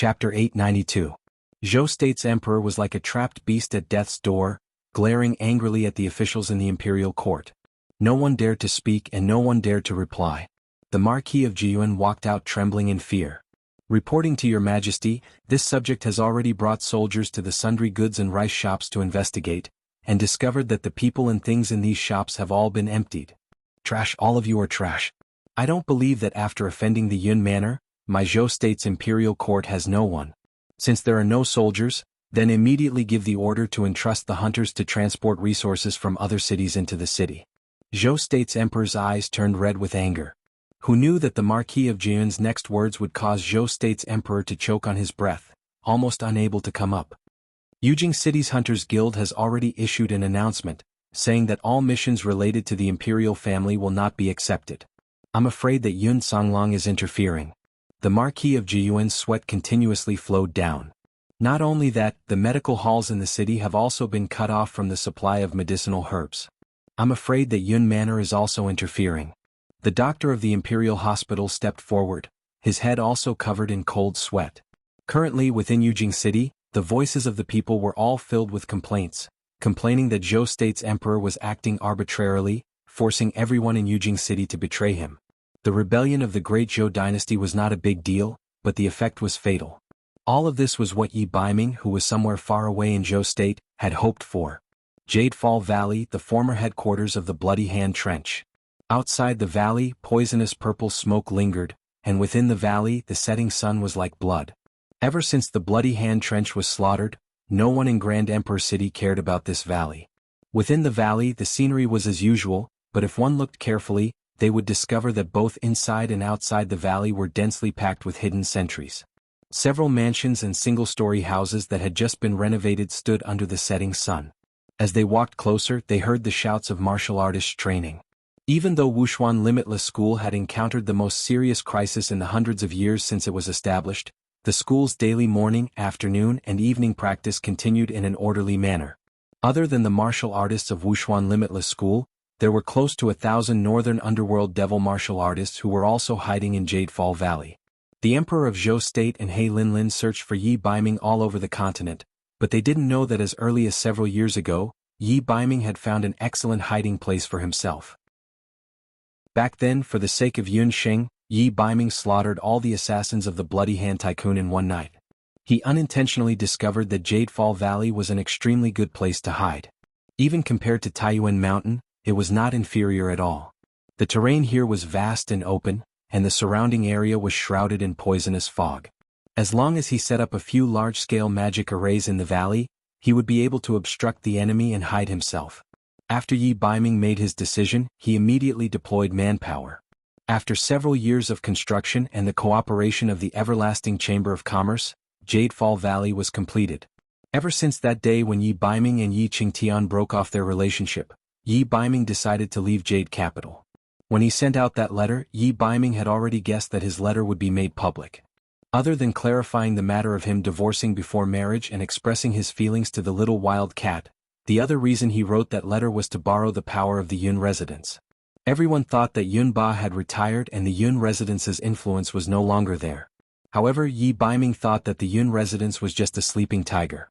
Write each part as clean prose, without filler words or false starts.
Chapter 892. Zhou State's emperor was like a trapped beast at death's door, glaring angrily at the officials in the imperial court. No one dared to speak and no one dared to reply. The Marquis of Jianghu walked out trembling in fear. Reporting to your majesty, this subject has already brought soldiers to the sundry goods and rice shops to investigate, and discovered that the people and things in these shops have all been emptied. Trash, all of you are trash. I don't believe that after offending the Yun manor, my Zhou State's imperial court has no one. Since there are no soldiers, then immediately give the order to entrust the hunters to transport resources from other cities into the city. Zhou State's emperor's eyes turned red with anger. Who knew that the Marquis of Jianghu's next words would cause Zhou State's emperor to choke on his breath, almost unable to come up. Yujing City's Hunters Guild has already issued an announcement, saying that all missions related to the imperial family will not be accepted. I'm afraid that Yun Songlong is interfering. The Marquis of Jianghu's sweat continuously flowed down. Not only that, the medical halls in the city have also been cut off from the supply of medicinal herbs. I'm afraid that Yun Manor is also interfering. The doctor of the Imperial Hospital stepped forward, his head also covered in cold sweat. Currently within Yujing City, the voices of the people were all filled with complaints, complaining that Zhou State's emperor was acting arbitrarily, forcing everyone in Yujing City to betray him. The rebellion of the Great Zhou dynasty was not a big deal, but the effect was fatal. All of this was what Yi Baiming, who was somewhere far away in Zhou State, had hoped for. Jade Fall Valley, the former headquarters of the Bloody Hand Trench. Outside the valley, poisonous purple smoke lingered, and within the valley the setting sun was like blood. Ever since the Bloody Hand Trench was slaughtered, no one in Grand Emperor City cared about this valley. Within the valley the scenery was as usual, but if one looked carefully, they would discover that both inside and outside the valley were densely packed with hidden sentries. Several mansions and single-story houses that had just been renovated stood under the setting sun. As they walked closer, they heard the shouts of martial artists training. Even though Wuxia Limitless School had encountered the most serious crisis in the hundreds of years since it was established, the school's daily morning, afternoon, and evening practice continued in an orderly manner. Other than the martial artists of Wuxia Limitless School, there were close to 1,000 northern underworld devil martial artists who were also hiding in Jade Fall Valley. The Emperor of Zhou State and He Linlin searched for Yi Baiming all over the continent, but they didn't know that as early as several years ago, Yi Baiming had found an excellent hiding place for himself. Back then, for the sake of Yun Sheng, Yi Baiming slaughtered all the assassins of the Bloody Hand Tycoon in one night. He unintentionally discovered that Jade Fall Valley was an extremely good place to hide. Even compared to Taiyuan Mountain, it was not inferior at all. The terrain here was vast and open, and the surrounding area was shrouded in poisonous fog. As long as he set up a few large-scale magic arrays in the valley, he would be able to obstruct the enemy and hide himself. After Yi Baiming made his decision, he immediately deployed manpower. After several years of construction and the cooperation of the Everlasting Chamber of Commerce, Jade Fall Valley was completed. Ever since that day when Yi Baiming and Yi Qingtian broke off their relationship, Yi Baiming decided to leave Jade Capital. When he sent out that letter, Yi Baiming had already guessed that his letter would be made public. Other than clarifying the matter of him divorcing before marriage and expressing his feelings to the little wild cat, the other reason he wrote that letter was to borrow the power of the Yun residence. Everyone thought that Yun Ba had retired and the Yun residence's influence was no longer there. However, Yi Baiming thought that the Yun residence was just a sleeping tiger.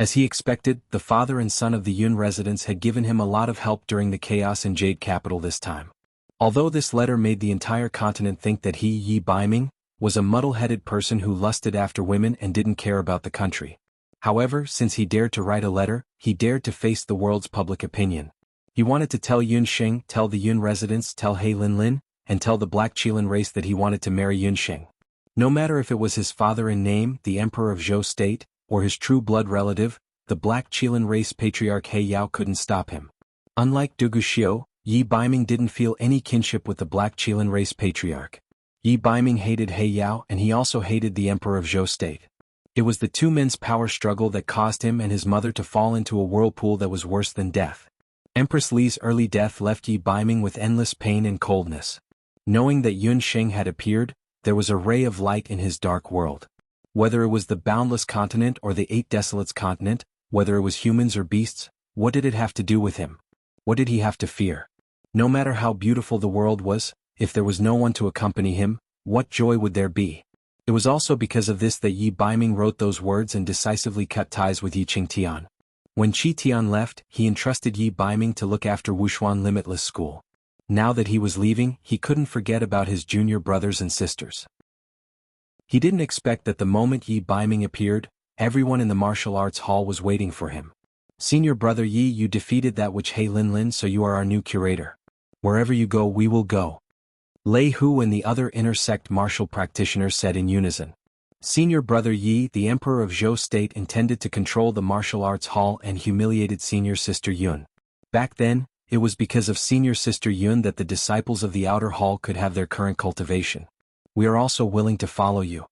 As he expected, the father and son of the Yun residence had given him a lot of help during the chaos in Jade Capital this time. Although this letter made the entire continent think that he, Yi Baiming, was a muddle-headed person who lusted after women and didn't care about the country. However, since he dared to write a letter, he dared to face the world's public opinion. He wanted to tell Yun Sheng, tell the Yun residents, tell He Linlin, and tell the Black Qilin race that he wanted to marry Yun Sheng. No matter if it was his father in name, the Emperor of Zhou State, or his true blood relative, the Black Qilin race patriarch He Yao couldn't stop him. Unlike Du Guxiu, Yi Baiming didn't feel any kinship with the Black Qilin race patriarch. Yi Baiming hated He Yao and he also hated the Emperor of Zhou State. It was the two men's power struggle that caused him and his mother to fall into a whirlpool that was worse than death. Empress Li's early death left Yi Baiming with endless pain and coldness. Knowing that Yun Sheng had appeared, there was a ray of light in his dark world. Whether it was the boundless continent or the eight desolates continent, whether it was humans or beasts, what did it have to do with him? What did he have to fear? No matter how beautiful the world was, if there was no one to accompany him, what joy would there be? It was also because of this that Yi Baiming wrote those words and decisively cut ties with Yi Qingtian. When Qi Tian left, he entrusted Yi Baiming to look after Wushuan Limitless School. Now that he was leaving, he couldn't forget about his junior brothers and sisters. He didn't expect that the moment Yi Baiming appeared, everyone in the martial arts hall was waiting for him. Senior brother Yi, you defeated that witch He Lin Lin, so you are our new curator. Wherever you go, we will go. Lei Hu and the other inter-sect martial practitioners said in unison. Senior brother Yi, the emperor of Zhou state, intended to control the martial arts hall and humiliated senior sister Yun. Back then, it was because of senior sister Yun that the disciples of the outer hall could have their current cultivation. We are also willing to follow you.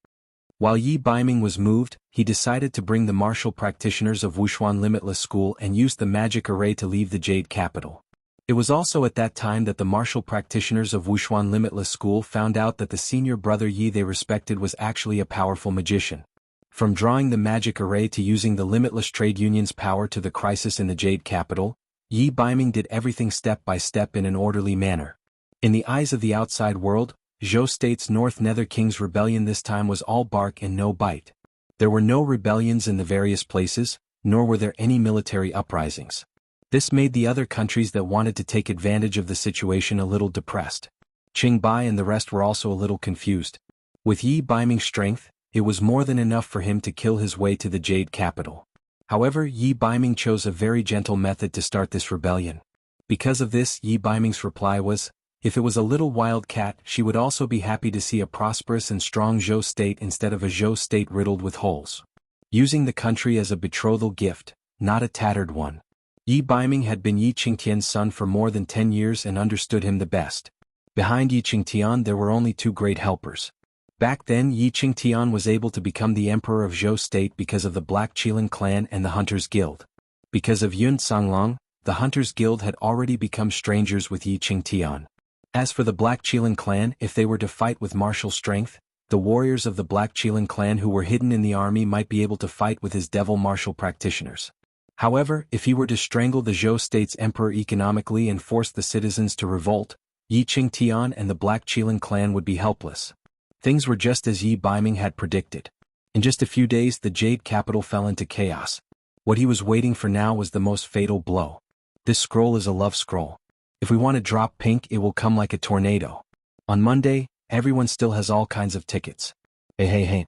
While Yi Baiming was moved, he decided to bring the martial practitioners of Wushuan Limitless School and use the magic array to leave the Jade Capital. It was also at that time that the martial practitioners of Wushuan Limitless School found out that the senior brother Yi they respected was actually a powerful magician. From drawing the magic array to using the Limitless Trade Union's power to the crisis in the Jade Capital, Yi Baiming did everything step by step in an orderly manner. In the eyes of the outside world, Zhou State's North Nether King's rebellion this time was all bark and no bite. There were no rebellions in the various places, nor were there any military uprisings. This made the other countries that wanted to take advantage of the situation a little depressed. Qingbai and the rest were also a little confused. With Yi Baiming's strength, it was more than enough for him to kill his way to the Jade Capital. However, Yi Baiming chose a very gentle method to start this rebellion. Because of this, Yi Baiming's reply was, if it was a little wild cat, she would also be happy to see a prosperous and strong Zhou state instead of a Zhou state riddled with holes. Using the country as a betrothal gift, not a tattered one. Yi Baiming had been Yi Qingtian's son for more than 10 years and understood him the best. Behind Yi Qingtian there were only two great helpers. Back then Yi Qingtian was able to become the emperor of Zhou state because of the Black Qilin clan and the Hunters Guild. Because of Yun Sanglong, the Hunters Guild had already become strangers with Yi Qingtian. As for the Black Qilin clan, if they were to fight with martial strength, the warriors of the Black Qilin clan who were hidden in the army might be able to fight with his devil martial practitioners. However, if he were to strangle the Zhou state's emperor economically and force the citizens to revolt, Yi Qingtian and the Black Qilin clan would be helpless. Things were just as Yi Baiming had predicted. In just a few days the Jade Capital fell into chaos. What he was waiting for now was the most fatal blow. This scroll is a love scroll. If we want to drop pink, it will come like a tornado. On Monday, everyone still has all kinds of tickets. Hey.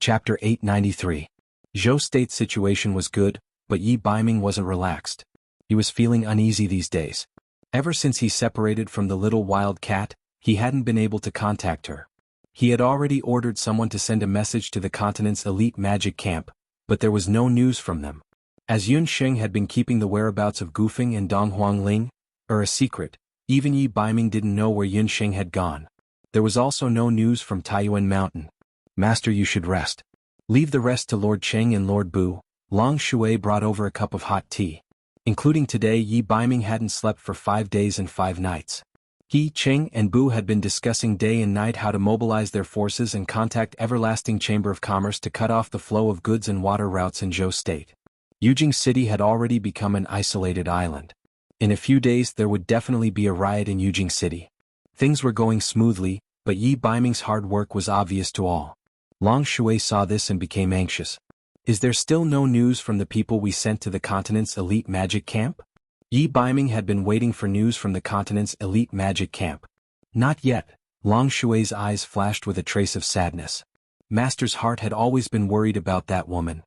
Chapter 893. Zhou State's situation was good, but Yi Baiming wasn't relaxed. He was feeling uneasy these days. Ever since he separated from the little wild cat, he hadn't been able to contact her. He had already ordered someone to send a message to the continent's elite magic camp, but there was no news from them. As Yun Sheng had been keeping the whereabouts of Gufeng and Dong Huangling, a secret, even Yi Baiming didn't know where Yun Sheng had gone. There was also no news from Taiyuan Mountain. Master, you should rest. Leave the rest to Lord Cheng and Lord Bu. Long Shui brought over a cup of hot tea. Including today, Yi Baiming hadn't slept for 5 days and 5 nights. He, Cheng, and Bu had been discussing day and night how to mobilize their forces and contact Everlasting Chamber of Commerce to cut off the flow of goods and water routes in Zhou State. Yujing City had already become an isolated island. In a few days there would definitely be a riot in Yujing City. Things were going smoothly, but Yi Baiming's hard work was obvious to all. Long Shui saw this and became anxious. Is there still no news from the people we sent to the continent's elite magic camp? Yi Baiming had been waiting for news from the continent's elite magic camp. Not yet. Long Shui's eyes flashed with a trace of sadness. Master's heart had always been worried about that woman.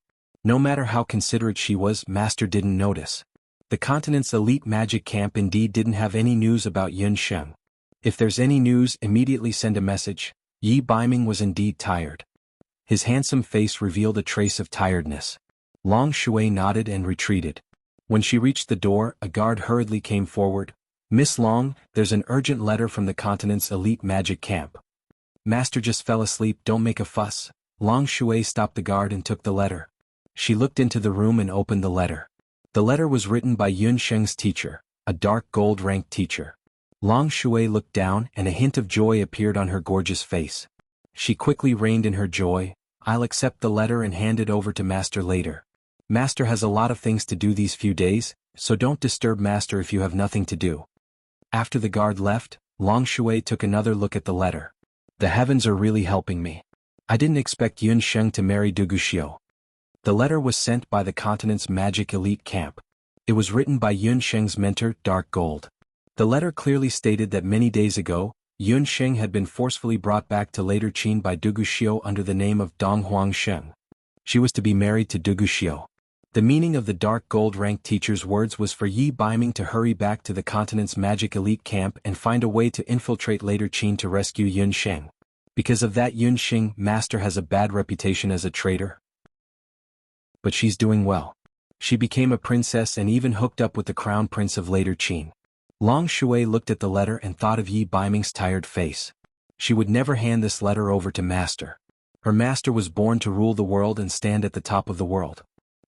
No matter how considerate she was, Master didn't notice. The continent's elite magic camp indeed didn't have any news about Yun Sheng. If there's any news, immediately send a message. Yi Baiming was indeed tired. His handsome face revealed a trace of tiredness. Long Shui nodded and retreated. When she reached the door, a guard hurriedly came forward. Miss Long, there's an urgent letter from the continent's elite magic camp. Master just fell asleep, don't make a fuss. Long Shui stopped the guard and took the letter. She looked into the room and opened the letter. The letter was written by Yun Sheng's teacher, a dark gold-ranked teacher. Long Shui looked down and a hint of joy appeared on her gorgeous face. She quickly reined in her joy. I'll accept the letter and hand it over to Master later. Master has a lot of things to do these few days, so don't disturb Master if you have nothing to do. After the guard left, Long Shui took another look at the letter. The heavens are really helping me. I didn't expect Yun Sheng to marry Du Guxiu. The letter was sent by the continent's magic elite camp. It was written by Yun Sheng's mentor, Dark Gold. The letter clearly stated that many days ago, Yun Sheng had been forcefully brought back to later Qin by Du Guxiu under the name of Dong Huang Sheng. She was to be married to Du Guxiu. The meaning of the Dark Gold rank teacher's words was for Yi Baiming to hurry back to the continent's magic elite camp and find a way to infiltrate later Qin to rescue Yun Sheng. Because of that, Yun Sheng master has a bad reputation as a traitor. But she's doing well. She became a princess and even hooked up with the crown prince of later Qin. Long Shui looked at the letter and thought of Yi Baiming's tired face. She would never hand this letter over to master. Her master was born to rule the world and stand at the top of the world.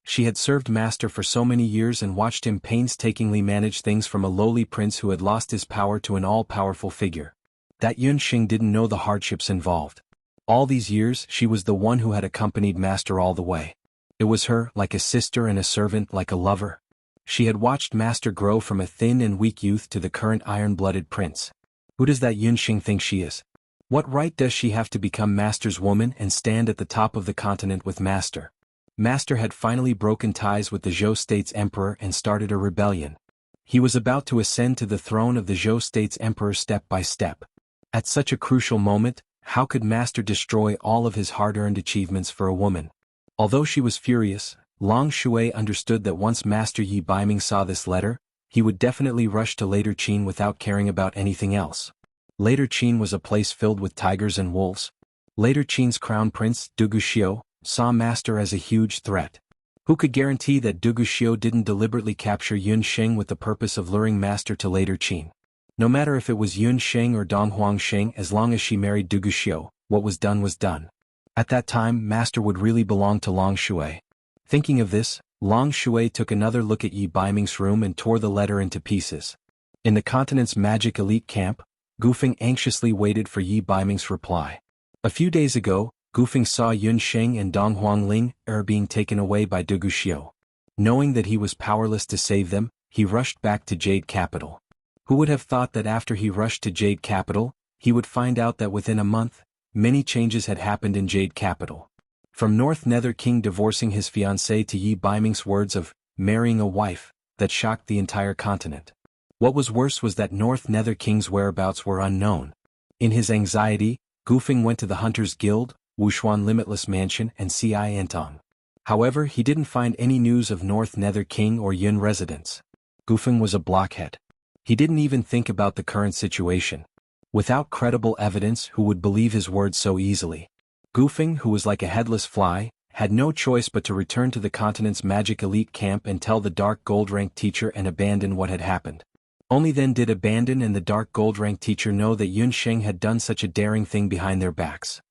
She had served master for so many years and watched him painstakingly manage things from a lowly prince who had lost his power to an all-powerful figure. That Yun Sheng didn't know the hardships involved. All these years she was the one who had accompanied master all the way. It was her, like a sister and a servant, like a lover. She had watched master grow from a thin and weak youth to the current iron-blooded prince. Who does that Yun Sheng think she is? What right does she have to become master's woman and stand at the top of the continent with master? Master had finally broken ties with the Zhou state's emperor and started a rebellion. He was about to ascend to the throne of the Zhou state's emperor step by step. At such a crucial moment, how could master destroy all of his hard-earned achievements for a woman? Although she was furious, Long Shui understood that once Master Yi Baiming saw this letter, he would definitely rush to later Qin without caring about anything else. Later Qin was a place filled with tigers and wolves. Later Qin's crown prince, Du Guxiu, saw master as a huge threat. Who could guarantee that Du Guxiu didn't deliberately capture Yun Sheng with the purpose of luring master to later Qin? No matter if it was Yun Sheng or Dong Huang Sheng, as long as she married Du Guxiu, what was done was done. At that time, master would really belong to Long Shui. Thinking of this, Long Shui took another look at Yi Baiming's room and tore the letter into pieces. In the continent's magic elite camp, Gufeng anxiously waited for Yi Baiming's reply. A few days ago, Gufeng saw Yun Sheng and Dong Huangling being taken away by Du Guxiu. Knowing that he was powerless to save them, he rushed back to Jade Capital. Who would have thought that after he rushed to Jade Capital, he would find out that within a month, many changes had happened in Jade Capital. From North Nether King divorcing his fiancée to Yi Baiming's words of marrying a wife, that shocked the entire continent. What was worse was that North Nether King's whereabouts were unknown. In his anxiety, Gufeng went to the Hunters Guild, Wushuan Limitless Mansion and Ci Entong. However, he didn't find any news of North Nether King or Yun residents. Gufeng was a blockhead. He didn't even think about the current situation. Without credible evidence, who would believe his words so easily? Gufeng, who was like a headless fly, had no choice but to return to the continent's magic elite camp and tell the Dark Gold rank teacher and abandon what had happened. Only then did Abandon and the Dark Gold rank teacher know that Yun Sheng had done such a daring thing behind their backs.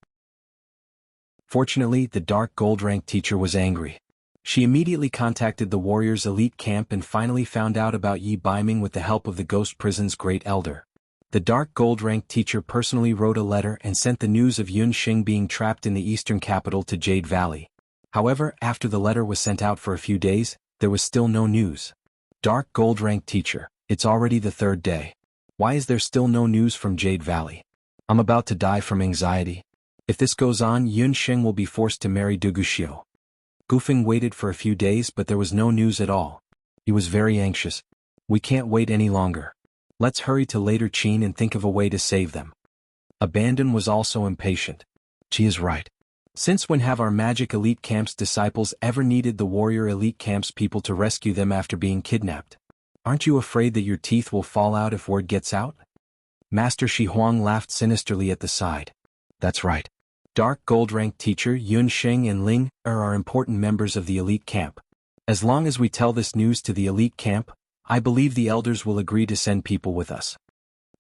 Fortunately, the Dark Gold rank teacher was angry. She immediately contacted the warriors' elite camp and finally found out about Yi Baiming with the help of the Ghost Prison's Great Elder. The Dark Gold rank teacher personally wrote a letter and sent the news of Yun Sheng being trapped in the eastern capital to Jade Valley. However, after the letter was sent out for a few days, there was still no news. Dark Gold rank teacher, it's already the third day. Why is there still no news from Jade Valley? I'm about to die from anxiety. If this goes on, Yun Sheng will be forced to marry Du Guxiu. Gufeng waited for a few days but there was no news at all. He was very anxious. We can't wait any longer. Let's hurry to later Qin and think of a way to save them. Abandon was also impatient. She is right. Since when have our magic elite camp's disciples ever needed the warrior elite camp's people to rescue them after being kidnapped? Aren't you afraid that your teeth will fall out if word gets out? Master Shi Huang laughed sinisterly at the side. That's right. Dark Gold rank teacher Yun Sheng and Ling are important members of the elite camp. As long as we tell this news to the elite camp, I believe the elders will agree to send people with us.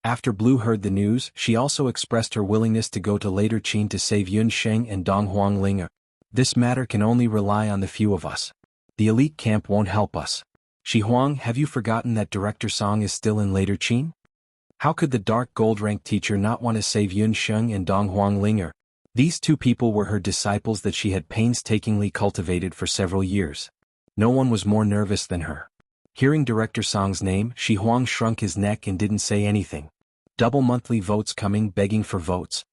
After Blue heard the news, she also expressed her willingness to go to later Qin to save Yun Sheng and Dong Huangling. This matter can only rely on the few of us. The elite camp won't help us. Shi Huang, have you forgotten that Director Song is still in later Qin? How could the Dark Gold rank teacher not want to save Yun Sheng and Dong Huangling? These two people were her disciples that she had painstakingly cultivated for several years. No one was more nervous than her. Hearing Director Song's name, Shi Huang shrunk his neck and didn't say anything. Double monthly votes coming begging for votes.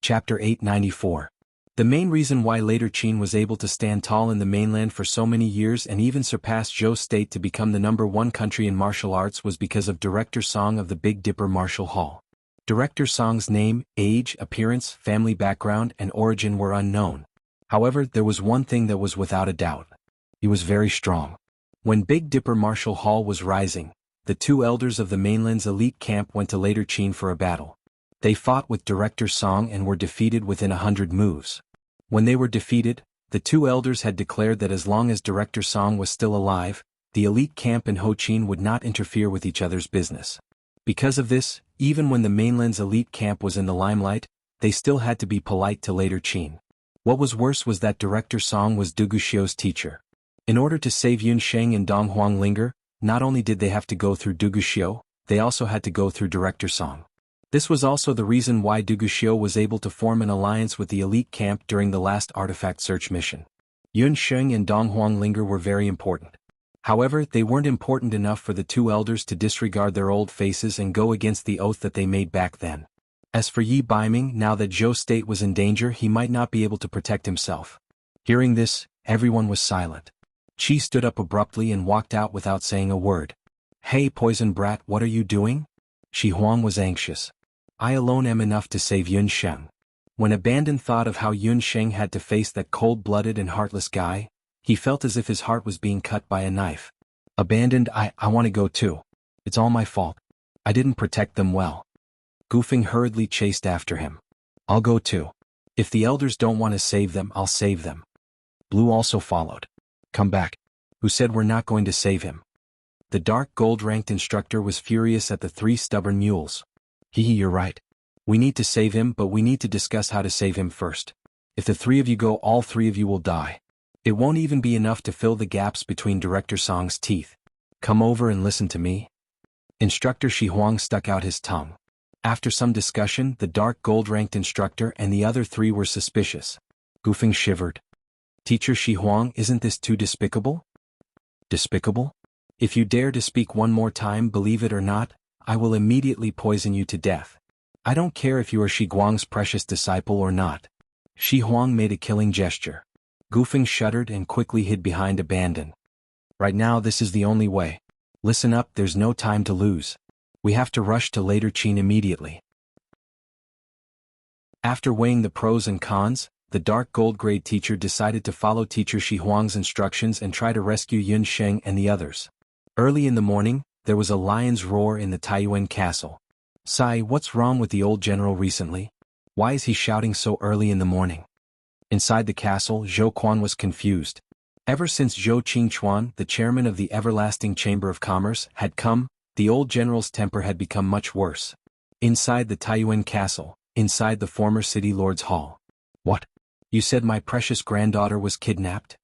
Chapter 894. The main reason why later Qin was able to stand tall in the mainland for so many years and even surpass Zhou State to become the #1 country in martial arts was because of Director Song of the Big Dipper Martial Hall. Director Song's name, age, appearance, family background, and origin were unknown. However, there was one thing that was without a doubt. He was very strong. When Big Dipper Martial Hall was rising, the two elders of the mainland's elite camp went to later Qin for a battle. They fought with Director Song and were defeated within 100 moves. When they were defeated, the two elders had declared that as long as Director Song was still alive, the elite camp and Ho Qin would not interfere with each other's business. Because of this, even when the mainland's elite camp was in the limelight, they still had to be polite to later Qin. What was worse was that Director Song was Du Guxiu's teacher. In order to save Yun Sheng and Dong Huanglinger, not only did they have to go through Du Guxiu, they also had to go through Director Song. This was also the reason why Du Guxiu was able to form an alliance with the elite camp during the last artifact search mission. Yun Sheng and Dong Huanglinger were very important. However, they weren't important enough for the two elders to disregard their old faces and go against the oath that they made back then. As for Yi Baiming, now that Zhou State was in danger, he might not be able to protect himself. Hearing this, everyone was silent. Qi stood up abruptly and walked out without saying a word. "Hey, poison brat, what are you doing?" Shi Huang was anxious. "I alone am enough to save Yun Sheng." When Abandon thought of how Yun Sheng had to face that cold-blooded and heartless guy, he felt as if his heart was being cut by a knife. "Abandoned, I want to go too. It's all my fault. I didn't protect them well." Goofing hurriedly chased after him. "I'll go too. If the elders don't want to save them, I'll save them." Blue also followed. "Come back. Who said we're not going to save him?" The dark gold-ranked instructor was furious at the three stubborn mules. You're right. We need to save him, but we need to discuss how to save him first. If the three of you go, all three of you will die. It won't even be enough to fill the gaps between Director Song's teeth. Come over and listen to me." Instructor Shi Huang stuck out his tongue. After some discussion, the dark gold-ranked instructor and the other three were suspicious. Goofing shivered. "Teacher Shi Huang, isn't this too despicable?" "Despicable? If you dare to speak one more time, believe it or not, I will immediately poison you to death. I don't care if you are Shi Guang's precious disciple or not." Shi Huang made a killing gesture. Goofing shuddered and quickly hid behind Abandon. "Right now this is the only way. Listen up, there's no time to lose. We have to rush to later Qin immediately." After weighing the pros and cons, the dark gold grade teacher decided to follow teacher Shi Huang's instructions and try to rescue Yun Sheng and the others. Early in the morning, there was a lion's roar in the Taiyuan castle. "Sai, what's wrong with the old general recently? Why is he shouting so early in the morning?" Inside the castle, Zhou Quan was confused. Ever since Zhou Qingchuan, the chairman of the Everlasting Chamber of Commerce, had come, the old general's temper had become much worse. Inside the Taiyuan castle, inside the former city lord's hall. "What? You said my precious granddaughter was kidnapped?"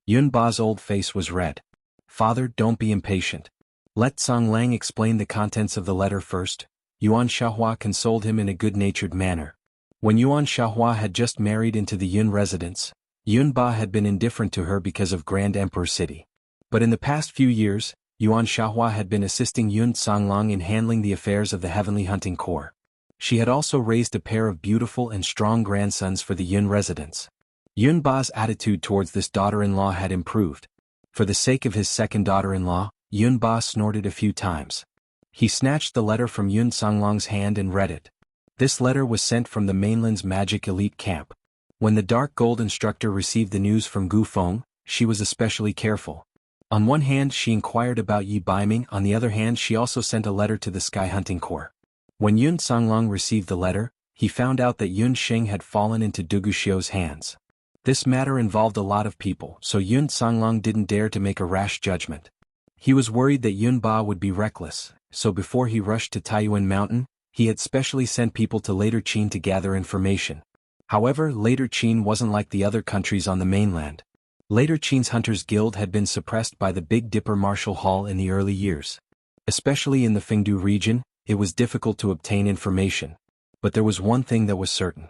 Yun Ba's old face was red. "Father, don't be impatient. Let Song Lang explain the contents of the letter first." Yuan Xiaohua consoled him in a good-natured manner. When Yuan Xiaohua had just married into the Yun residence, Yun Ba had been indifferent to her because of Grand Emperor City. But in the past few years, Yuan Xiaohua had been assisting Yun Songlang in handling the affairs of the Heavenly Hunting Corps. She had also raised a pair of beautiful and strong grandsons for the Yun residence. Yun Ba's attitude towards this daughter-in-law had improved. For the sake of his second daughter-in-law, Yun Ba snorted a few times. He snatched the letter from Yun Songlang's hand and read it. This letter was sent from the mainland's magic elite camp. When the dark gold instructor received the news from Gu Feng, she was especially careful. On one hand, she inquired about Yi Baiming, on the other hand, she also sent a letter to the Sky Hunting Corps. When Yun Songlang received the letter, he found out that Yun Sheng had fallen into Du Guxiu's hands. This matter involved a lot of people, so Yun Songlang didn't dare to make a rash judgment. He was worried that Yun Ba would be reckless, so before he rushed to Taiyuan Mountain, he had specially sent people to Later Qin to gather information. However, Later Qin wasn't like the other countries on the mainland. Later Qin's Hunters Guild had been suppressed by the Big Dipper Martial Hall in the early years. Especially in the Fengdu region, it was difficult to obtain information. But there was one thing that was certain.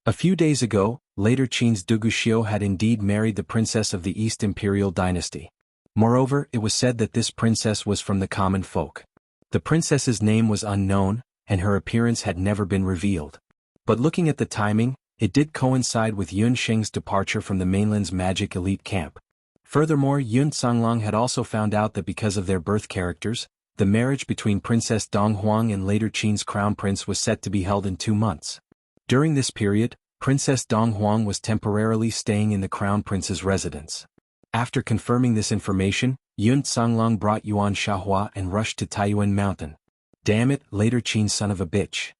A few days ago, Later Qin's Du Guxiu had indeed married the princess of the East Imperial Dynasty. Moreover, it was said that this princess was from the common folk. The princess's name was unknown, and her appearance had never been revealed. But looking at the timing, it did coincide with Yun Sheng's departure from the mainland's magic elite camp. Furthermore, Yun Songlong had also found out that because of their birth characters, the marriage between Princess Dong Huang and later Qin's crown prince was set to be held in 2 months. During this period, Princess Dong Huang was temporarily staying in the crown prince's residence. After confirming this information, Yun Songlong brought Yuan Shahua and rushed to Taiyuan Mountain. Damn it, later Qin's son of a bitch.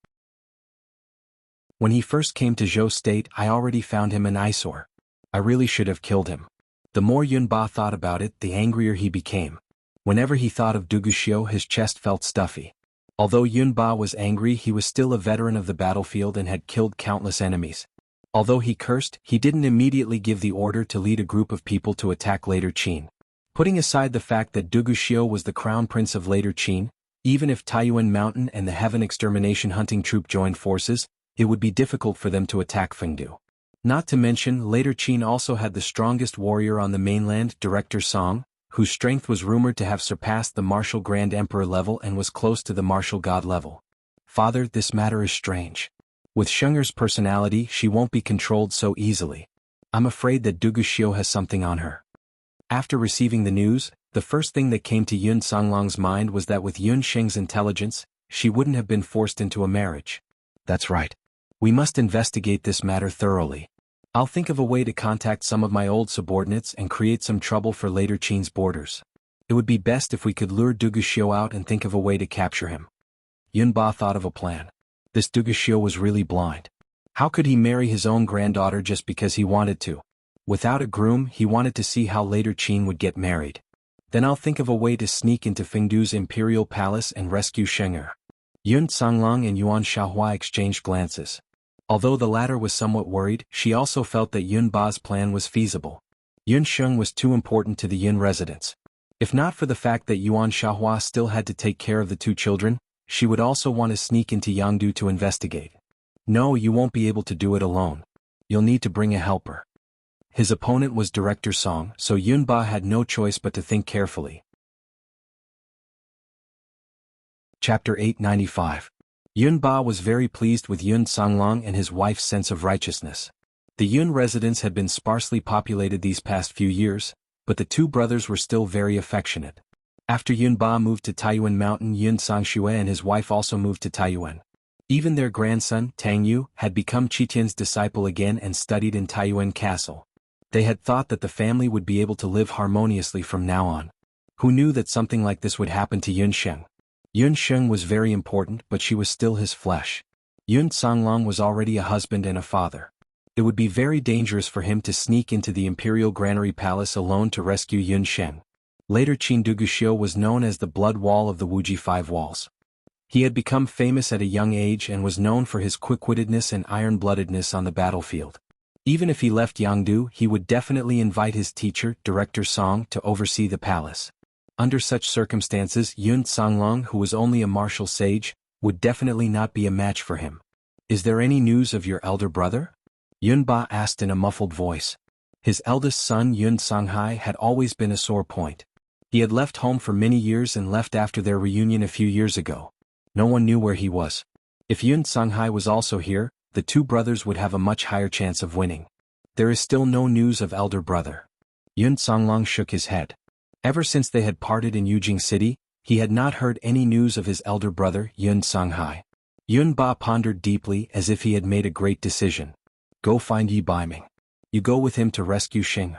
When he first came to Zhou State, I already found him an eyesore. I really should have killed him. The more Yun Ba thought about it, the angrier he became. Whenever he thought of Duguxiu, his chest felt stuffy. Although Yun Ba was angry, he was still a veteran of the battlefield and had killed countless enemies. Although he cursed, he didn't immediately give the order to lead a group of people to attack later Qin. Putting aside the fact that Duguxiu was the crown prince of later Qin, even if Taiyuan Mountain and the Heaven Extermination Hunting Troop joined forces, it would be difficult for them to attack Fengdu. Not to mention, later Qin also had the strongest warrior on the mainland, Director Song, whose strength was rumored to have surpassed the martial Grand Emperor level and was close to the martial god level. Father, this matter is strange. With Sheng'er's personality, she won't be controlled so easily. I'm afraid that Duguxiu has something on her. After receiving the news, the first thing that came to Yun Songlong's mind was that with Yun Sheng's intelligence, she wouldn't have been forced into a marriage. That's right. We must investigate this matter thoroughly. I'll think of a way to contact some of my old subordinates and create some trouble for later Qin's borders. It would be best if we could lure Duguxiu out and think of a way to capture him. Yun Ba thought of a plan. This Duguxiu was really blind. How could he marry his own granddaughter just because he wanted to? Without a groom, he wanted to see how later Qin would get married. Then I'll think of a way to sneak into Fengdu's imperial palace and rescue Sheng'er. Yun Songlong and Yuan Shahua exchanged glances. Although the latter was somewhat worried, she also felt that Yun Ba's plan was feasible. Yun Sheng was too important to the Yun residents. If not for the fact that Yuan Shahua still had to take care of the 2 children, she would also want to sneak into Jianghu to investigate. No, you won't be able to do it alone. You'll need to bring a helper. His opponent was Director Song, so Yun Ba had no choice but to think carefully. Chapter 895. Yun Ba was very pleased with Yun Songlong and his wife's sense of righteousness. The Yun residence had been sparsely populated these past few years, but the 2 brothers were still very affectionate. After Yun Ba moved to Taiyuan Mountain, Yun Songxue and his wife also moved to Taiyuan. Even their grandson, Tang Yu, had become Qitian's disciple again and studied in Taiyuan Castle. They had thought that the family would be able to live harmoniously from now on. Who knew that something like this would happen to Yun Sheng? Yun Sheng was very important, but she was still his flesh. Yun Songlong was already a husband and a father. It would be very dangerous for him to sneak into the Imperial Granary Palace alone to rescue Yun Sheng. Later Qin Duguxiu was known as the Blood Wall of the Wuji 5 Walls. He had become famous at a young age and was known for his quick-wittedness and iron-bloodedness on the battlefield. Even if he left Jianghu, he would definitely invite his teacher, Director Song, to oversee the palace. Under such circumstances, Yun Songlong, who was only a martial sage, would definitely not be a match for him. Is there any news of your elder brother? Yun Ba asked in a muffled voice. His eldest son Yun Songhai had always been a sore point. He had left home for many years and left after their reunion a few years ago. No one knew where he was. If Yun Songhai was also here, the 2 brothers would have a much higher chance of winning. There is still no news of elder brother. Yun Songlong shook his head. Ever since they had parted in Yujing City, he had not heard any news of his elder brother, Yun Songhai. Yun Ba pondered deeply as if he had made a great decision. Go find Yi Baiming. You go with him to rescue Sheng.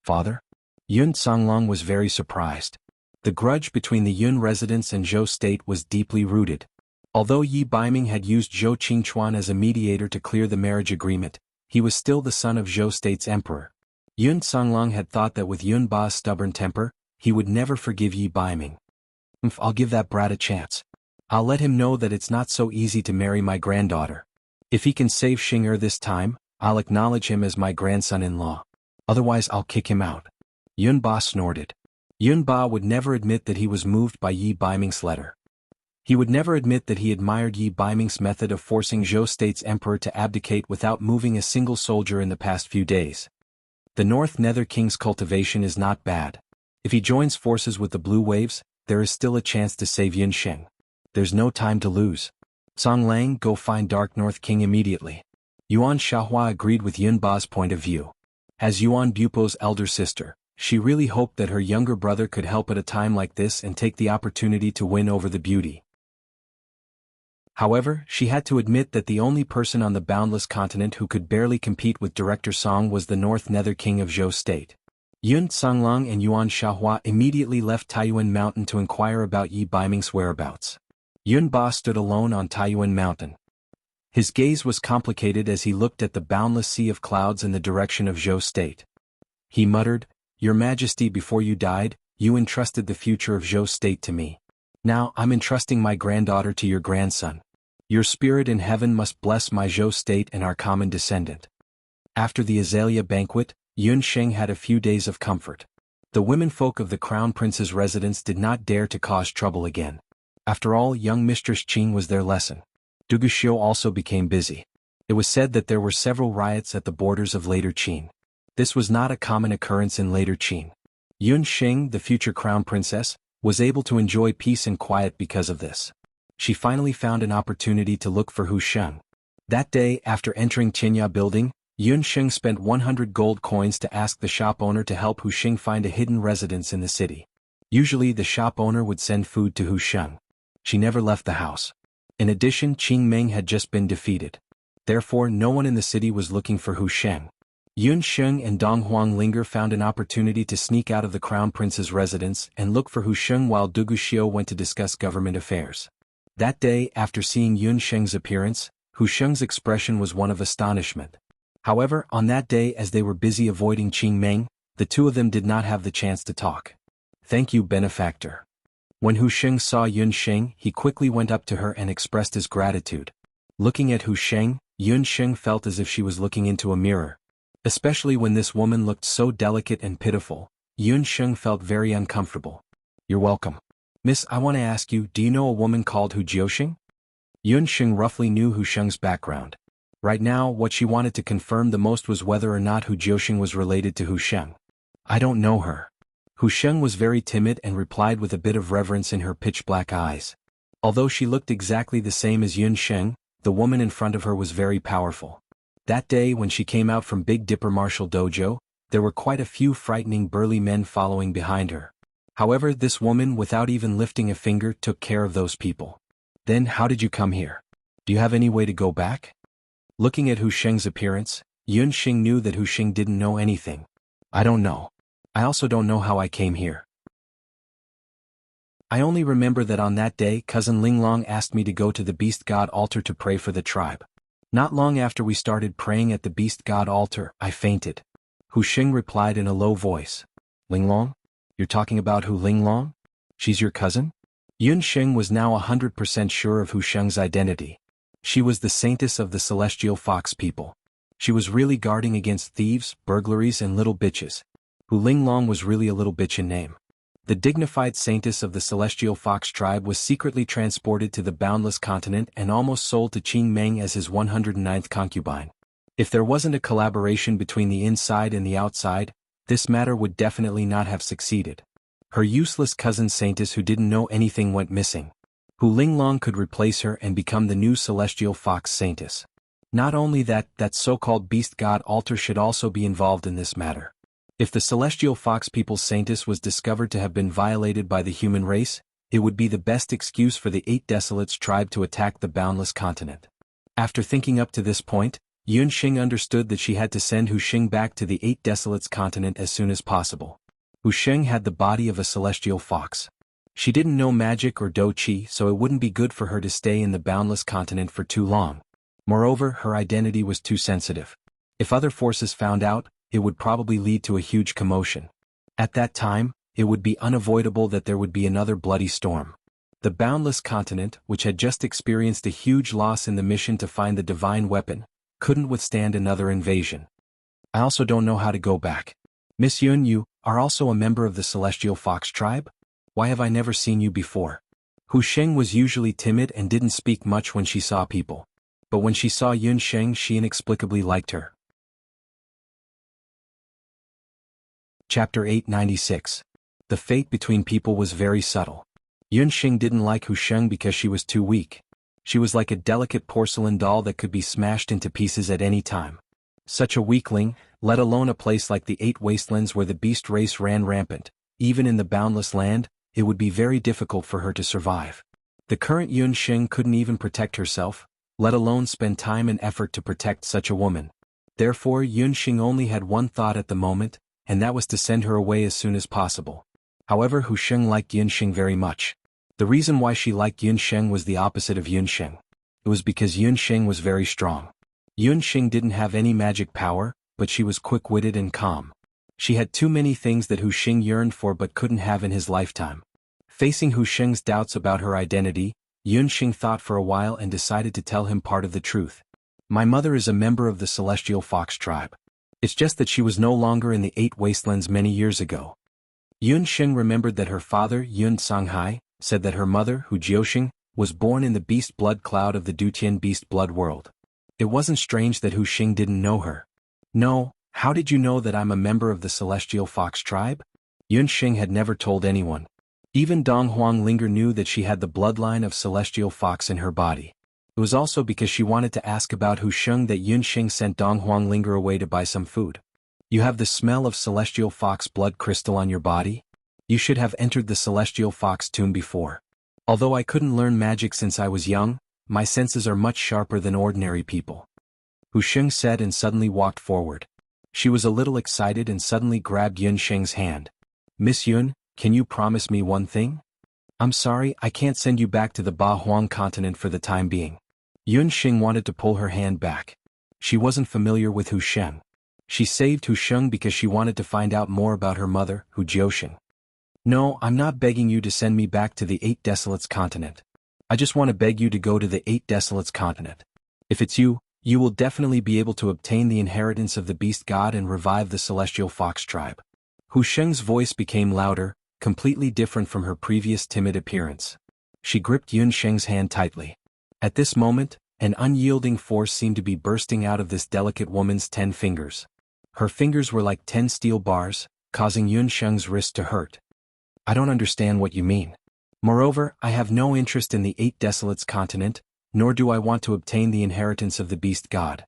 Father? Yun Songlong was very surprised. The grudge between the Yun residents and Zhou State was deeply rooted. Although Yi Baiming had used Zhou Qingchuan as a mediator to clear the marriage agreement, he was still the son of Zhou State's emperor. Yun Songlong had thought that with Yun Ba's stubborn temper, he would never forgive Yi Baiming. I'll give that brat a chance. I'll let him know that it's not so easy to marry my granddaughter. If he can save Sheng'er this time, I'll acknowledge him as my grandson-in-law. Otherwise I'll kick him out. Yun Ba snorted. Yun Ba would never admit that he was moved by Yi Baiming's letter. He would never admit that he admired Yi Baiming's method of forcing Zhou State's emperor to abdicate without moving a single soldier in the past few days. The North Nether King's cultivation is not bad. If he joins forces with the Blue Waves, there is still a chance to save Yun Sheng. There's no time to lose. Song Lang, go find Dark North King immediately. Yuan Xiaohua agreed with Yun Ba's point of view. As Yuan Bupo's elder sister, she really hoped that her younger brother could help at a time like this and take the opportunity to win over the beauty. However, she had to admit that the only person on the boundless continent who could barely compete with Director Song was the North Nether King of Zhou State. Yun Songlong and Yuan Xiaohua immediately left Taiyuan Mountain to inquire about Yi Baiming's whereabouts. Yun Ba stood alone on Taiyuan Mountain. His gaze was complicated as he looked at the boundless sea of clouds in the direction of Zhou State. He muttered, "Your Majesty, before you died, you entrusted the future of Zhou State to me. Now I'm entrusting my granddaughter to your grandson. Your spirit in heaven must bless my Zhou State and our common descendant." After the Azalea banquet, Yun Sheng had a few days of comfort. The womenfolk of the Crown Prince's residence did not dare to cause trouble again. After all, young Mistress Qing was their lesson. Duguxiu also became busy. It was said that there were several riots at the borders of later Qin. This was not a common occurrence in later Qin. Yun Sheng, the future crown princess, was able to enjoy peace and quiet because of this. She finally found an opportunity to look for Hu Sheng. That day, after entering Qinya building, Yun Sheng spent 100 gold coins to ask the shop owner to help Hu Sheng find a hidden residence in the city. Usually the shop owner would send food to Hu Sheng. She never left the house. In addition, Qing Meng had just been defeated. Therefore, no one in the city was looking for Hu Sheng. Yun Sheng and Dong Huanglinger found an opportunity to sneak out of the Crown Prince's residence and look for Hu Sheng while Duguxiu went to discuss government affairs. That day, after seeing Yun Sheng's appearance, Hu Sheng's expression was one of astonishment. However, on that day, as they were busy avoiding Qing Meng, the two of them did not have the chance to talk. "Thank you, benefactor." When Hu Sheng saw Yun Sheng, he quickly went up to her and expressed his gratitude. Looking at Hu Sheng, Yun Sheng felt as if she was looking into a mirror. Especially when this woman looked so delicate and pitiful, Yun Sheng felt very uncomfortable. "You're welcome. Miss, I want to ask you, do you know a woman called Hu Jiuxing?" Yun Sheng roughly knew Hu Sheng's background. Right now, what she wanted to confirm the most was whether or not Hu Jiuxing was related to Hu Sheng. "I don't know her." Hu Sheng was very timid and replied with a bit of reverence in her pitch-black eyes. Although she looked exactly the same as Yun Sheng, the woman in front of her was very powerful. That day when she came out from Big Dipper Martial Dojo, there were quite a few frightening burly men following behind her. However, this woman, without even lifting a finger, took care of those people. "Then how did you come here? Do you have any way to go back?" Looking at Hu Sheng's appearance, Yun Sheng knew that Hu Sheng didn't know anything. "I don't know. I also don't know how I came here. I only remember that on that day cousin Linglong asked me to go to the Beast God altar to pray for the tribe. Not long after we started praying at the Beast God altar, I fainted." Hu Sheng replied in a low voice. "Linglong? You're talking about Hu Linglong? She's your cousin?" Yun Sheng was now 100% sure of Hu Sheng's identity. She was the saintess of the celestial fox people. She was really guarding against thieves, burglaries and little bitches. Hu Linglong was really a little bitch in name. The dignified saintess of the celestial fox tribe was secretly transported to the boundless continent and almost sold to Qing Meng as his 109th concubine. If there wasn't a collaboration between the inside and the outside, this matter would definitely not have succeeded. Her useless cousin saintess who didn't know anything went missing. Hu Linglong could replace her and become the new celestial fox saintess. Not only that, that so-called beast god altar should also be involved in this matter. If the celestial fox people's saintess was discovered to have been violated by the human race, it would be the best excuse for the 8 Desolates tribe to attack the boundless continent. After thinking up to this point, Yun Sheng understood that she had to send Hu Sheng back to the 8 Desolates continent as soon as possible. Hu Sheng had the body of a celestial fox. She didn't know magic or do qi, so it wouldn't be good for her to stay in the boundless continent for too long. Moreover, her identity was too sensitive. If other forces found out, it would probably lead to a huge commotion. At that time, it would be unavoidable that there would be another bloody storm. The boundless continent, which had just experienced a huge loss in the mission to find the divine weapon, couldn't withstand another invasion. "I also don't know how to go back. Miss Yun, you are also a member of the celestial fox tribe? Why have I never seen you before?" Hu Sheng was usually timid and didn't speak much when she saw people. But when she saw Yun Sheng, she inexplicably liked her. Chapter 896. The fate between people was very subtle. Yun Sheng didn't like Hu Sheng because she was too weak. She was like a delicate porcelain doll that could be smashed into pieces at any time. Such a weakling, let alone a place like the Eight Wastelands where the beast race ran rampant, even in the boundless land, it would be very difficult for her to survive. The current Yun Xing couldn't even protect herself, let alone spend time and effort to protect such a woman. Therefore Yun Xing only had one thought at the moment, and that was to send her away as soon as possible. However, Hu Sheng liked Yun Xing very much. The reason why she liked Yun Sheng was the opposite of Yun Xing. It was because Yun Xing was very strong. Yun Xing didn't have any magic power, but she was quick-witted and calm. She had too many things that Hu Xing yearned for but couldn't have in his lifetime. Facing Hu Sheng's doubts about her identity, Yun Xing thought for a while and decided to tell him part of the truth. My mother is a member of the Celestial Fox tribe. It's just that she was no longer in the Eight Wastelands many years ago. Yun Xing remembered that her father, Yun Songhai, said that her mother, Hu Jiuxing, was born in the beast blood cloud of the Dutian beast blood world. It wasn't strange that Hu Xing didn't know her. No, how did you know that I'm a member of the Celestial Fox tribe? Yun Xing had never told anyone. Even Dong Huanglinger knew that she had the bloodline of Celestial Fox in her body. It was also because she wanted to ask about Hu Sheng that Yun Xing sent Dong Huanglinger away to buy some food. You have the smell of Celestial Fox blood crystal on your body? You should have entered the Celestial Fox tomb before. Although I couldn't learn magic since I was young, my senses are much sharper than ordinary people. Hu Sheng said and suddenly walked forward. She was a little excited and suddenly grabbed Yun Sheng's hand. Miss Yun, can you promise me one thing? I'm sorry, I can't send you back to the Ba Huang continent for the time being. Yun Xing wanted to pull her hand back. She wasn't familiar with Hu Sheng. She saved Hu Sheng because she wanted to find out more about her mother, Hu Jiuxing. No, I'm not begging you to send me back to the Eight Desolates continent. I just want to beg you to go to the Eight Desolates continent. If it's you, you will definitely be able to obtain the inheritance of the beast god and revive the Celestial Fox tribe. Hu Sheng's voice became louder, completely different from her previous timid appearance. She gripped Yun Sheng's hand tightly. At this moment, an unyielding force seemed to be bursting out of this delicate woman's 10 fingers. Her fingers were like 10 steel bars, causing Yun Sheng's wrist to hurt. I don't understand what you mean. Moreover, I have no interest in the Eight Desolates continent, nor do I want to obtain the inheritance of the beast god.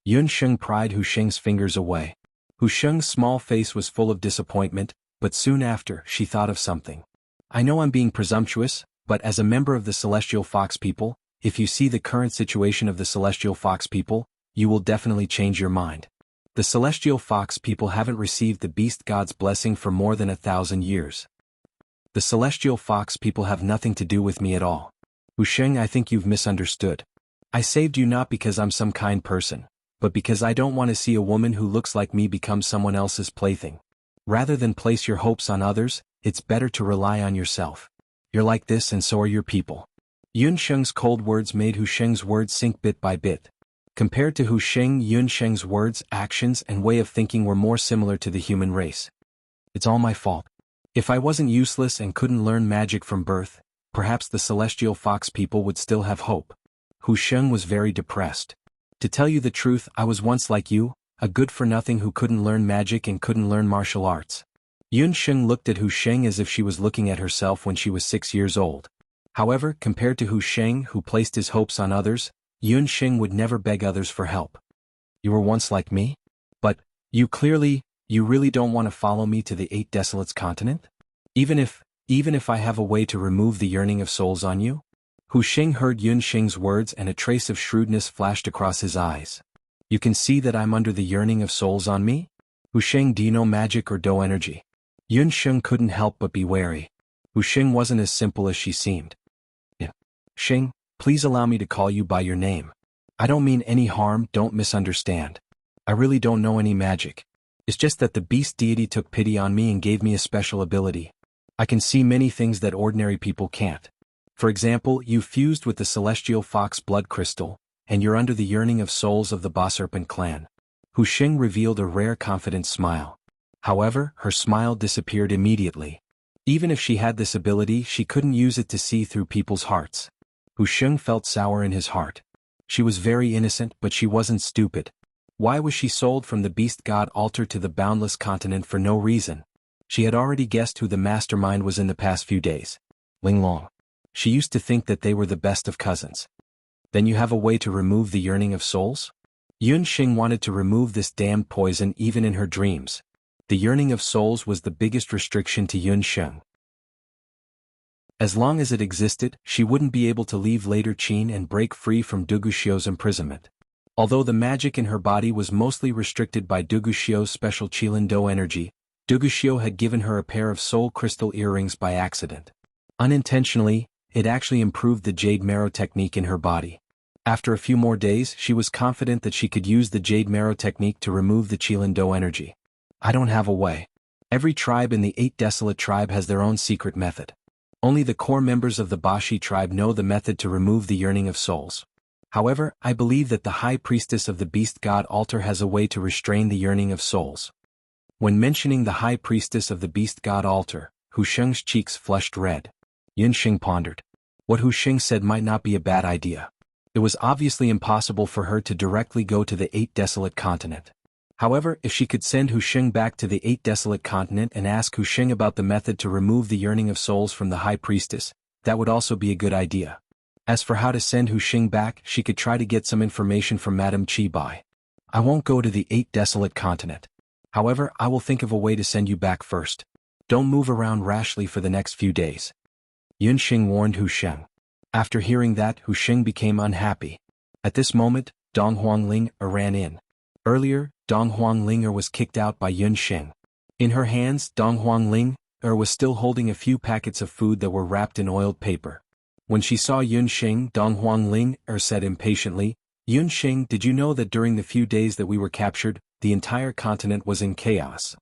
Yun Sheng pried Hu Sheng's fingers away. Hu Sheng's small face was full of disappointment, but soon after, she thought of something. I know I'm being presumptuous, but as a member of the Celestial Fox people, if you see the current situation of the Celestial Fox people, you will definitely change your mind. The Celestial Fox people haven't received the beast god's blessing for more than 1,000 years. The Celestial Fox people have nothing to do with me at all. Hu Sheng, I think you've misunderstood. I saved you not because I'm some kind person, but because I don't want to see a woman who looks like me become someone else's plaything. Rather than place your hopes on others, it's better to rely on yourself. You're like this and so are your people. Yun Sheng's cold words made Hu Sheng's words sink bit by bit. Compared to Hu Sheng, Yun Sheng's words, actions, and way of thinking were more similar to the human race. It's all my fault. If I wasn't useless and couldn't learn magic from birth, perhaps the Celestial Fox people would still have hope. Hu Sheng was very depressed. To tell you the truth, I was once like you, a good-for-nothing who couldn't learn magic and couldn't learn martial arts. Yun Sheng looked at Hu Sheng as if she was looking at herself when she was 6 years old. However, compared to Hu Sheng, who placed his hopes on others, Yun Sheng would never beg others for help. You were once like me? But, you really don't want to follow me to the Eight Desolates continent? Even if I have a way to remove the yearning of souls on you? Hu Sheng heard Yun Sheng's words and a trace of shrewdness flashed across his eyes. You can see that I'm under the yearning of souls on me? Hu Sheng, do you know magic or Do energy? Yun Sheng couldn't help but be wary. Hu Sheng wasn't as simple as she seemed. Yeah. Sheng, please allow me to call you by your name. I don't mean any harm, don't misunderstand. I really don't know any magic. It's just that the beast deity took pity on me and gave me a special ability. I can see many things that ordinary people can't. For example, you fused with the Celestial Fox blood crystal, and you're under the yearning of souls of the Ba Serpent clan. Hu Sheng revealed a rare confident smile. However, her smile disappeared immediately. Even if she had this ability, she couldn't use it to see through people's hearts. Hu Sheng felt sour in his heart. She was very innocent, but she wasn't stupid. Why was she sold from the beast god altar to the boundless continent for no reason? She had already guessed who the mastermind was in the past few days. Ling Long. She used to think that they were the best of cousins. Then you have a way to remove the yearning of souls? Yun Xing wanted to remove this damned poison even in her dreams. The yearning of souls was the biggest restriction to Yun Xing. As long as it existed, she wouldn't be able to leave later Qin and break free from Duguxiu's imprisonment. Although the magic in her body was mostly restricted by Duguxiu's special Qilindo energy, Duguxiu had given her a pair of soul crystal earrings by accident. Unintentionally, it actually improved the jade marrow technique in her body. After a few more days, she was confident that she could use the jade marrow technique to remove the Qilindo energy. I don't have a way. Every tribe in the 8 Desolate tribe has their own secret method. Only the core members of the Bashi tribe know the method to remove the yearning of souls. However, I believe that the high priestess of the beast god altar has a way to restrain the yearning of souls. When mentioning the high priestess of the beast god altar, Hu Sheng's cheeks flushed red. Yun Xing pondered. What Hu Sheng said might not be a bad idea. It was obviously impossible for her to directly go to the 8 Desolate continent. However, if she could send Hu Sheng back to the 8 Desolate continent and ask Hu Sheng about the method to remove the yearning of souls from the high priestess, that would also be a good idea. As for how to send Hu Sheng back, she could try to get some information from Madame Qi Bai. I won't go to the 8 Desolate continent. However, I will think of a way to send you back first. Don't move around rashly for the next few days. Yun Xing warned Hu Sheng. After hearing that, Hu Sheng became unhappy. At this moment, Dong Huangling ran in. Earlier, Dong Huangling was kicked out by Yun Xing. In her hands, Dong Huangling was still holding a few packets of food that were wrapped in oiled paper. When she saw Yun Xing, Dong Huangling said impatiently, Yun Xing, did you know that during the few days that we were captured, the entire continent was in chaos?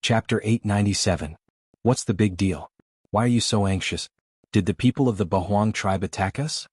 Chapter 897. What's the big deal? Why are you so anxious? Did the people of the Bahuang tribe attack us?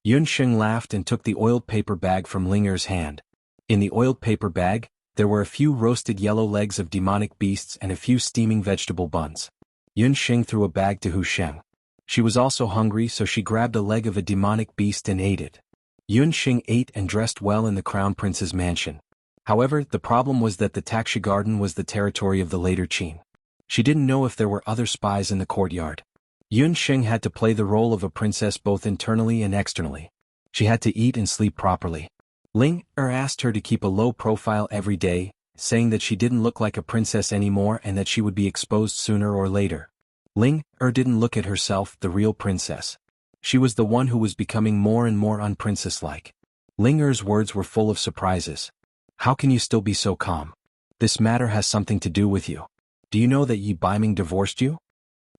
Yun Xing laughed and took the oiled paper bag from Linger's hand. In the oiled paper bag, there were a few roasted yellow legs of demonic beasts and a few steaming vegetable buns. Yun Xing threw a bag to Hu Sheng. She was also hungry, so she grabbed a leg of a demonic beast and ate it. Yun Xing ate and dressed well in the crown prince's mansion. However, the problem was that the Taksha garden was the territory of the later Qin. She didn't know if there were other spies in the courtyard. Yun Xing had to play the role of a princess both internally and externally. She had to eat and sleep properly. Ling asked her to keep a low profile every day, saying that she didn't look like a princess anymore and that she would be exposed sooner or later. Ling didn't look at herself, the real princess. She was the one who was becoming more and more unprincess-like. Linger's words were full of surprises. How can you still be so calm? This matter has something to do with you. Do you know that Yi Baiming divorced you?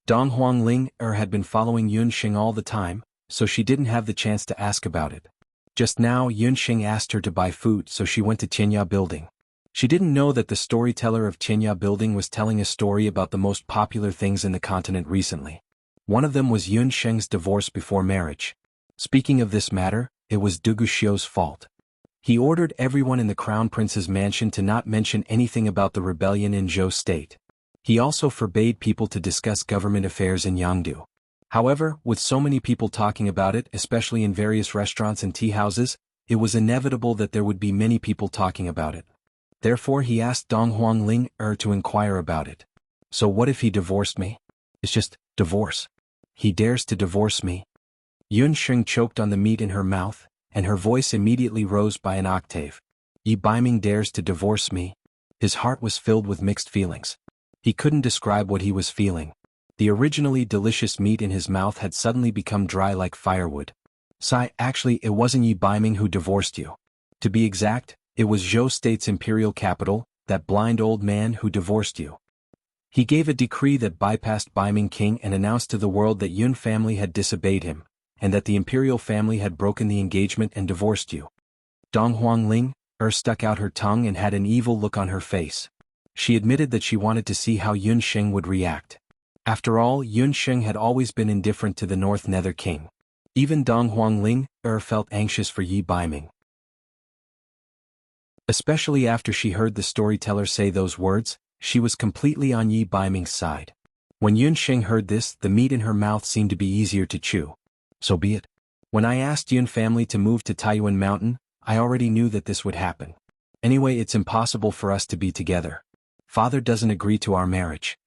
Dong Huangling had been following Yun Xing all the time, so she didn't have the chance to ask about it. Just now Yun Xing asked her to buy food, so she went to Qianya Building. She didn't know that the storyteller of Qianya Building was telling a story about the most popular things in the continent recently. One of them was Yun Sheng's divorce before marriage. Speaking of this matter, it was Duguxiu's fault. He ordered everyone in the Crown Prince's mansion to not mention anything about the rebellion in Zhou State. He also forbade people to discuss government affairs in Jianghu. However, with so many people talking about it, especially in various restaurants and tea houses, it was inevitable that there would be many people talking about it. Therefore he asked Dong Huangling to inquire about it. So what if he divorced me? It's just divorce. He dares to divorce me. Yun Xing choked on the meat in her mouth, and her voice immediately rose by an octave. Yi Baiming dares to divorce me. His heart was filled with mixed feelings. He couldn't describe what he was feeling. The originally delicious meat in his mouth had suddenly become dry like firewood. Actually it wasn't Yi Baiming who divorced you. To be exact, it was Zhou State's imperial capital, that blind old man who divorced you. He gave a decree that bypassed Baiming King and announced to the world that Yun family had disobeyed him, and that the imperial family had broken the engagement and divorced you. Dong Huangling stuck out her tongue and had an evil look on her face. She admitted that she wanted to see how Yun Xing would react. After all, Yun Xing had always been indifferent to the North Nether King. Even Dong Huangling felt anxious for Yi Baiming. Especially after she heard the storyteller say those words, she was completely on Yi Baiming's side. When Yun Xing heard this, the meat in her mouth seemed to be easier to chew. So be it. When I asked Yun family to move to Taiyuan Mountain, I already knew that this would happen. Anyway, it's impossible for us to be together. Father doesn't agree to our marriage.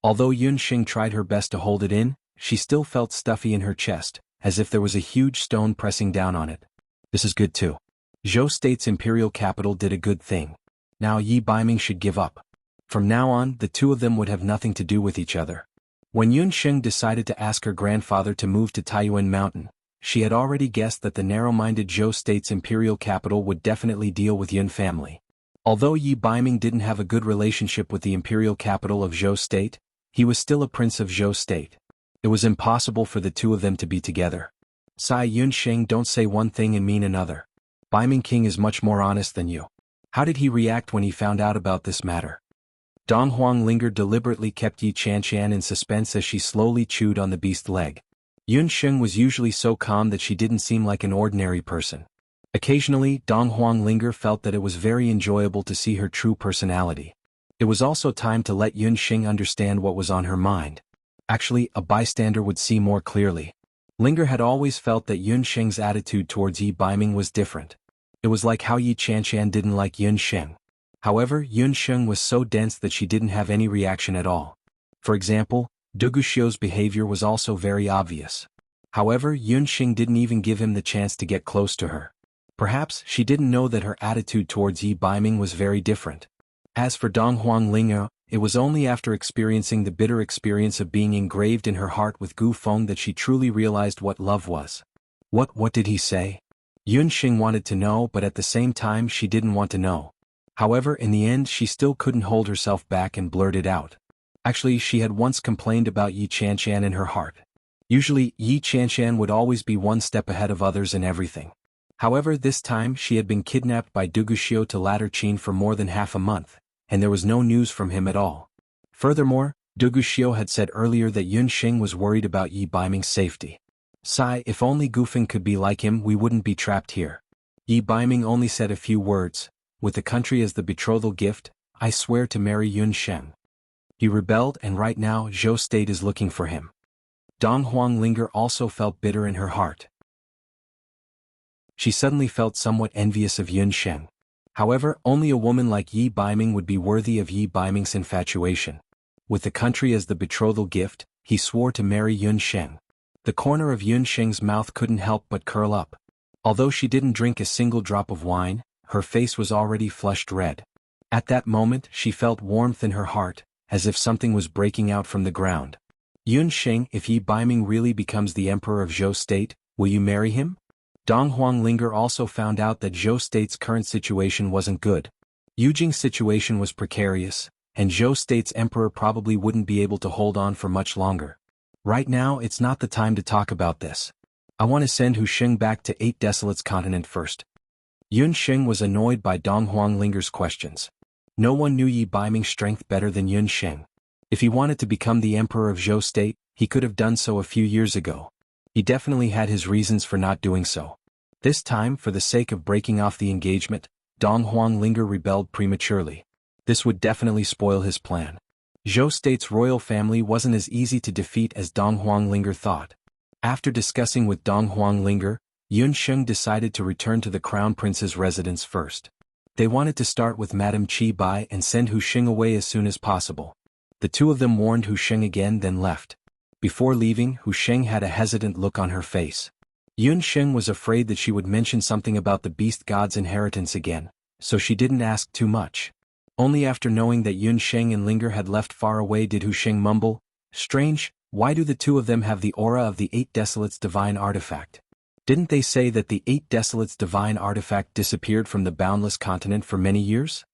Although Yun Xing tried her best to hold it in, she still felt stuffy in her chest, as if there was a huge stone pressing down on it. This is good too. Zhou State's imperial capital did a good thing. Now Yi Baiming should give up. From now on, the two of them would have nothing to do with each other. When Yun Xing decided to ask her grandfather to move to Taiyuan Mountain, she had already guessed that the narrow-minded Zhou State's imperial capital would definitely deal with Yun family. Although Yi Baiming didn't have a good relationship with the imperial capital of Zhou State, he was still a prince of Zhou State. It was impossible for the two of them to be together. Sai Yun Xing, don't say one thing and mean another. Baiming King is much more honest than you. How did he react when he found out about this matter? Dong Huanglinger deliberately kept Yi Qianqian in suspense as she slowly chewed on the beast leg. Yun Xing was usually so calm that she didn't seem like an ordinary person. Occasionally, Dong Huanglinger felt that it was very enjoyable to see her true personality. It was also time to let Yun Xing understand what was on her mind. Actually, a bystander would see more clearly. Linger had always felt that Yun Xing's attitude towards Yi Baiming was different. It was like how Yi Qianqian didn't like Yun Xing. However, Yun Xing was so dense that she didn't have any reaction at all. For example, Duguxiu's behavior was also very obvious. However, Yun Xing didn't even give him the chance to get close to her. Perhaps she didn't know that her attitude towards Yi Baiming was very different. As for Dong Huanglinger, it was only after experiencing the bitter experience of being engraved in her heart with Gu Feng that she truly realized what love was. What did he say? Yun Xing wanted to know, but at the same time she didn't want to know. However, in the end she still couldn't hold herself back and blurted out. Actually, she had once complained about Yi Qianqian in her heart. Usually, Yi Qianqian would always be one step ahead of others in everything. However, this time she had been kidnapped by Duguxiu to Ladder Qin for more than half a month, and there was no news from him at all. Furthermore, Duguxiu had said earlier that Yun Xing was worried about Yi Baiming's safety. Sigh, if only Gufeng could be like him, we wouldn't be trapped here. Yi Baiming only said a few words. With the country as the betrothal gift, I swear to marry Yun Xing. He rebelled, and right now Zhou State is looking for him. Dong Huanglinger also felt bitter in her heart. She suddenly felt somewhat envious of Yun Xing. However, only a woman like Yi Baiming would be worthy of Yi Baiming's infatuation. With the country as the betrothal gift, he swore to marry Yun Xing. The corner of Yun Xing's mouth couldn't help but curl up. Although she didn't drink a single drop of wine, her face was already flushed red. At that moment she felt warmth in her heart, as if something was breaking out from the ground. Yun Xing, if Yi Baiming really becomes the emperor of Zhou State, will you marry him? Dong Huanglinger also found out that Zhou State's current situation wasn't good. Yujing's situation was precarious, and Zhou State's emperor probably wouldn't be able to hold on for much longer. Right now it's not the time to talk about this. I want to send Hu Xing back to 8 Desolates Continent first. Yun Xing was annoyed by Dong Huanglinger's questions. No one knew Yi Baiming's strength better than Yun Xing. If he wanted to become the emperor of Zhou State, he could have done so a few years ago. He definitely had his reasons for not doing so. This time, for the sake of breaking off the engagement, Dong Huanglinger rebelled prematurely. This would definitely spoil his plan. Zhou State's royal family wasn't as easy to defeat as Dong Huanglinger thought. After discussing with Dong Huanglinger, Yun Xing decided to return to the Crown Prince's residence first. They wanted to start with Madame Qi Bai and send Hu Xing away as soon as possible. The two of them warned Hu Xing again, then left. Before leaving, Hu Xing had a hesitant look on her face. Yun Xing was afraid that she would mention something about the beast god's inheritance again, so she didn't ask too much. Only after knowing that Yun Xing and Linger had left far away did Hu Xing mumble, "Strange, why do the two of them have the aura of the 8 Desolates divine artifact? Didn't they say that the 8 Desolates divine artifact disappeared from the boundless continent for many years?"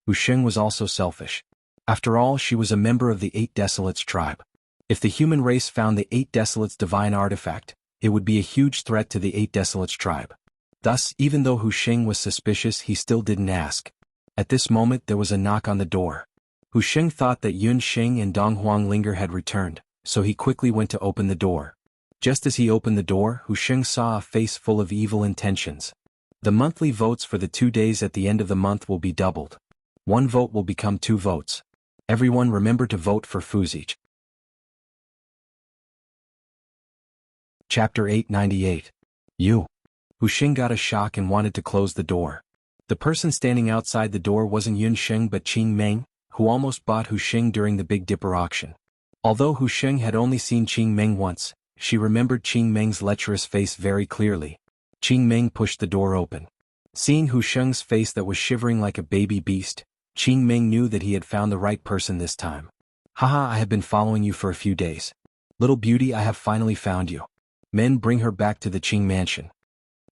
Hu Xing was also selfish. After all, she was a member of the 8 Desolates tribe. If the human race found the 8 Desolates divine artifact, it would be a huge threat to the 8 Desolates tribe. Thus, even though Hu Xing was suspicious, he still didn't ask. At this moment there was a knock on the door. Hu Xing thought that Yun Xing and Dong Huanglinger had returned, so he quickly went to open the door. Just as he opened the door, Hu Xing saw a face full of evil intentions. The monthly votes for the 2 days at the end of the month will be doubled. 1 vote will become 2 votes. Everyone remember to vote for Fuzij. Chapter 898. Hu Xing got a shock and wanted to close the door. The person standing outside the door wasn't Yun Xing but Qing Meng, who almost bought Hu Xing during the Big Dipper auction. Although Hu Sheng had only seen Qing Meng once, she remembered Qing Meng's lecherous face very clearly. Qing Meng pushed the door open. Seeing Hu Sheng's face that was shivering like a baby beast, Qing Meng knew that he had found the right person this time. Haha, I have been following you for a few days. Little beauty, I have finally found you. Men, bring her back to the Qing mansion.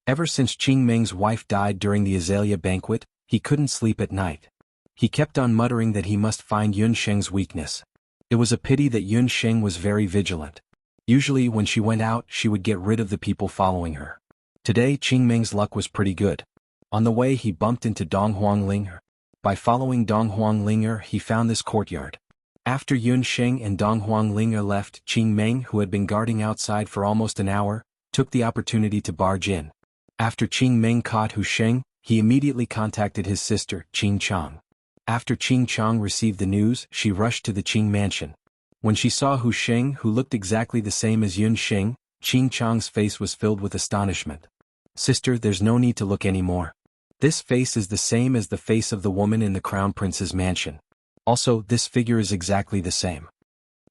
Ever since Qing Meng's wife died during the Azalea banquet, he couldn't sleep at night. He kept on muttering that he must find Yun Sheng's weakness. It was a pity that Yun Sheng was very vigilant. Usually when she went out, she would get rid of the people following her. Today Qing Meng's luck was pretty good. On the way he bumped into Dong Huanglinger. By following Dong Huanglinger he found this courtyard. After Yun Sheng and Dong Huanglinger left, Qing Meng, who had been guarding outside for almost an hour, took the opportunity to barge in. After Qing Meng caught Hu Sheng, he immediately contacted his sister, Qing Chang. After Qing Chang received the news, she rushed to the Qing mansion. When she saw Hu Sheng, who looked exactly the same as Yun Sheng, Qing Chang's face was filled with astonishment. Sister, there's no need to look anymore. This face is the same as the face of the woman in the Crown Prince's mansion. Also, this figure is exactly the same.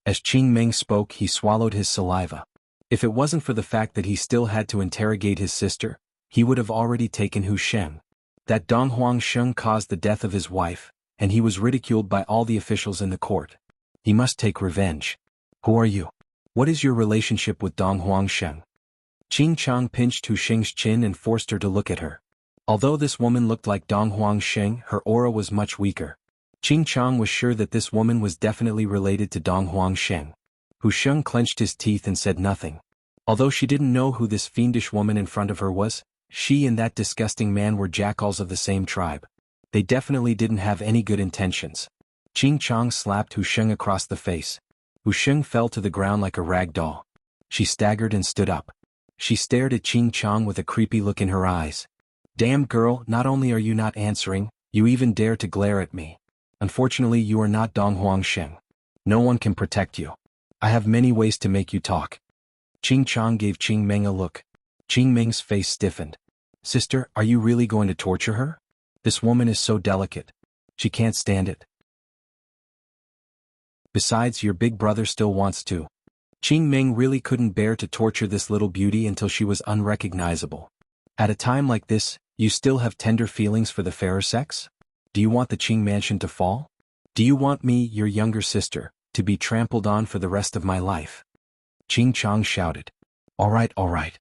As Qing Meng spoke, he swallowed his saliva. If it wasn't for the fact that he still had to interrogate his sister, he would have already taken Hu Sheng. That Dong Huangsheng caused the death of his wife, and he was ridiculed by all the officials in the court. He must take revenge. Who are you? What is your relationship with Dong Huangsheng? Qing Chang pinched Hu Sheng's chin and forced her to look at her. Although this woman looked like Dong Huangsheng, her aura was much weaker. Qing Chang was sure that this woman was definitely related to Dong Huangsheng. Hu Sheng clenched his teeth and said nothing. Although she didn't know who this fiendish woman in front of her was, she and that disgusting man were jackals of the same tribe. They definitely didn't have any good intentions. Qing Chang slapped Hu Sheng across the face. Hu Sheng fell to the ground like a rag doll. She staggered and stood up. She stared at Qing Chang with a creepy look in her eyes. Damn girl, not only are you not answering, you even dare to glare at me. Unfortunately, you are not Dong Huangsheng. No one can protect you. I have many ways to make you talk. Qing Chang gave Qing Meng a look. Qing Meng's face stiffened. Sister, are you really going to torture her? This woman is so delicate. She can't stand it. Besides, your big brother still wants to. Qing Meng really couldn't bear to torture this little beauty until she was unrecognizable. At a time like this, you still have tender feelings for the fairer sex? Do you want the Qing mansion to fall? Do you want me, your younger sister, to be trampled on for the rest of my life? Qing Chang shouted. All right.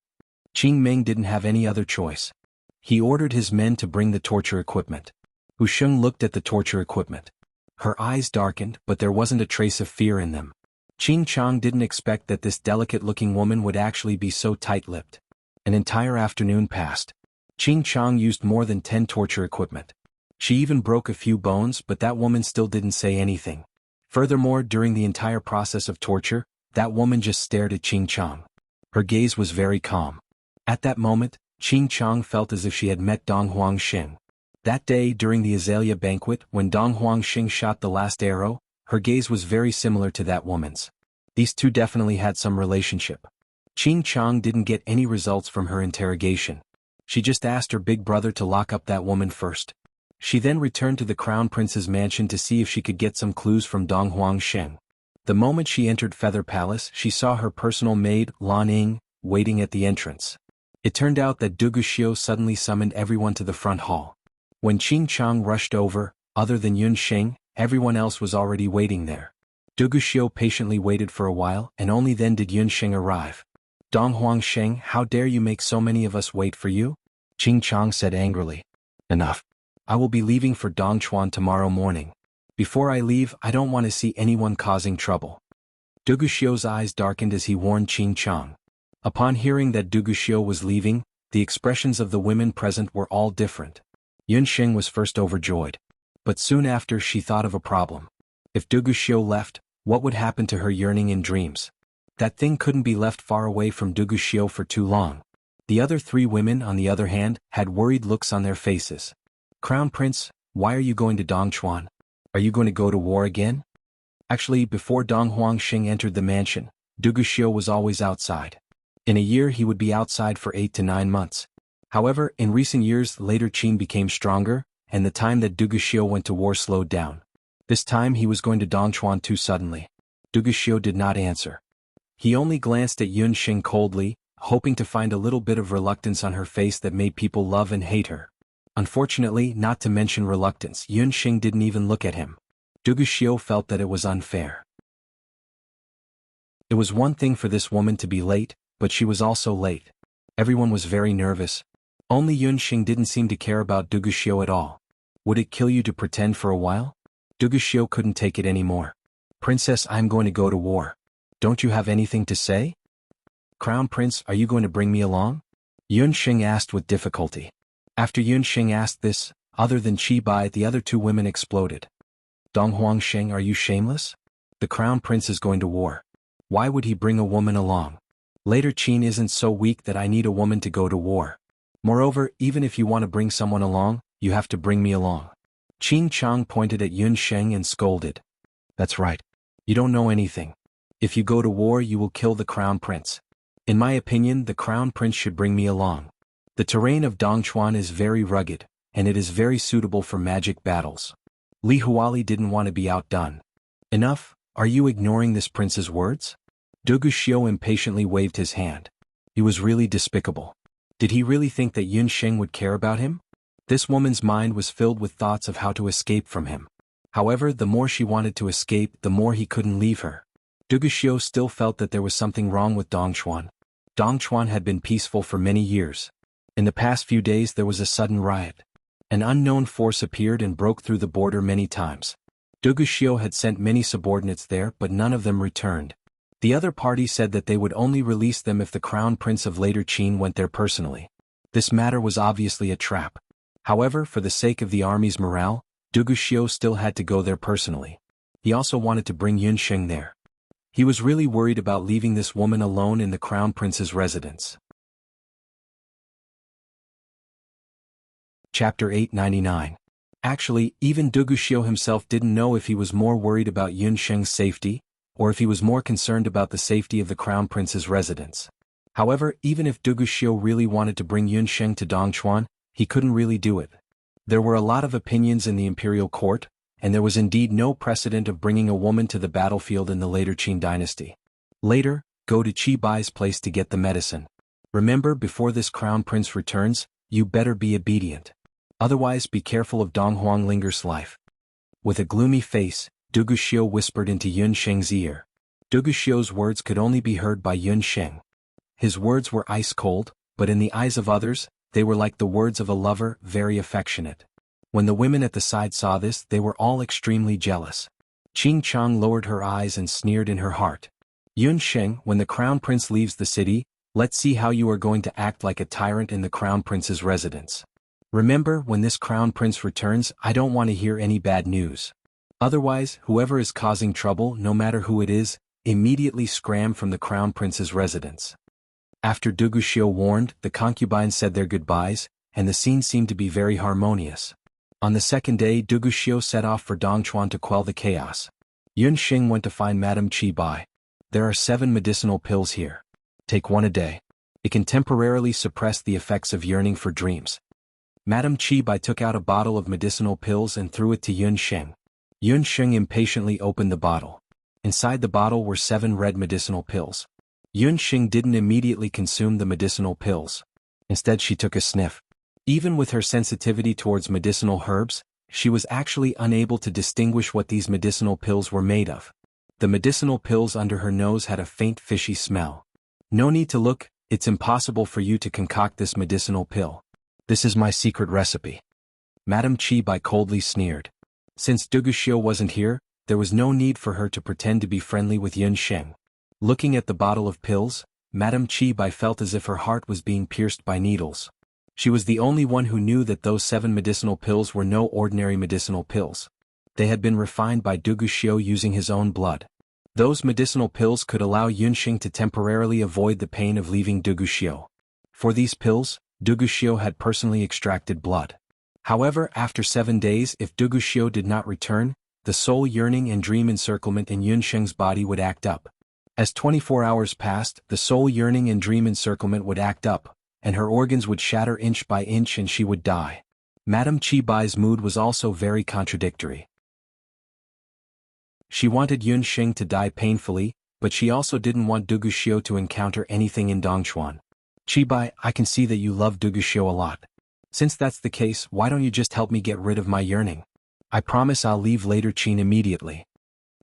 Qing Meng didn't have any other choice. He ordered his men to bring the torture equipment. Hu Sheng looked at the torture equipment. Her eyes darkened, but there wasn't a trace of fear in them. Qing Chang didn't expect that this delicate-looking woman would actually be so tight-lipped. An entire afternoon passed. Qing Chang used more than 10 torture equipment. She even broke a few bones, but that woman still didn't say anything. Furthermore, during the entire process of torture, that woman just stared at Qing Chang. Her gaze was very calm. At that moment, Qing Chang felt as if she had met Dong Huangsheng. That day during the Azalea banquet, when Dong Huangsheng shot the last arrow, her gaze was very similar to that woman's. These two definitely had some relationship. Qing Chang didn't get any results from her interrogation. She just asked her big brother to lock up that woman first. She then returned to the Crown Prince's mansion to see if she could get some clues from Dong Huangsheng. The moment she entered Feather Palace, she saw her personal maid, Lan Ying, waiting at the entrance. It turned out that Du Guxiu suddenly summoned everyone to the front hall. When Qing Chang rushed over, other than Yun Sheng, everyone else was already waiting there. Du Guxiu patiently waited for a while, and only then did Yun Sheng arrive. Dong Huangsheng, how dare you make so many of us wait for you? Qing Chang said angrily. Enough. I will be leaving for Dongchuan tomorrow morning. Before I leave, I don't want to see anyone causing trouble. Du Guxiu's eyes darkened as he warned Qing Chang. Upon hearing that Du Guxiu was leaving, the expressions of the women present were all different. Yun Sheng was first overjoyed. But soon after she thought of a problem. If Du Guxiu left, what would happen to her yearning in dreams? That thing couldn't be left far away from Du Guxiu for too long. The other three women, on the other hand, had worried looks on their faces. Crown Prince, why are you going to Dongchuan? Are you going to go to war again? Actually, before Dong Huangsheng entered the mansion, Du Guxiu was always outside. In a year he would be outside for 8 to 9 months. However, in recent years later Qin became stronger, and the time that Du Guxiu went to war slowed down. This time he was going to Dongchuan too suddenly. Duguxiu did not answer. He only glanced at Yun Xing coldly, hoping to find a little bit of reluctance on her face that made people love and hate her. Unfortunately, not to mention reluctance, Yun Xing didn't even look at him. Duguxiu felt that it was unfair. It was one thing for this woman to be late, but she was also late. Everyone was very nervous. Only Yun Xing didn't seem to care about Duguxiu at all. Would it kill you to pretend for a while? Duguxiu couldn't take it anymore. Princess, I'm going to go to war. Don't you have anything to say? Crown Prince, are you going to bring me along? Yun Xing asked with difficulty. After Yun Xing asked this, other than Qi Bai, the other two women exploded. Donghuang Sheng, are you shameless? The Crown Prince is going to war. Why would he bring a woman along? Later Qin isn't so weak that I need a woman to go to war. Moreover, even if you want to bring someone along, you have to bring me along. Qin Chang pointed at Yun Sheng and scolded. That's right. You don't know anything. If you go to war, you will kill the Crown Prince. In my opinion, the Crown Prince should bring me along. The terrain of Dongchuan is very rugged, and it is very suitable for magic battles. Li Huali didn't want to be outdone. Enough, are you ignoring this prince's words? Duguxiu impatiently waved his hand. He was really despicable. Did he really think that Yun Sheng would care about him? This woman's mind was filled with thoughts of how to escape from him. However, the more she wanted to escape, the more he couldn't leave her. Duguxiu still felt that there was something wrong with Dongchuan. Dongchuan had been peaceful for many years. In the past few days there was a sudden riot. An unknown force appeared and broke through the border many times. Duguxiu had sent many subordinates there, but none of them returned. The other party said that they would only release them if the Crown Prince of later Qin went there personally. This matter was obviously a trap. However, for the sake of the army's morale, Duguxiu still had to go there personally. He also wanted to bring Yun Sheng there. He was really worried about leaving this woman alone in the Crown Prince's residence. Chapter 899. Actually, even Duguxiu himself didn't know if he was more worried about Yun Sheng's safety, or if he was more concerned about the safety of the Crown Prince's residence. However, even if Duguxiu really wanted to bring Yun Sheng to Dongchuan, he couldn't really do it. There were a lot of opinions in the imperial court, and there was indeed no precedent of bringing a woman to the battlefield in the later Qin dynasty. Later, go to Qi Bai's place to get the medicine. Remember, before this Crown Prince returns, you better be obedient. Otherwise, be careful of Dong Huanglinger's life. With a gloomy face, Duguxiu whispered into Yun Sheng's ear. Duguxiu's words could only be heard by Yun Sheng. His words were ice cold, but in the eyes of others, they were like the words of a lover, very affectionate. When the women at the side saw this, they were all extremely jealous. Qing Chang lowered her eyes and sneered in her heart. Yun Sheng, when the Crown Prince leaves the city, let's see how you are going to act like a tyrant in the Crown Prince's residence. Remember, when this Crown Prince returns, I don't want to hear any bad news. Otherwise, whoever is causing trouble, no matter who it is, immediately scram from the Crown Prince's residence. After Duguxiu warned, the concubines said their goodbyes, and the scene seemed to be very harmonious. On the second day, Duguxiu set off for Dongchuan to quell the chaos. Yun Xing went to find Madame Qi Bai. There are 7 medicinal pills here. Take one a day. It can temporarily suppress the effects of yearning for dreams. Madame Qi Bai took out a bottle of medicinal pills and threw it to Yun Xing. Yun Xing impatiently opened the bottle. Inside the bottle were 7 red medicinal pills. Yun Xing didn't immediately consume the medicinal pills. Instead, she took a sniff. Even with her sensitivity towards medicinal herbs, she was actually unable to distinguish what these medicinal pills were made of. The medicinal pills under her nose had a faint fishy smell. No need to look, it's impossible for you to concoct this medicinal pill. This is my secret recipe. Madame Qi Bai coldly sneered. Since Duguxiu wasn't here, there was no need for her to pretend to be friendly with Yun Sheng. Looking at the bottle of pills, Madame Qi Bai felt as if her heart was being pierced by needles. She was the only one who knew that those 7 medicinal pills were no ordinary medicinal pills. They had been refined by Duguxiu using his own blood. Those medicinal pills could allow Yun Xing to temporarily avoid the pain of leaving Duguxiu. For these pills, Duguxiu had personally extracted blood. However, after 7 days, if Duguxiu did not return, the soul yearning and dream encirclement in Yun Sheng's body would act up. As 24 hours passed, the soul yearning and dream encirclement would act up, and her organs would shatter inch by inch and she would die. Madame Qi Bai's mood was also very contradictory. She wanted Yun Xing to die painfully, but she also didn't want Duguxiu to encounter anything in Dongchuan. Chibai, I can see that you love Duguxiu a lot. Since that's the case, why don't you just help me get rid of my yearning? I promise I'll leave later Qin immediately.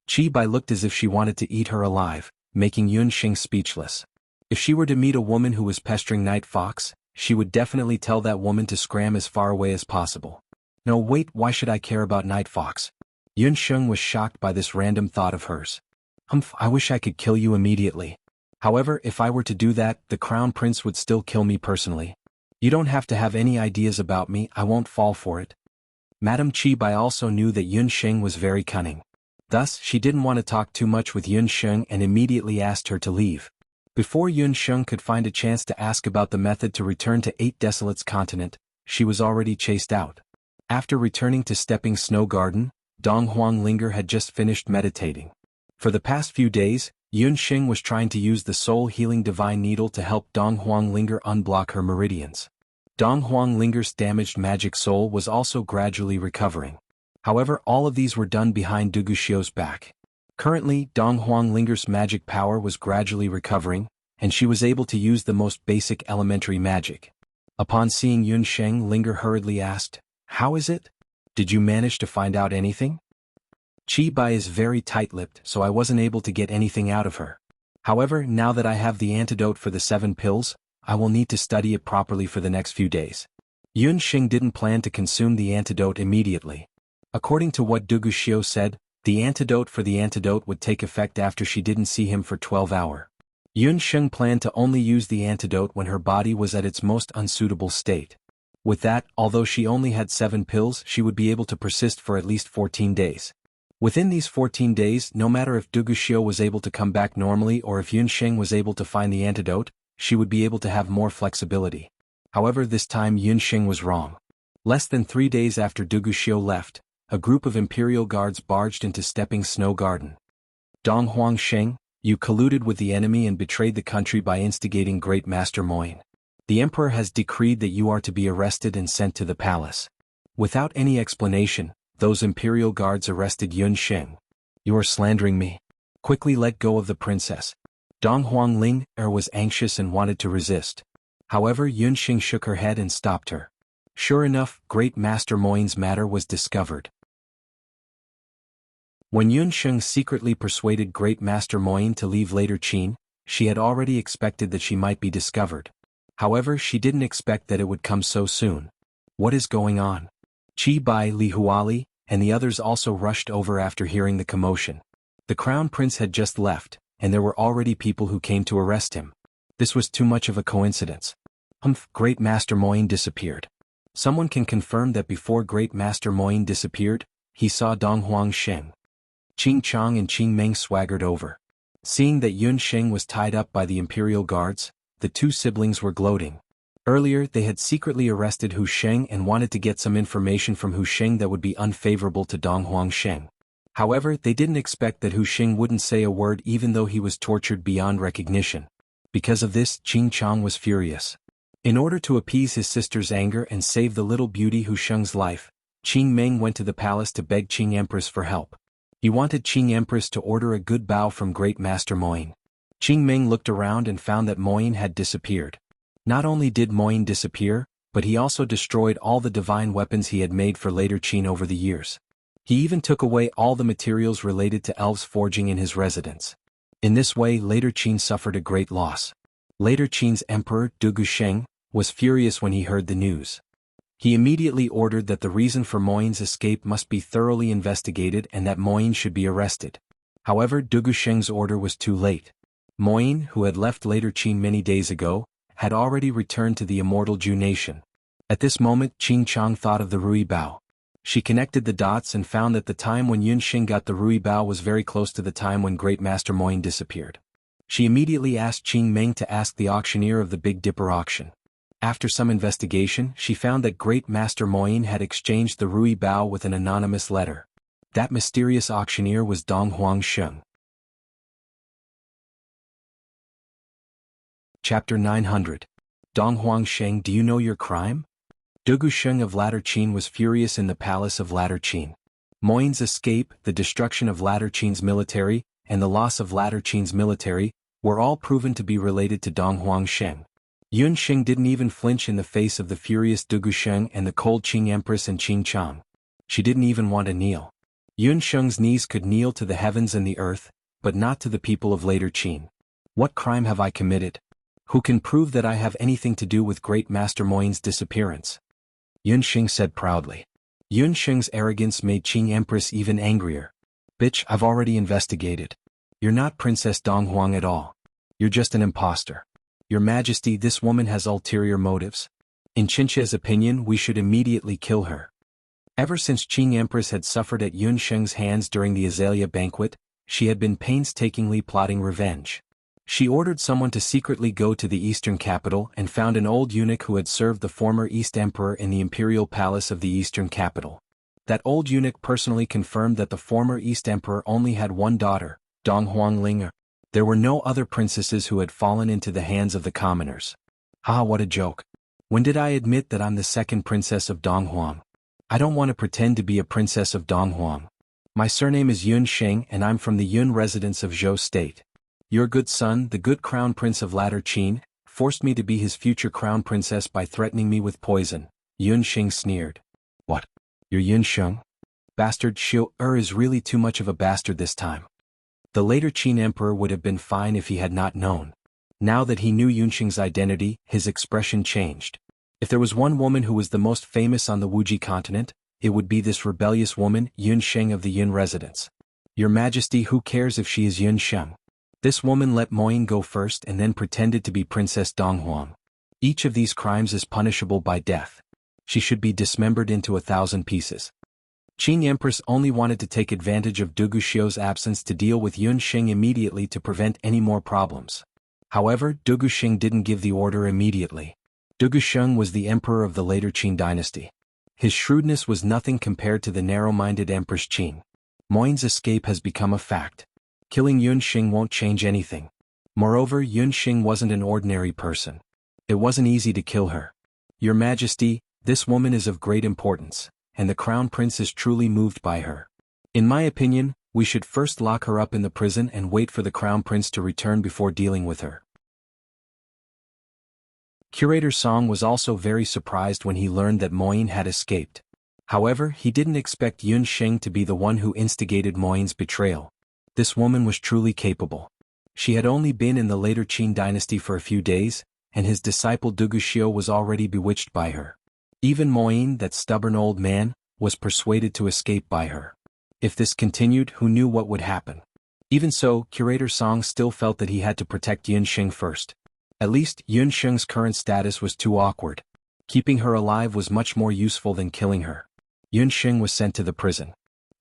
Chibai looked as if she wanted to eat her alive, making Yun Xing speechless. If she were to meet a woman who was pestering Night Fox, she would definitely tell that woman to scram as far away as possible. No, wait, why should I care about Night Fox? Yun Xing was shocked by this random thought of hers. I wish I could kill you immediately. However, if I were to do that, the Crown Prince would still kill me personally. You don't have to have any ideas about me, I won't fall for it. Madame Chibai also knew that Yun Xing was very cunning. Thus, she didn't want to talk too much with Yun Xing and immediately asked her to leave. Before Yun Xing could find a chance to ask about the method to return to 8 Desolates Continent, she was already chased out. After returning to Stepping Snow Garden, Dong Huanglinger had just finished meditating. For the past few days, Yun Xing was trying to use the soul-healing divine needle to help Dong Huanglinger unblock her meridians. Dong Huanglinger's damaged magic soul was also gradually recovering. However, all of these were done behind Duguxiu's back. Currently, Dong Huanglinger's magic power was gradually recovering, and she was able to use the most basic elementary magic. Upon seeing Yun Xing, Linger hurriedly asked, "How is it? Did you manage to find out anything?" Chibai is very tight-lipped, so I wasn't able to get anything out of her. However, now that I have the antidote for the 7 pills, I will need to study it properly for the next few days. Yun Xing didn't plan to consume the antidote immediately. According to what Duguxiu said, the antidote for the antidote would take effect after she didn't see him for 12 hours. Yun Xing planned to only use the antidote when her body was at its most unsuitable state. With that, although she only had 7 pills, she would be able to persist for at least 14 days. Within these 14 days, no matter if Duguxiu was able to come back normally or if Yun Xing was able to find the antidote, she would be able to have more flexibility. However, this time Yun Xing was wrong. Less than 3 days after Duguxiu left, a group of Imperial Guards barged into Stepping Snow Garden. Dong Huangxing, you colluded with the enemy and betrayed the country by instigating Great Master Moyin. The Emperor has decreed that you are to be arrested and sent to the palace. Without any explanation, those Imperial Guards arrested Yun Xing. You are slandering me. Quickly let go of the princess. Dong Huanglinger was anxious and wanted to resist. However, Yun Xing shook her head and stopped her. Sure enough, Great Master Moyin's matter was discovered. When Yun Xing secretly persuaded Great Master Moyin to leave later Qin, she had already expected that she might be discovered. However, she didn't expect that it would come so soon. What is going on? Qi Bai, Li Huali, and the others also rushed over after hearing the commotion. The Crown Prince had just left, and there were already people who came to arrest him. This was too much of a coincidence. Great Master Moyin disappeared. Someone can confirm that before Great Master Moyin disappeared, he saw Dong Huangxing. Qing Chang and Qing Meng swaggered over. Seeing that Yun Xing was tied up by the Imperial Guards, the two siblings were gloating. Earlier, they had secretly arrested Hu Sheng and wanted to get some information from Hu Sheng that would be unfavorable to Dong Huangxing. However, they didn't expect that Hu Sheng wouldn't say a word even though he was tortured beyond recognition. Because of this, Qing Chang was furious. In order to appease his sister's anger and save the little beauty Hu Sheng's life, Qing Meng went to the palace to beg Qing Empress for help. He wanted Qing Empress to order a good bow from Great Master Moyin. Qing Meng looked around and found that Moyin had disappeared. Not only did Moyin disappear, but he also destroyed all the divine weapons he had made for later Qin over the years. He even took away all the materials related to elves forging in his residence. In this way, later Qin suffered a great loss. Later Qin's emperor, Duguxiu, was furious when he heard the news. He immediately ordered that the reason for Moyin's escape must be thoroughly investigated and that Moyin should be arrested. However, Duguxiu's order was too late. Moyin, who had left later Qin many days ago, had already returned to the immortal Zhu nation. At this moment, Qing Chang thought of the Rui Bao. She connected the dots and found that the time when Yun Xing got the Rui Bao was very close to the time when Great Master Moyin disappeared. She immediately asked Qing Meng to ask the auctioneer of the Big Dipper auction. After some investigation, she found that Great Master Moyin had exchanged the Rui Bao with an anonymous letter. That mysterious auctioneer was Dong Huangxing. Chapter 900. Dong Huangxing, do you know your crime? Duguxiu of Latter Qin was furious in the palace of Latter Qin. Moyne's escape, the destruction of Laterqin's military, and the loss of Laterqin's military, were all proven to be related to Dong Huangsheng. Yun Xing didn't even flinch in the face of the furious Du Gusheng and the cold Qing Empress and Qing Chang. She didn't even want to kneel. Yun Sheng's knees could kneel to the heavens and the earth, but not to the people of later Qin. What crime have I committed? Who can prove that I have anything to do with Great Master Moyne's disappearance? Yun Xing said proudly. Yun Sheng's arrogance made Qing Empress even angrier. Bitch, I've already investigated. You're not Princess Dong Huang at all. You're just an imposter. Your Majesty, this woman has ulterior motives. In Qinqia's opinion, we should immediately kill her. Ever since Qing Empress had suffered at Yun Sheng's hands during the Azalea banquet, she had been painstakingly plotting revenge. She ordered someone to secretly go to the eastern capital and found an old eunuch who had served the former East Emperor in the imperial palace of the eastern capital. That old eunuch personally confirmed that the former East Emperor only had one daughter, Dong Huangling. There were no other princesses who had fallen into the hands of the commoners. Ah, what a joke. When did I admit that I'm the second princess of Dong Huang? I don't want to pretend to be a princess of Dong Huang. My surname is Yun Sheng and I'm from the Yun residence of Zhou State. Your good son, the good crown prince of Latter Qin, forced me to be his future crown princess by threatening me with poison. Yun Sheng sneered. What? You're Yun Sheng? Bastard Xiu is really too much of a bastard this time. The later Qin emperor would have been fine if he had not known. Now that he knew Yun Sheng's identity, his expression changed. If there was one woman who was the most famous on the Wuji continent, it would be this rebellious woman, Yun Sheng of the Yun residence. Your Majesty, who cares if she is Yun Sheng? This woman let Moyne go first and then pretended to be Princess Dong Huang. Each of these crimes is punishable by death. She should be dismembered into 1,000 pieces. Qing Empress only wanted to take advantage of Du Guxiu's absence to deal with Yun Sheng immediately to prevent any more problems. However, Du Guxing didn't give the order immediately. Du Gusheng was the emperor of the later Qin dynasty. His shrewdness was nothing compared to the narrow-minded Empress Qing. Moyne's escape has become a fact. Killing Yun Sheng won't change anything. Moreover, Yun Sheng wasn't an ordinary person. It wasn't easy to kill her. Your Majesty, this woman is of great importance, and the crown prince is truly moved by her. In my opinion, we should first lock her up in the prison and wait for the crown prince to return before dealing with her. Curator Song was also very surprised when he learned that Moyne had escaped. However, he didn't expect Yun Sheng to be the one who instigated Moyne's betrayal. This woman was truly capable. She had only been in the later Qin dynasty for a few days, and his disciple Du Guxiu was already bewitched by her. Even Moyne, that stubborn old man, was persuaded to escape by her. If this continued, who knew what would happen? Even so, Curator Song still felt that he had to protect Yun Sheng first. At least, Yun Sheng's current status was too awkward. Keeping her alive was much more useful than killing her. Yun Sheng was sent to the prison.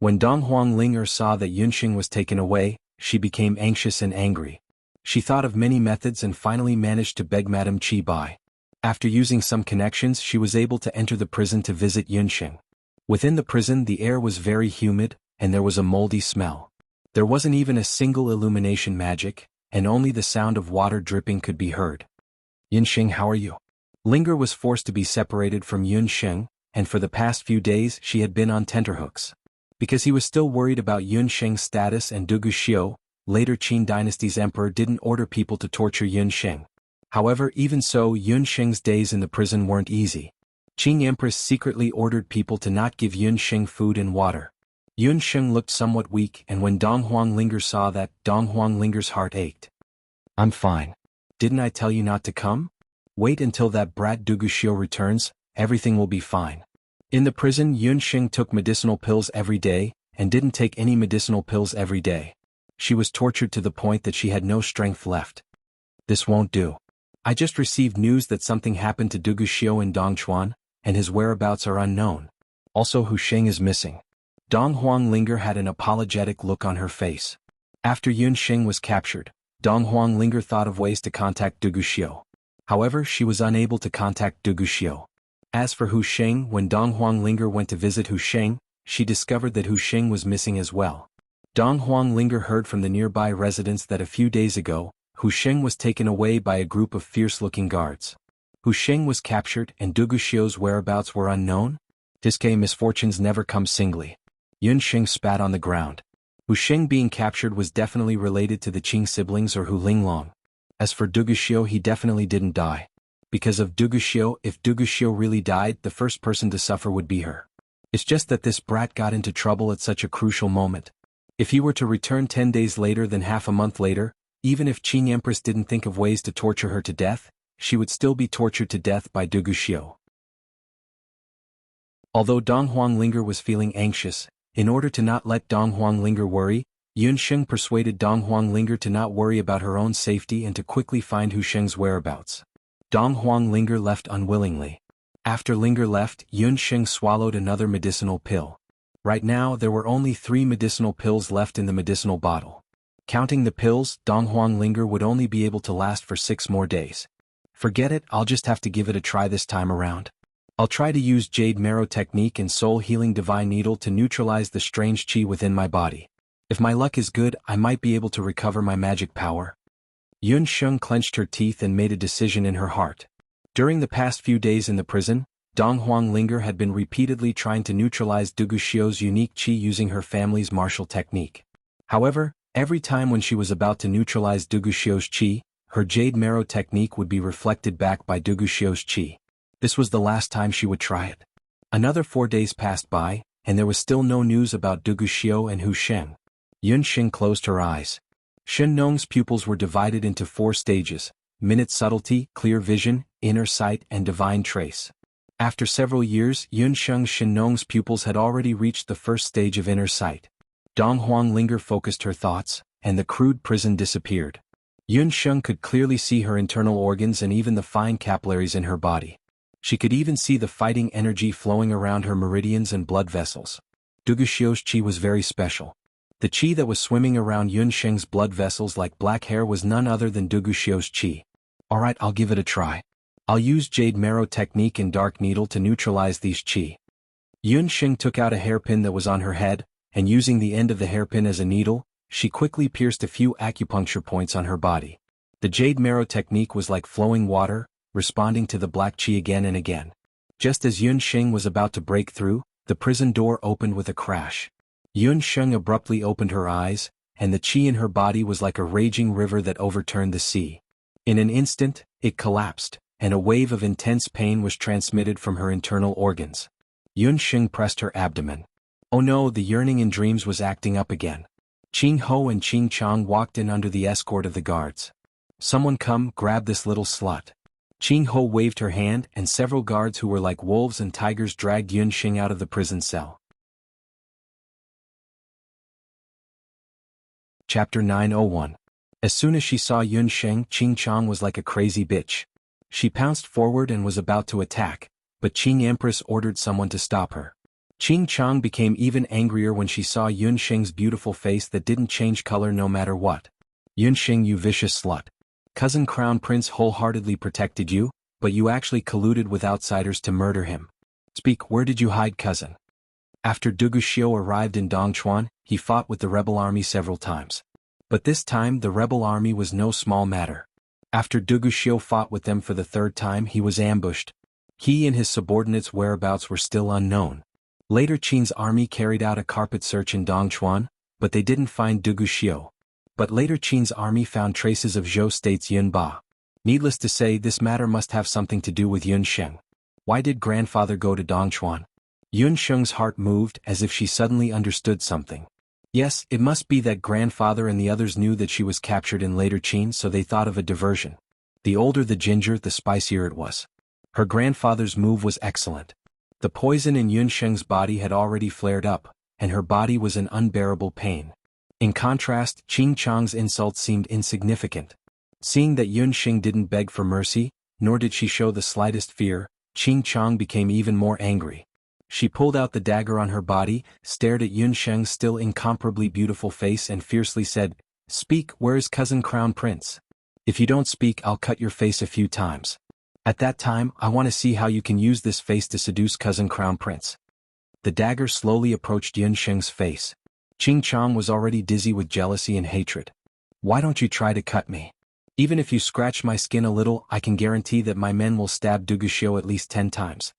When Dong Huangling saw that Yun Sheng was taken away, she became anxious and angry. She thought of many methods and finally managed to beg Madame Qi Bai. After using some connections, she was able to enter the prison to visit Yun Sheng. Within the prison, the air was very humid, and there was a moldy smell. There wasn't even a single illumination magic, and only the sound of water dripping could be heard. Yun Sheng, how are you? Linger was forced to be separated from Yun Sheng, and for the past few days she had been on tenterhooks. Because he was still worried about Yun Sheng's status and Du Guxiu, later Qin dynasty's emperor didn't order people to torture Yun Sheng. However, even so, Yun Sheng's days in the prison weren't easy. Qing Empress secretly ordered people to not give Yun Sheng food and water. Yun Sheng looked somewhat weak, and when Dong Huanglinger saw that, Dong Huanglinger's heart ached. I'm fine. Didn't I tell you not to come? Wait until that brat Du Guxiu returns, everything will be fine. In the prison, Yun Sheng took medicinal pills every day, and didn't take any medicinal pills every day. She was tortured to the point that she had no strength left. This won't do. I just received news that something happened to Du Guxiu in Dongchuan, and his whereabouts are unknown. Also, Hu Sheng is missing. Dong Huanglinger had an apologetic look on her face. After Yun Sheng was captured, Dong Huanglinger thought of ways to contact Du Guxiu. However, she was unable to contact Du Guxiu. As for Hu Sheng, when Dong Huanglinger went to visit Hu Sheng, she discovered that Hu Sheng was missing as well. Dong Huanglinger heard from the nearby residents that a few days ago, Hu Sheng was taken away by a group of fierce-looking guards. Hu Sheng was captured and Du Guxiu's whereabouts were unknown? Misfortunes never come singly. Yun Sheng spat on the ground. Hu Sheng being captured was definitely related to the Qing siblings or Hu Linglong. As for Duguxiu, he definitely didn't die. Because of Duguxiu, if Duguxiu really died, the first person to suffer would be her. It's just that this brat got into trouble at such a crucial moment. If he were to return 10 days later than half a month later, even if Qing Empress didn't think of ways to torture her to death, she would still be tortured to death by Duguxiu. Although Dong Huanglinger was feeling anxious, in order to not let Dong Huanglinger worry, Yun Sheng persuaded Dong Huanglinger to not worry about her own safety and to quickly find Hu Sheng's whereabouts. Dong Huanglinger left unwillingly. After Linger left, Yun Sheng swallowed another medicinal pill. Right now there were only 3 medicinal pills left in the medicinal bottle. Counting the pills, Dong Huanglinger would only be able to last for 6 more days. Forget it, I'll just have to give it a try this time around. I'll try to use Jade Marrow Technique and Soul Healing Divine Needle to neutralize the strange qi within my body. If my luck is good, I might be able to recover my magic power. Yun Sheng clenched her teeth and made a decision in her heart. During the past few days in the prison, Dong Huanglinger had been repeatedly trying to neutralize Duguxiu's unique qi using her family's martial technique. However, every time when she was about to neutralize Duguxiu's qi, her Jade Marrow Technique would be reflected back by Duguxiu's qi. This was the last time she would try it. Another 4 days passed by, and there was still no news about Duguxiu and Hu Sheng. Yun Sheng closed her eyes. Shen Nong's pupils were divided into 4 stages: minute subtlety, clear vision, inner sight, and divine trace. After several years, Yun Sheng Shen Nong's pupils had already reached the first stage of inner sight. Dong Huanglinger focused her thoughts, and the crude prison disappeared. Yun Sheng could clearly see her internal organs and even the fine capillaries in her body. She could even see the fighting energy flowing around her meridians and blood vessels. Duguxiu's qi was very special. The qi that was swimming around Yun Sheng's blood vessels like black hair was none other than Duguxiu's qi. Alright, I'll give it a try. I'll use Jade Marrow Technique and Dark Needle to neutralize these qi. Yun Sheng took out a hairpin that was on her head, and using the end of the hairpin as a needle, she quickly pierced a few acupuncture points on her body. The Jade Marrow Technique was like flowing water, responding to the black qi again and again. Just as Yun Sheng was about to break through, the prison door opened with a crash. Yun Sheng abruptly opened her eyes, and the qi in her body was like a raging river that overturned the sea. In an instant, it collapsed, and a wave of intense pain was transmitted from her internal organs. Yun Sheng pressed her abdomen. Oh no, the yearning in dreams was acting up again. Qing Ho and Qing Chang walked in under the escort of the guards. Someone come, grab this little slut. Qing Ho waved her hand, and several guards who were like wolves and tigers dragged Yun Sheng out of the prison cell. Chapter 901. As soon as she saw Yun Sheng, Qing Chang was like a crazy bitch. She pounced forward and was about to attack, but Qing Empress ordered someone to stop her. Qing Chang became even angrier when she saw Yun Sheng's beautiful face that didn't change color no matter what. Yun Sheng, you vicious slut. Cousin Crown Prince wholeheartedly protected you, but you actually colluded with outsiders to murder him. Speak, where did you hide, cousin? After Duguxiu arrived in Dongchuan, he fought with the rebel army several times. But this time the rebel army was no small matter. After Duguxiu fought with them for the 3rd time, he was ambushed. He and his subordinates' whereabouts were still unknown. Later Qin's army carried out a carpet search in Dongchuan, but they didn't find Duguxiu. But later Qin's army found traces of Zhou State's Yun Ba. Needless to say, this matter must have something to do with Yun Sheng. Why did grandfather go to Dongchuan? Yun Sheng's heart moved as if she suddenly understood something. Yes, it must be that grandfather and the others knew that she was captured in later Qin, so they thought of a diversion. The older the ginger, the spicier it was. Her grandfather's move was excellent. The poison in Yun Sheng's body had already flared up, and her body was in unbearable pain. In contrast, Qing Chang's insults seemed insignificant. Seeing that Yun Sheng didn't beg for mercy, nor did she show the slightest fear, Qing Chang became even more angry. She pulled out the dagger on her body, stared at Yun Sheng's still incomparably beautiful face and fiercely said, "Speak, where is cousin Crown Prince? If you don't speak, I'll cut your face a few times. At that time, I want to see how you can use this face to seduce cousin Crown Prince." The dagger slowly approached Yun Sheng's face. Qing Chang was already dizzy with jealousy and hatred. Why don't you try to cut me? Even if you scratch my skin a little, I can guarantee that my men will stab Duguxiu at least 10 times.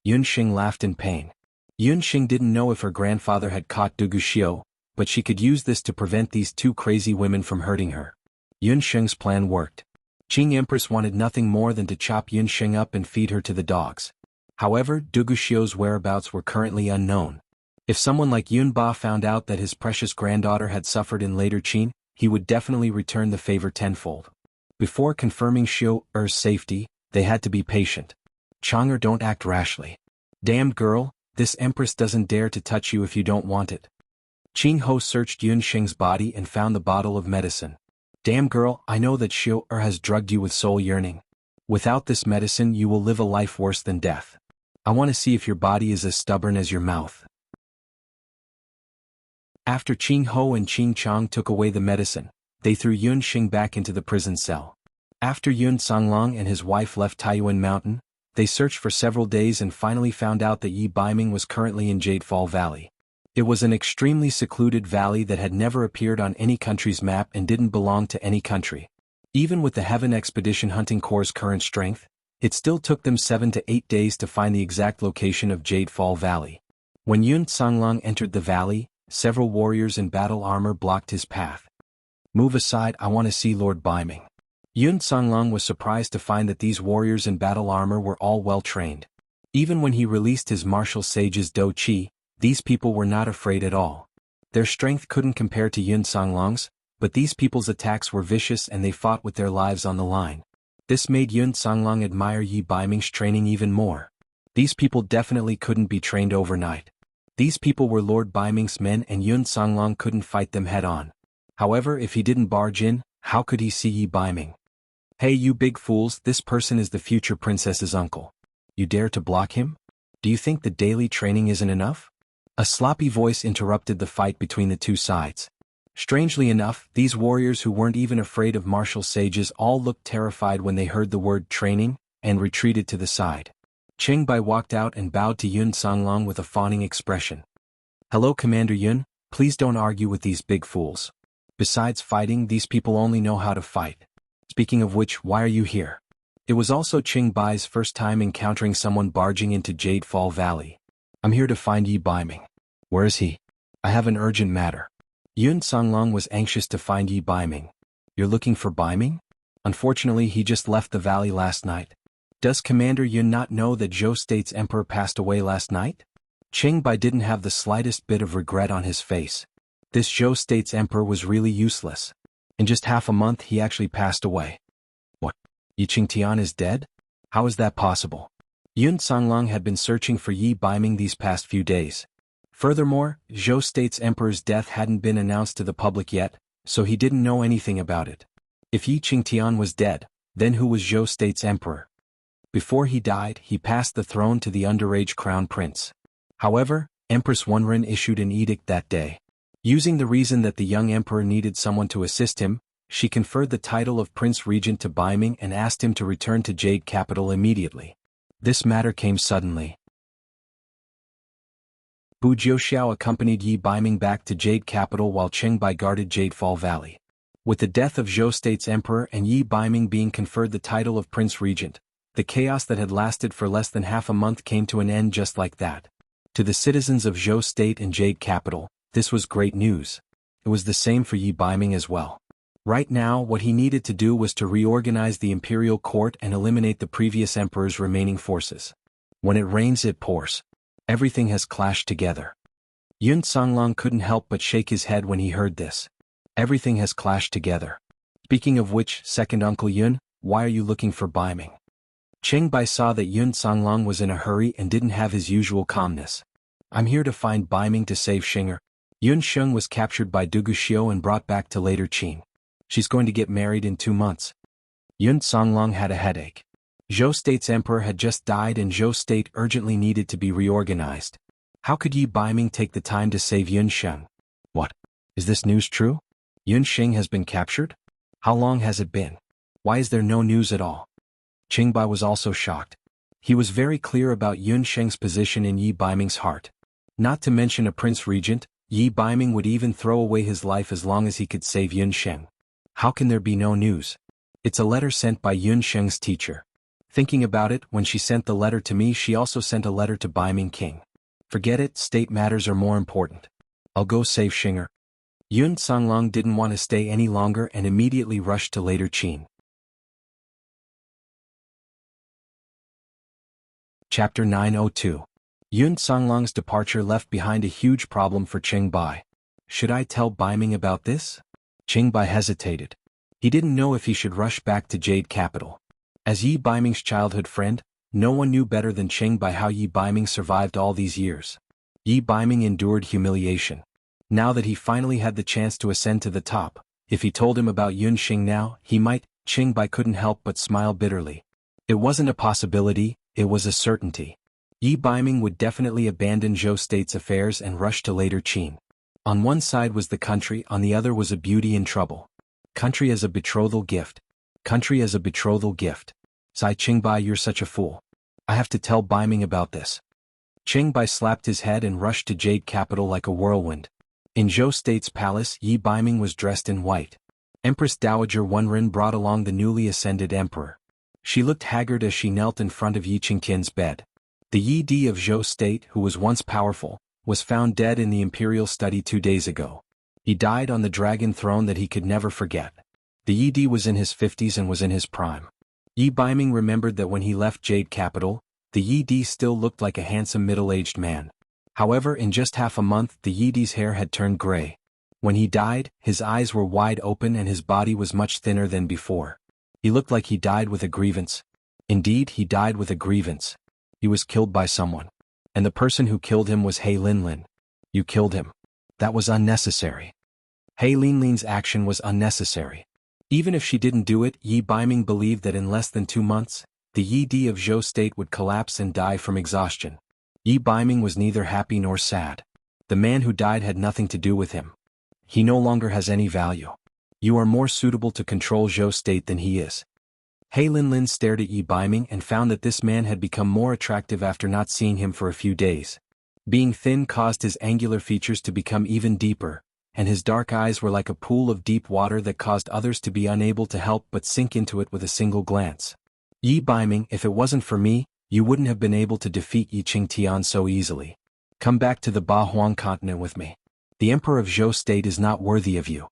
Yun Sheng laughed in pain. Yun Xing didn't know if her grandfather had caught Du Guxiu, but she could use this to prevent these two crazy women from hurting her. Yun Xing's plan worked. Qing Empress wanted nothing more than to chop Yun Xing up and feed her to the dogs. However, Du Guxiu's whereabouts were currently unknown. If someone like Yun Ba found out that his precious granddaughter had suffered in later Qin, he would definitely return the favor tenfold. Before confirming Xiu Er's safety, they had to be patient. Chang'er, don't act rashly. Damned girl, this Empress doesn't dare to touch you if you don't want it. Qing Ho searched Yun Xing's body and found the bottle of medicine. Damn girl, I know that Xiu Er has drugged you with soul yearning. Without this medicine you will live a life worse than death. I want to see if your body is as stubborn as your mouth. After Qing Ho and Qing Chang took away the medicine, they threw Yun Xing back into the prison cell. After Yun Songlong and his wife left Taiyuan Mountain, they searched for several days and finally found out that Yi Baiming was currently in Jadefall Valley. It was an extremely secluded valley that had never appeared on any country's map and didn't belong to any country. Even with the Heaven Expedition Hunting Corps' current strength, it still took them 7 to 8 days to find the exact location of Jadefall Valley. When Yun Songlong entered the valley, several warriors in battle armor blocked his path. Move aside, I want to see Lord Baiming. Yun Songlong was surprised to find that these warriors in battle armor were all well trained. Even when he released his martial sages Do Qi, these people were not afraid at all. Their strength couldn't compare to Yun Songlong's, but these people's attacks were vicious and they fought with their lives on the line. This made Yun Songlong admire Yi Baiming's training even more. These people definitely couldn't be trained overnight. These people were Lord Baiming's men and Yun Songlong couldn't fight them head-on. However, if he didn't barge in, how could he see Yi Baiming? Hey you big fools, this person is the future princess's uncle. You dare to block him? Do you think the daily training isn't enough? A sloppy voice interrupted the fight between the two sides. Strangely enough, these warriors who weren't even afraid of martial sages all looked terrified when they heard the word training, and retreated to the side. Cheng Bai walked out and bowed to Yun Songlong with a fawning expression. Hello Commander Yun, please don't argue with these big fools. Besides fighting, these people only know how to fight. Speaking of which, why are you here? It was also Cheng Bai's first time encountering someone barging into Jadefall Valley. I'm here to find Yi Baiming. Where is he? I have an urgent matter. Yun Songlong was anxious to find Yi Baiming. You're looking for Baiming? Unfortunately, he just left the valley last night. Does Commander Yun not know that Zhou State's emperor passed away last night? Cheng Bai didn't have the slightest bit of regret on his face. This Zhou State's emperor was really useless. In just half a month he actually passed away. What? Yi Qingtian is dead? How is that possible? Yun Songlong had been searching for Yi Baiming these past few days. Furthermore, Zhou State's emperor's death hadn't been announced to the public yet, so he didn't know anything about it. If Yi Qingtian was dead, then who was Zhou State's emperor? Before he died, he passed the throne to the underage crown prince. However, Empress Wenren issued an edict that day. Using the reason that the young emperor needed someone to assist him, she conferred the title of Prince Regent to Baiming and asked him to return to Jade Capital immediately. This matter came suddenly. Bu Jiuxiao accompanied Yi Baiming back to Jade Capital while Cheng Bai guarded Jadefall Valley. With the death of Zhou State's emperor and Yi Baiming being conferred the title of Prince Regent, the chaos that had lasted for less than half a month came to an end just like that. To the citizens of Zhou State and Jade Capital, this was great news. It was the same for Yi Baiming as well. Right now, what he needed to do was to reorganize the imperial court and eliminate the previous emperor's remaining forces. When it rains it pours. Everything has clashed together. Yun Songlong couldn't help but shake his head when he heard this. Everything has clashed together. Speaking of which, second Uncle Yun, why are you looking for Baiming? Cheng Bai saw that Yun Songlong was in a hurry and didn't have his usual calmness. I'm here to find Baiming to save Xinger. Yun Sheng was captured by Du Guxiu and brought back to later Qin. She's going to get married in 2 months. Yun Songlong had a headache. Zhou State's emperor had just died and Zhou State urgently needed to be reorganized. How could Yi Baiming take the time to save Yun Sheng? What? Is this news true? Yun Sheng has been captured? How long has it been? Why is there no news at all? Cheng Bai was also shocked. He was very clear about Yun Sheng's position in Yi Baiming's heart. Not to mention a prince regent, Yi Baiming would even throw away his life as long as he could save Yun Sheng. How can there be no news? It's a letter sent by Yun Sheng's teacher. Thinking about it, when she sent the letter to me she also sent a letter to Baiming King. Forget it, state matters are more important. I'll go save Xinger. Yun Songlong didn't want to stay any longer and immediately rushed to later Qin. Chapter 902. Yun Songlong's departure left behind a huge problem for Qing Bai. Should I tell Baiming about this? Qing Bai hesitated. He didn't know if he should rush back to Jade Capital. As Yi Baiming's childhood friend, no one knew better than Qing Bai how Yi Baiming survived all these years. Yi Baiming endured humiliation. Now that he finally had the chance to ascend to the top, if he told him about Yun Xing now, he might. Qing Bai couldn't help but smile bitterly. It wasn't a possibility, it was a certainty. Yi Baiming would definitely abandon Zhou State's affairs and rush to later Qin. On one side was the country, on the other was a beauty in trouble. Country as a betrothal gift. Country as a betrothal gift. Sigh, Qing Bai, you're such a fool. I have to tell Baiming about this. Qing Bai slapped his head and rushed to Jade Capital like a whirlwind. In Zhou State's palace, Yi Baiming was dressed in white. Empress Dowager Wenren brought along the newly ascended emperor. She looked haggard as she knelt in front of Yi Qingtian's bed. The Yi Di of Zhou State, who was once powerful, was found dead in the imperial study 2 days ago. He died on the dragon throne that he could never forget. The Yi Di was in his 50s and was in his prime. Yi Baiming remembered that when he left Jade Capital, the Yi Di still looked like a handsome middle-aged man. However, in just half a month the Yi Di's hair had turned gray. When he died, his eyes were wide open and his body was much thinner than before. He looked like he died with a grievance. Indeed, he died with a grievance. He was killed by someone. And the person who killed him was He Linlin. You killed him. That was unnecessary. He Linlin's action was unnecessary. Even if she didn't do it, Yi Baiming believed that in less than 2 months, the Yi Di of Zhou State would collapse and die from exhaustion. Yi Baiming was neither happy nor sad. The man who died had nothing to do with him. He no longer has any value. You are more suitable to control Zhou State than he is. He Linlin stared at Yi Baiming and found that this man had become more attractive after not seeing him for a few days. Being thin caused his angular features to become even deeper, and his dark eyes were like a pool of deep water that caused others to be unable to help but sink into it with a single glance. Yi Baiming, if it wasn't for me, you wouldn't have been able to defeat Yi Qingtian so easily. Come back to the Ba Huang continent with me. The Emperor of Zhou State is not worthy of you.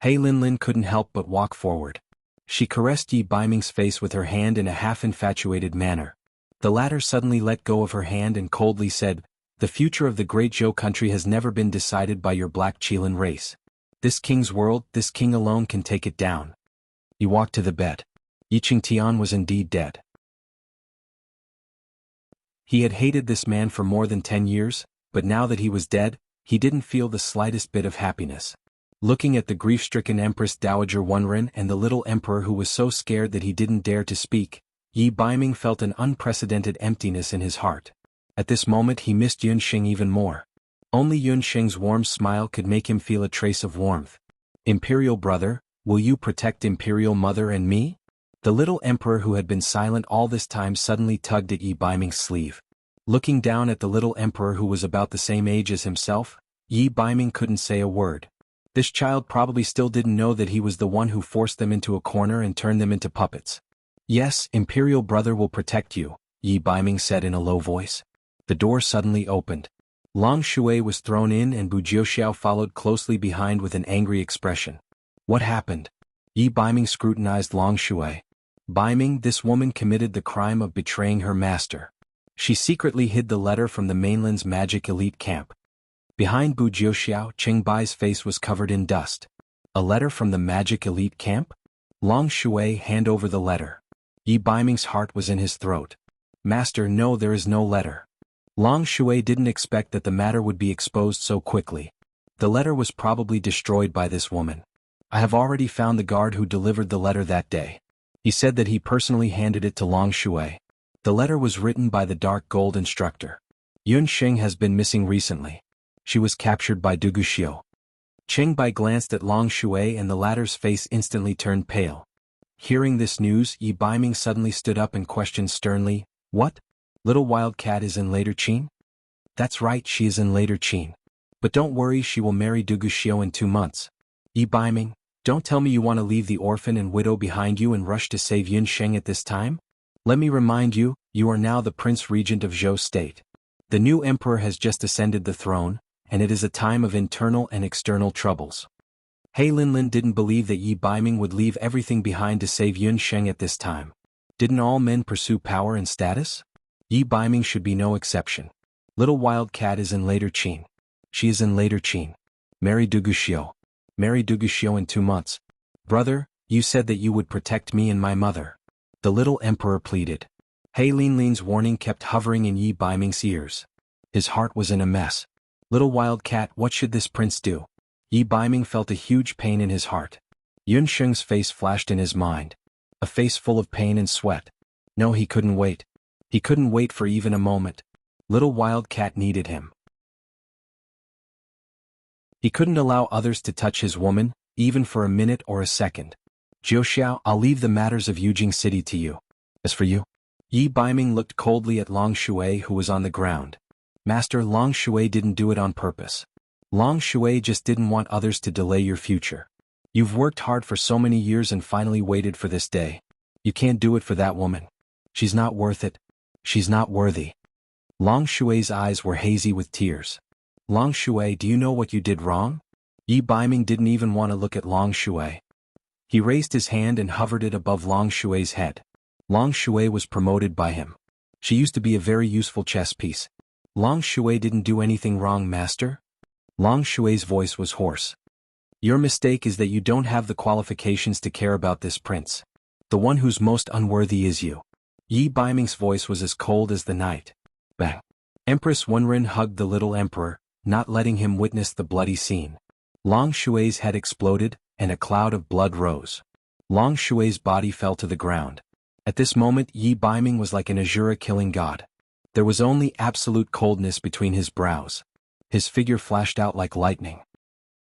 He Linlin couldn't help but walk forward. She caressed Yi Baiming's face with her hand in a half-infatuated manner. The latter suddenly let go of her hand and coldly said, "The future of the great Zhou country has never been decided by your black Qilin race. This king's world, this king alone can take it down." He walked to the bed. Yi Qingtian was indeed dead. He had hated this man for more than 10 years, but now that he was dead, he didn't feel the slightest bit of happiness. Looking at the grief-stricken Empress Dowager Wenren and the little emperor who was so scared that he didn't dare to speak, Yi Baiming felt an unprecedented emptiness in his heart. At this moment he missed Yun Xing even more. Only Yun Xing's warm smile could make him feel a trace of warmth. "Imperial brother, will you protect Imperial mother and me?" The little emperor who had been silent all this time suddenly tugged at Yi Baiming's sleeve. Looking down at the little emperor who was about the same age as himself, Yi Baiming couldn't say a word. This child probably still didn't know that he was the one who forced them into a corner and turned them into puppets. "Yes, Imperial brother will protect you," Yi Baiming said in a low voice. The door suddenly opened. Long Shui was thrown in and Bu Jiuxiao followed closely behind with an angry expression. What happened? Yi Baiming scrutinized Long Shui. Baiming, this woman committed the crime of betraying her master. She secretly hid the letter from the mainland's magic elite camp. Behind Bu Jiuxiao, Qing Bai's face was covered in dust. A letter from the magic elite camp? Long Shui, hand over the letter. Yi Baiming's heart was in his throat. Master, no, there is no letter. Long Shui didn't expect that the matter would be exposed so quickly. The letter was probably destroyed by this woman. I have already found the guard who delivered the letter that day. He said that he personally handed it to Long Shui. The letter was written by the Dark Gold instructor. Yun Xing has been missing recently. She was captured by Duguxiu. Qing Bai glanced at Long Shui and the latter's face instantly turned pale. Hearing this news, Yi Baiming suddenly stood up and questioned sternly, "What? Little Wildcat is in later Qin?" "That's right, she is in later Qin. But don't worry, she will marry Duguxiu in 2 months. Yi Baiming, don't tell me you want to leave the orphan and widow behind you and rush to save Yun Sheng at this time? Let me remind you, you are now the Prince Regent of Zhou State. The new emperor has just ascended the throne, and it is a time of internal and external troubles. He Linlin didn't believe that Yi Baiming would leave everything behind to save Yun Sheng at this time. Didn't all men pursue power and status? Yi Baiming should be no exception. Little Wildcat is in later Qin. She is in later Qin. Marry Duguxiu. Marry Duguxiu in 2 months. Brother, you said that you would protect me and my mother. The little emperor pleaded. He Linlin's warning kept hovering in Yi Baiming's ears. His heart was in a mess. Little Wildcat, what should this prince do? Yi Baiming felt a huge pain in his heart. Yun Sheng's face flashed in his mind. A face full of pain and sweat. No, he couldn't wait. He couldn't wait for even a moment. Little Wildcat needed him. He couldn't allow others to touch his woman, even for a minute or a second. Jiuxiao, I'll leave the matters of Yujing City to you. As for you? Yi Baiming looked coldly at Long Shui, who was on the ground. Master, Long Shui didn't do it on purpose. Long Shui just didn't want others to delay your future. You've worked hard for so many years and finally waited for this day. You can't do it for that woman. She's not worth it. She's not worthy. Long Shui's eyes were hazy with tears. Long Shui, do you know what you did wrong? Yi Baiming didn't even want to look at Long Shui. He raised his hand and hovered it above Long Shui's head. Long Shui was promoted by him. She used to be a very useful chess piece. Long Shui didn't do anything wrong, master? Long Shui's voice was hoarse. Your mistake is that you don't have the qualifications to care about this prince. The one who's most unworthy is you. Yi Baiming's voice was as cold as the night. Bang. Empress Wenren hugged the little emperor, not letting him witness the bloody scene. Long Shui's head exploded, and a cloud of blood rose. Long Shui's body fell to the ground. At this moment Yi Baiming was like an Azura killing god. There was only absolute coldness between his brows. His figure flashed out like lightning.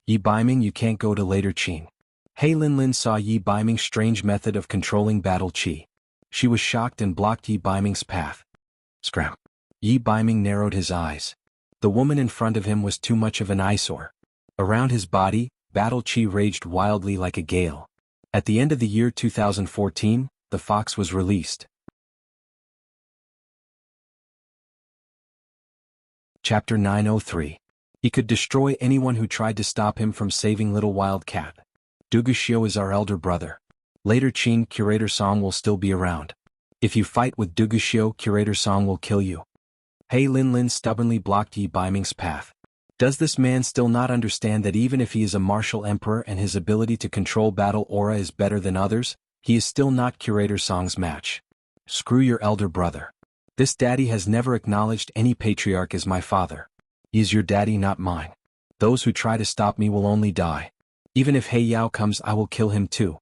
Yi Baiming, you can't go to later Qin. He Linlin saw Yi Baiming's strange method of controlling battle qi. She was shocked and blocked Yi Baiming's path. Scram. Yi Baiming narrowed his eyes. The woman in front of him was too much of an eyesore. Around his body, battle qi raged wildly like a gale. At the end of the year 2014, the fox was released. Chapter 903. He could destroy anyone who tried to stop him from saving Little Wildcat. Duguxiu is our elder brother. Later Qin, Curator Song will still be around. If you fight with Duguxiu, Curator Song will kill you. He Linlin stubbornly blocked Yi Baiming's path. Does this man still not understand that even if he is a martial emperor and his ability to control battle aura is better than others, he is still not Curator Song's match? Screw your elder brother. This daddy has never acknowledged any patriarch as my father. He is your daddy, not mine. Those who try to stop me will only die. Even if He Yao comes, I will kill him too.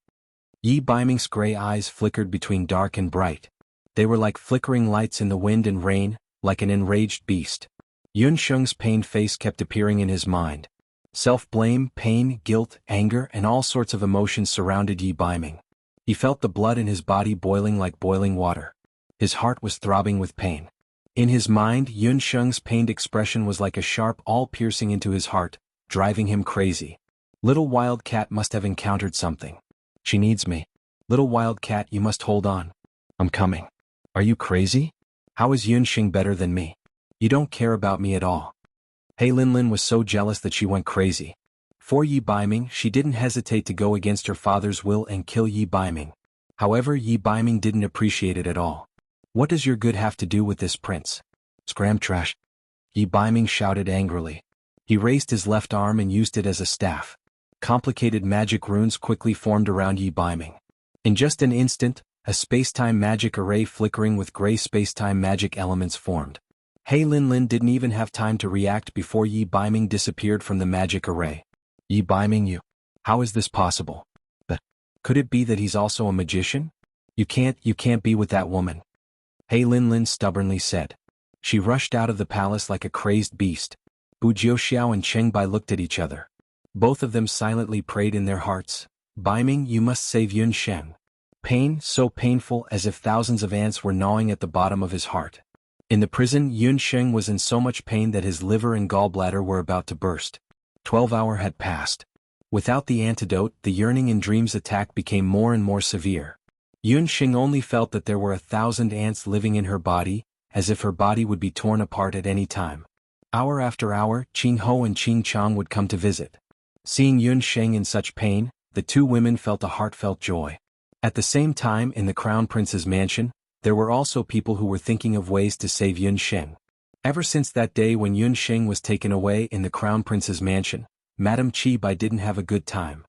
Yi Baiming's gray eyes flickered between dark and bright. They were like flickering lights in the wind and rain, like an enraged beast. Yun Sheng's pained face kept appearing in his mind. Self-blame, pain, guilt, anger, and all sorts of emotions surrounded Yi Baiming. He felt the blood in his body boiling like boiling water. His heart was throbbing with pain. In his mind, Yun Sheng's pained expression was like a sharp awl piercing into his heart, driving him crazy. Little Wildcat must have encountered something. She needs me. Little Wildcat, you must hold on. I'm coming. Are you crazy? How is Yun Sheng better than me? You don't care about me at all. He Linlin was so jealous that she went crazy. For Yi Baiming, she didn't hesitate to go against her father's will and kill Yi Baiming. However, Yi Baiming didn't appreciate it at all. What does your good have to do with this prince? Scram trash. Yi Baiming shouted angrily. He raised his left arm and used it as a staff. Complicated magic runes quickly formed around Yi Baiming. In just an instant, a space-time magic array flickering with gray space-time magic elements formed. He Linlin didn't even have time to react before Yi Baiming disappeared from the magic array. Yi Baiming, you. How is this possible? But could it be that he's also a magician? You can't be with that woman. He Linlin stubbornly said. She rushed out of the palace like a crazed beast. Bu Jiuxiao and Cheng Bai looked at each other. Both of them silently prayed in their hearts. Baiming, you must save Yun Sheng. Pain, so painful as if thousands of ants were gnawing at the bottom of his heart. In the prison, Yun Sheng was in so much pain that his liver and gallbladder were about to burst. 12 hours had passed. Without the antidote, the yearning in dreams attack became more and more severe. Yun Sheng only felt that there were 1,000 ants living in her body, as if her body would be torn apart at any time. Hour after hour, Qing Ho and Qing Chang would come to visit. Seeing Yun Sheng in such pain, the two women felt a heartfelt joy. At the same time, in the Crown Prince's mansion, there were also people who were thinking of ways to save Yun Sheng. Ever since that day when Yun Sheng was taken away in the Crown Prince's mansion, Madame Qi Bai didn't have a good time.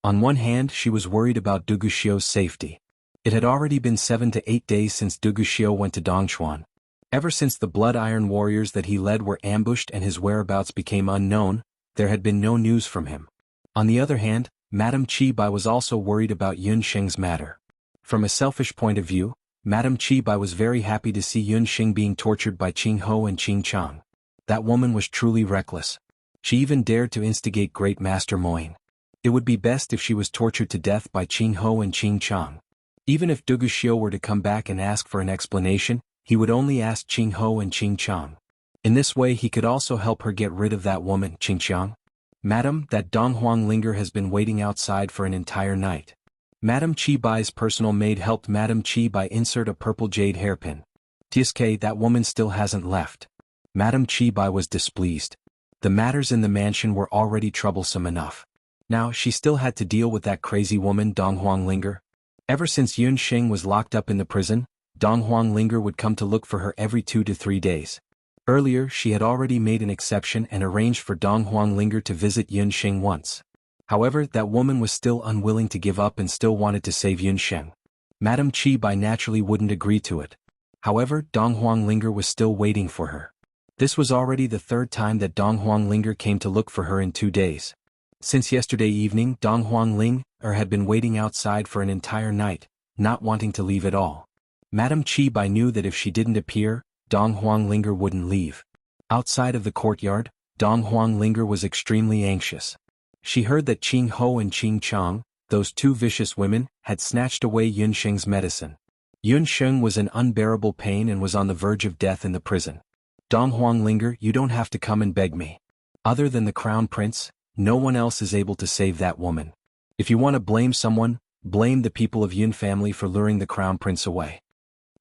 On one hand, she was worried about Du Guxiu's safety. It had already been 7 to 8 days since Du Guxiu went to Dongchuan. Ever since the Blood Iron warriors that he led were ambushed and his whereabouts became unknown, there had been no news from him. On the other hand, Madame Qi Bai was also worried about Yun Sheng's matter. From a selfish point of view, Madame Qi Bai was very happy to see Yun Sheng being tortured by Qing Ho and Qing Chang. That woman was truly reckless. She even dared to instigate Great Master Moyne. It would be best if she was tortured to death by Qing Ho and Qing Chang. Even if Du Guxiu were to come back and ask for an explanation, he would only ask Qing Ho and Qing Chang. In this way he could also help her get rid of that woman, Qing Chang. Madam, that Dong Huang Linger has been waiting outside for an entire night. Madame Qi Bai's personal maid helped Madame Qi Bai insert a purple jade hairpin. TSK, that woman still hasn't left. Madame Qi Bai was displeased. The matters in the mansion were already troublesome enough. Now she still had to deal with that crazy woman Dong Huang Linger. Ever since Yun Sheng was locked up in the prison, Dong Huang Linger would come to look for her every 2 to 3 days. Earlier she had already made an exception and arranged for Dong Huang Linger to visit Yun Sheng once. However, that woman was still unwilling to give up and still wanted to save Yun Sheng. Madame Qi Bai naturally wouldn't agree to it. However, Dong Huang Linger was still waiting for her. This was already the 3rd time that Dong Huang Linger came to look for her in 2 days. Since yesterday evening, Dong Huang Linger had been waiting outside for an entire night, not wanting to leave at all. Madame Qi Bai knew that if she didn't appear, Dong Huang Linger wouldn't leave. Outside of the courtyard, Dong Huang Linger was extremely anxious. She heard that Qing Ho and Qing Chang, those 2 vicious women, had snatched away Yun Sheng's medicine. Yun Sheng was in unbearable pain and was on the verge of death in the prison. Dong Huang Linger, you don't have to come and beg me. Other than the Crown Prince, no one else is able to save that woman. If you want to blame someone, blame the people of Yun family for luring the Crown Prince away.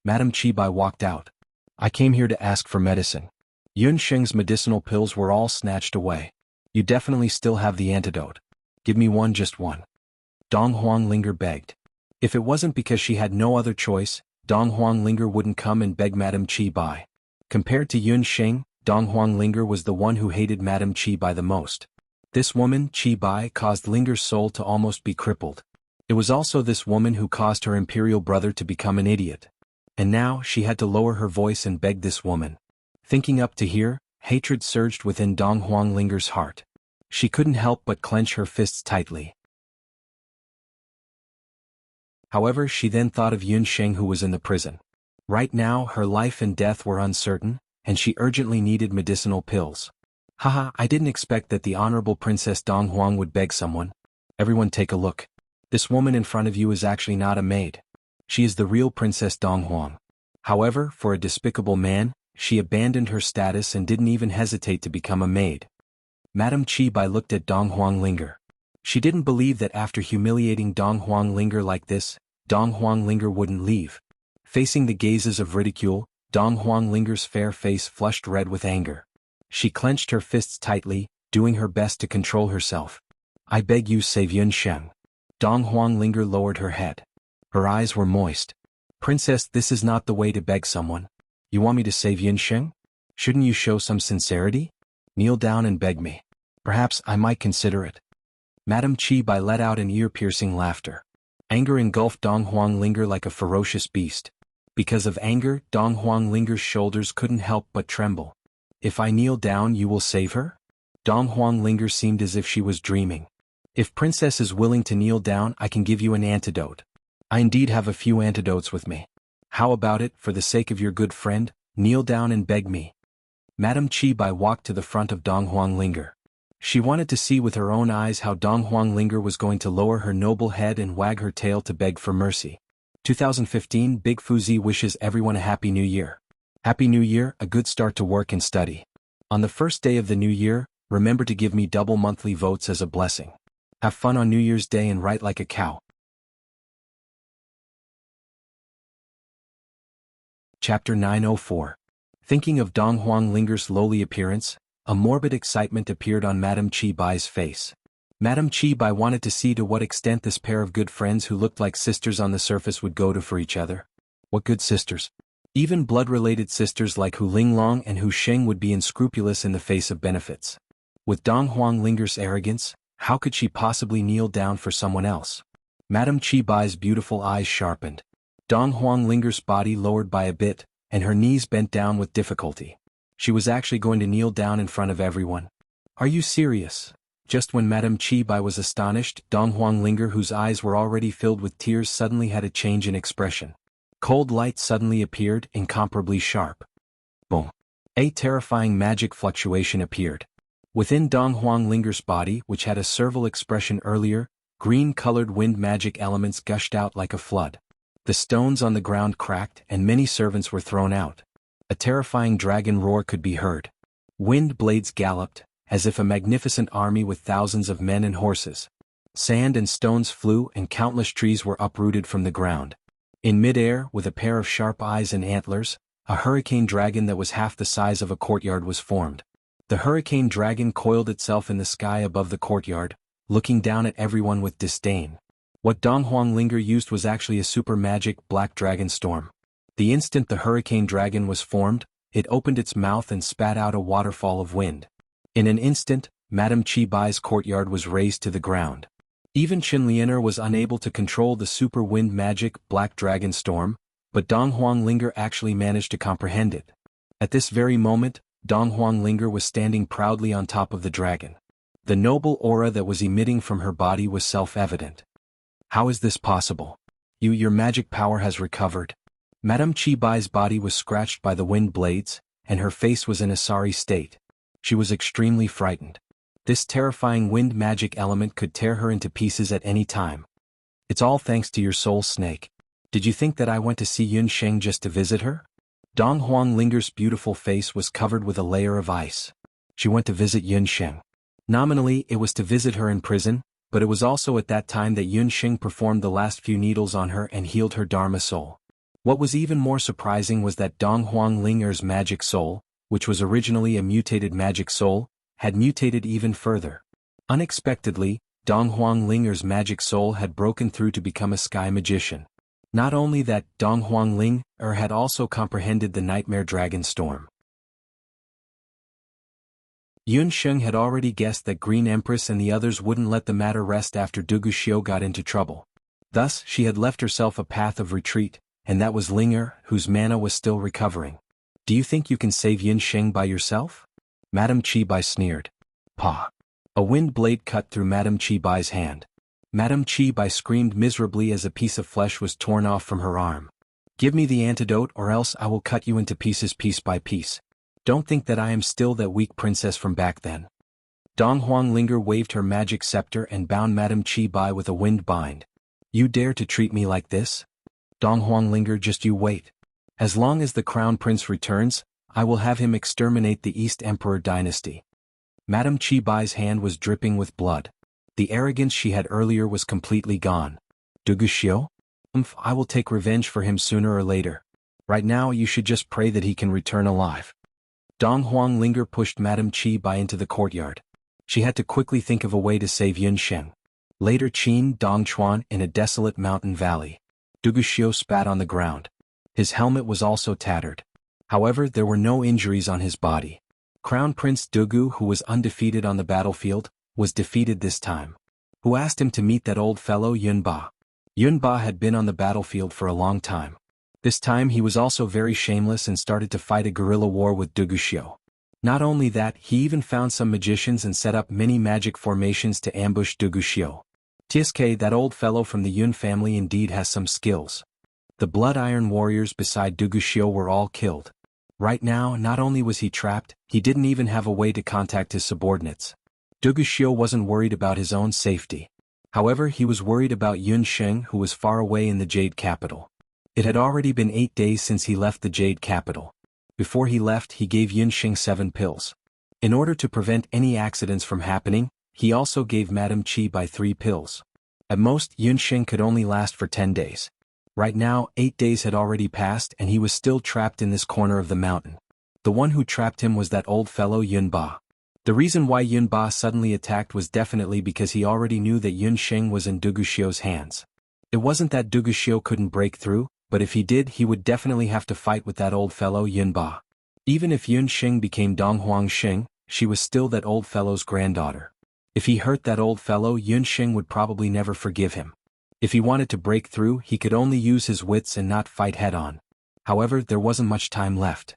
Madame Qi Bai walked out. I came here to ask for medicine. Yun Sheng's medicinal pills were all snatched away. You definitely still have the antidote. Give me one, just one. Dong Huang Linger begged. If it wasn't because she had no other choice, Dong Huang Linger wouldn't come and beg Madame Qi Bai. Compared to Yun Sheng, Dong Huang Linger was the one who hated Madame Qi Bai the most. This woman, Qi Bai, caused Linger's soul to almost be crippled. It was also this woman who caused her imperial brother to become an idiot. And now she had to lower her voice and beg this woman. Thinking up to here, hatred surged within Dong Huang Linger's heart. She couldn't help but clench her fists tightly. However, she then thought of Yun Sheng, who was in the prison. Right now her life and death were uncertain, and she urgently needed medicinal pills. Haha, I didn't expect that the Honorable Princess Dong Huang would beg someone. Everyone take a look. This woman in front of you is actually not a maid. She is the real Princess Dong Huang. However, for a despicable man, she abandoned her status and didn't even hesitate to become a maid. Madame Qi Bai looked at Dong Huang Linger. She didn't believe that after humiliating Dong Huang Linger like this, Dong Huang Linger wouldn't leave. Facing the gazes of ridicule, Dong Huang Linger's fair face flushed red with anger. She clenched her fists tightly, doing her best to control herself. I beg you, save Yun Sheng. Dong Huang Linger lowered her head. Her eyes were moist. Princess, this is not the way to beg someone. You want me to save Yun Sheng? Shouldn't you show some sincerity? Kneel down and beg me. Perhaps I might consider it. Madame Qi Bai let out an ear-piercing laughter. Anger engulfed Dong Huang Linger like a ferocious beast. Because of anger, Dong Huang Linger's shoulders couldn't help but tremble. If I kneel down, you will save her? Dong Huang Linger seemed as if she was dreaming. If Princess is willing to kneel down, I can give you an antidote. I indeed have a few antidotes with me. How about it, for the sake of your good friend, kneel down and beg me. Madame Qi Bai walked to the front of Dong Huang Linger. She wanted to see with her own eyes how Dong Huang Linger was going to lower her noble head and wag her tail to beg for mercy. 2015 Big Fuzi wishes everyone a Happy New Year. Happy New Year, a good start to work and study. On the first day of the new year, remember to give me double monthly votes as a blessing. Have fun on New Year's Day and write like a cow. Chapter 904. Thinking of Dong Huang Linger's lowly appearance, a morbid excitement appeared on Madame Chi Bai's face. Madame Chi Bai wanted to see to what extent this pair of good friends who looked like sisters on the surface would go to for each other. What good sisters? Even blood-related sisters like Hu Linglong and Hu Sheng would be unscrupulous in the face of benefits. With Dong Huang Linger's arrogance, how could she possibly kneel down for someone else? Madame Chi Bai's beautiful eyes sharpened. Dong Huang Linger's body lowered by a bit, and her knees bent down with difficulty. She was actually going to kneel down in front of everyone. Are you serious? Just when Madame Chi Bai was astonished, Dong Huang Linger, whose eyes were already filled with tears, suddenly had a change in expression. Cold light suddenly appeared, incomparably sharp. Boom. A terrifying magic fluctuation appeared. Within Dong Huang Linger's body, which had a servile expression earlier, green-colored wind magic elements gushed out like a flood. The stones on the ground cracked and many servants were thrown out. A terrifying dragon roar could be heard. Wind blades galloped, as if a magnificent army with thousands of men and horses. Sand and stones flew and countless trees were uprooted from the ground. In midair, with a pair of sharp eyes and antlers, a hurricane dragon that was half the size of a courtyard was formed. The hurricane dragon coiled itself in the sky above the courtyard, looking down at everyone with disdain. What Dong Huang Linger used was actually a super magic black dragon storm. The instant the hurricane dragon was formed, it opened its mouth and spat out a waterfall of wind. In an instant, Madame Chi Bai's courtyard was razed to the ground. Even Qin Lianer was unable to control the super wind magic black dragon storm, but Dong Huang Linger actually managed to comprehend it. At this very moment, Dong Huang Linger was standing proudly on top of the dragon. The noble aura that was emitting from her body was self-evident. How is this possible? Your magic power has recovered. Madame Chi Bai's body was scratched by the wind blades, and her face was in a sorry state. She was extremely frightened. This terrifying wind magic element could tear her into pieces at any time. It's all thanks to your soul snake. Did you think that I went to see Yun Sheng just to visit her? Dong Huang Linger's beautiful face was covered with a layer of ice. She went to visit Yun Sheng. Nominally, it was to visit her in prison, but it was also at that time that Yun Sheng performed the last few needles on her and healed her Dharma soul. What was even more surprising was that Dong Huang Linger's magic soul, which was originally a mutated magic soul, had mutated even further. Unexpectedly, Dong Huang Linger's magic soul had broken through to become a sky magician. Not only that, Dong Huang Linger had also comprehended the nightmare dragon storm. Yun Sheng had already guessed that Green Empress and the others wouldn't let the matter rest after Du Guxiu got into trouble. Thus, she had left herself a path of retreat, and that was Linger, whose mana was still recovering. Do you think you can save Yun Sheng by yourself? Madame Chi Bai sneered. Pah! A wind blade cut through Madame Chi Bai's hand. Madame Chi Bai screamed miserably as a piece of flesh was torn off from her arm. Give me the antidote or else I will cut you into pieces piece by piece. Don't think that I am still that weak princess from back then. Dong Huang Linger waved her magic scepter and bound Madame Chi Bai with a wind bind. You dare to treat me like this? Dong Huang Linger, just you wait. As long as the crown prince returns, I will have him exterminate the East Emperor dynasty. Madame Chi Bai's hand was dripping with blood. The arrogance she had earlier was completely gone. Du Guxiu? I will take revenge for him sooner or later. Right now you should just pray that he can return alive. Dong Huang Linger pushed Madame Chi Bai into the courtyard. She had to quickly think of a way to save Yun Sheng. Later Qin Dongchuan in a desolate mountain valley. Du Guxiu spat on the ground. His helmet was also tattered. However, there were no injuries on his body. Crown Prince Dugu, who was undefeated on the battlefield, was defeated this time. Who asked him to meet that old fellow Yun Ba? Yun Ba had been on the battlefield for a long time. This time he was also very shameless and started to fight a guerrilla war with Du Guxiu. Not only that, he even found some magicians and set up many magic formations to ambush Du Guxiu. TSK, that old fellow from the Yun family, indeed has some skills. The Blood Iron warriors beside Du Guxiu were all killed. Right now, not only was he trapped, he didn't even have a way to contact his subordinates. Du Guxiu wasn't worried about his own safety. However, he was worried about Yun Sheng, who was far away in the Jade Capital. It had already been 8 days since he left the Jade Capital. Before he left, he gave Yun Sheng 7 pills. In order to prevent any accidents from happening, he also gave Madame Chi Bai 3 pills. At most, Yun Sheng could only last for 10 days. Right now, 8 days had already passed and he was still trapped in this corner of the mountain. The one who trapped him was that old fellow Yun Ba. The reason why Yun Ba suddenly attacked was definitely because he already knew that Yun Sheng was in Duguxiu's hands. It wasn't that Duguxiu couldn't break through, but if he did he would definitely have to fight with that old fellow Yun Ba. Even if Yun Sheng became Donghuang Sheng, she was still that old fellow's granddaughter. If he hurt that old fellow, Yun Sheng would probably never forgive him. If he wanted to break through, he could only use his wits and not fight head-on. However, there wasn't much time left.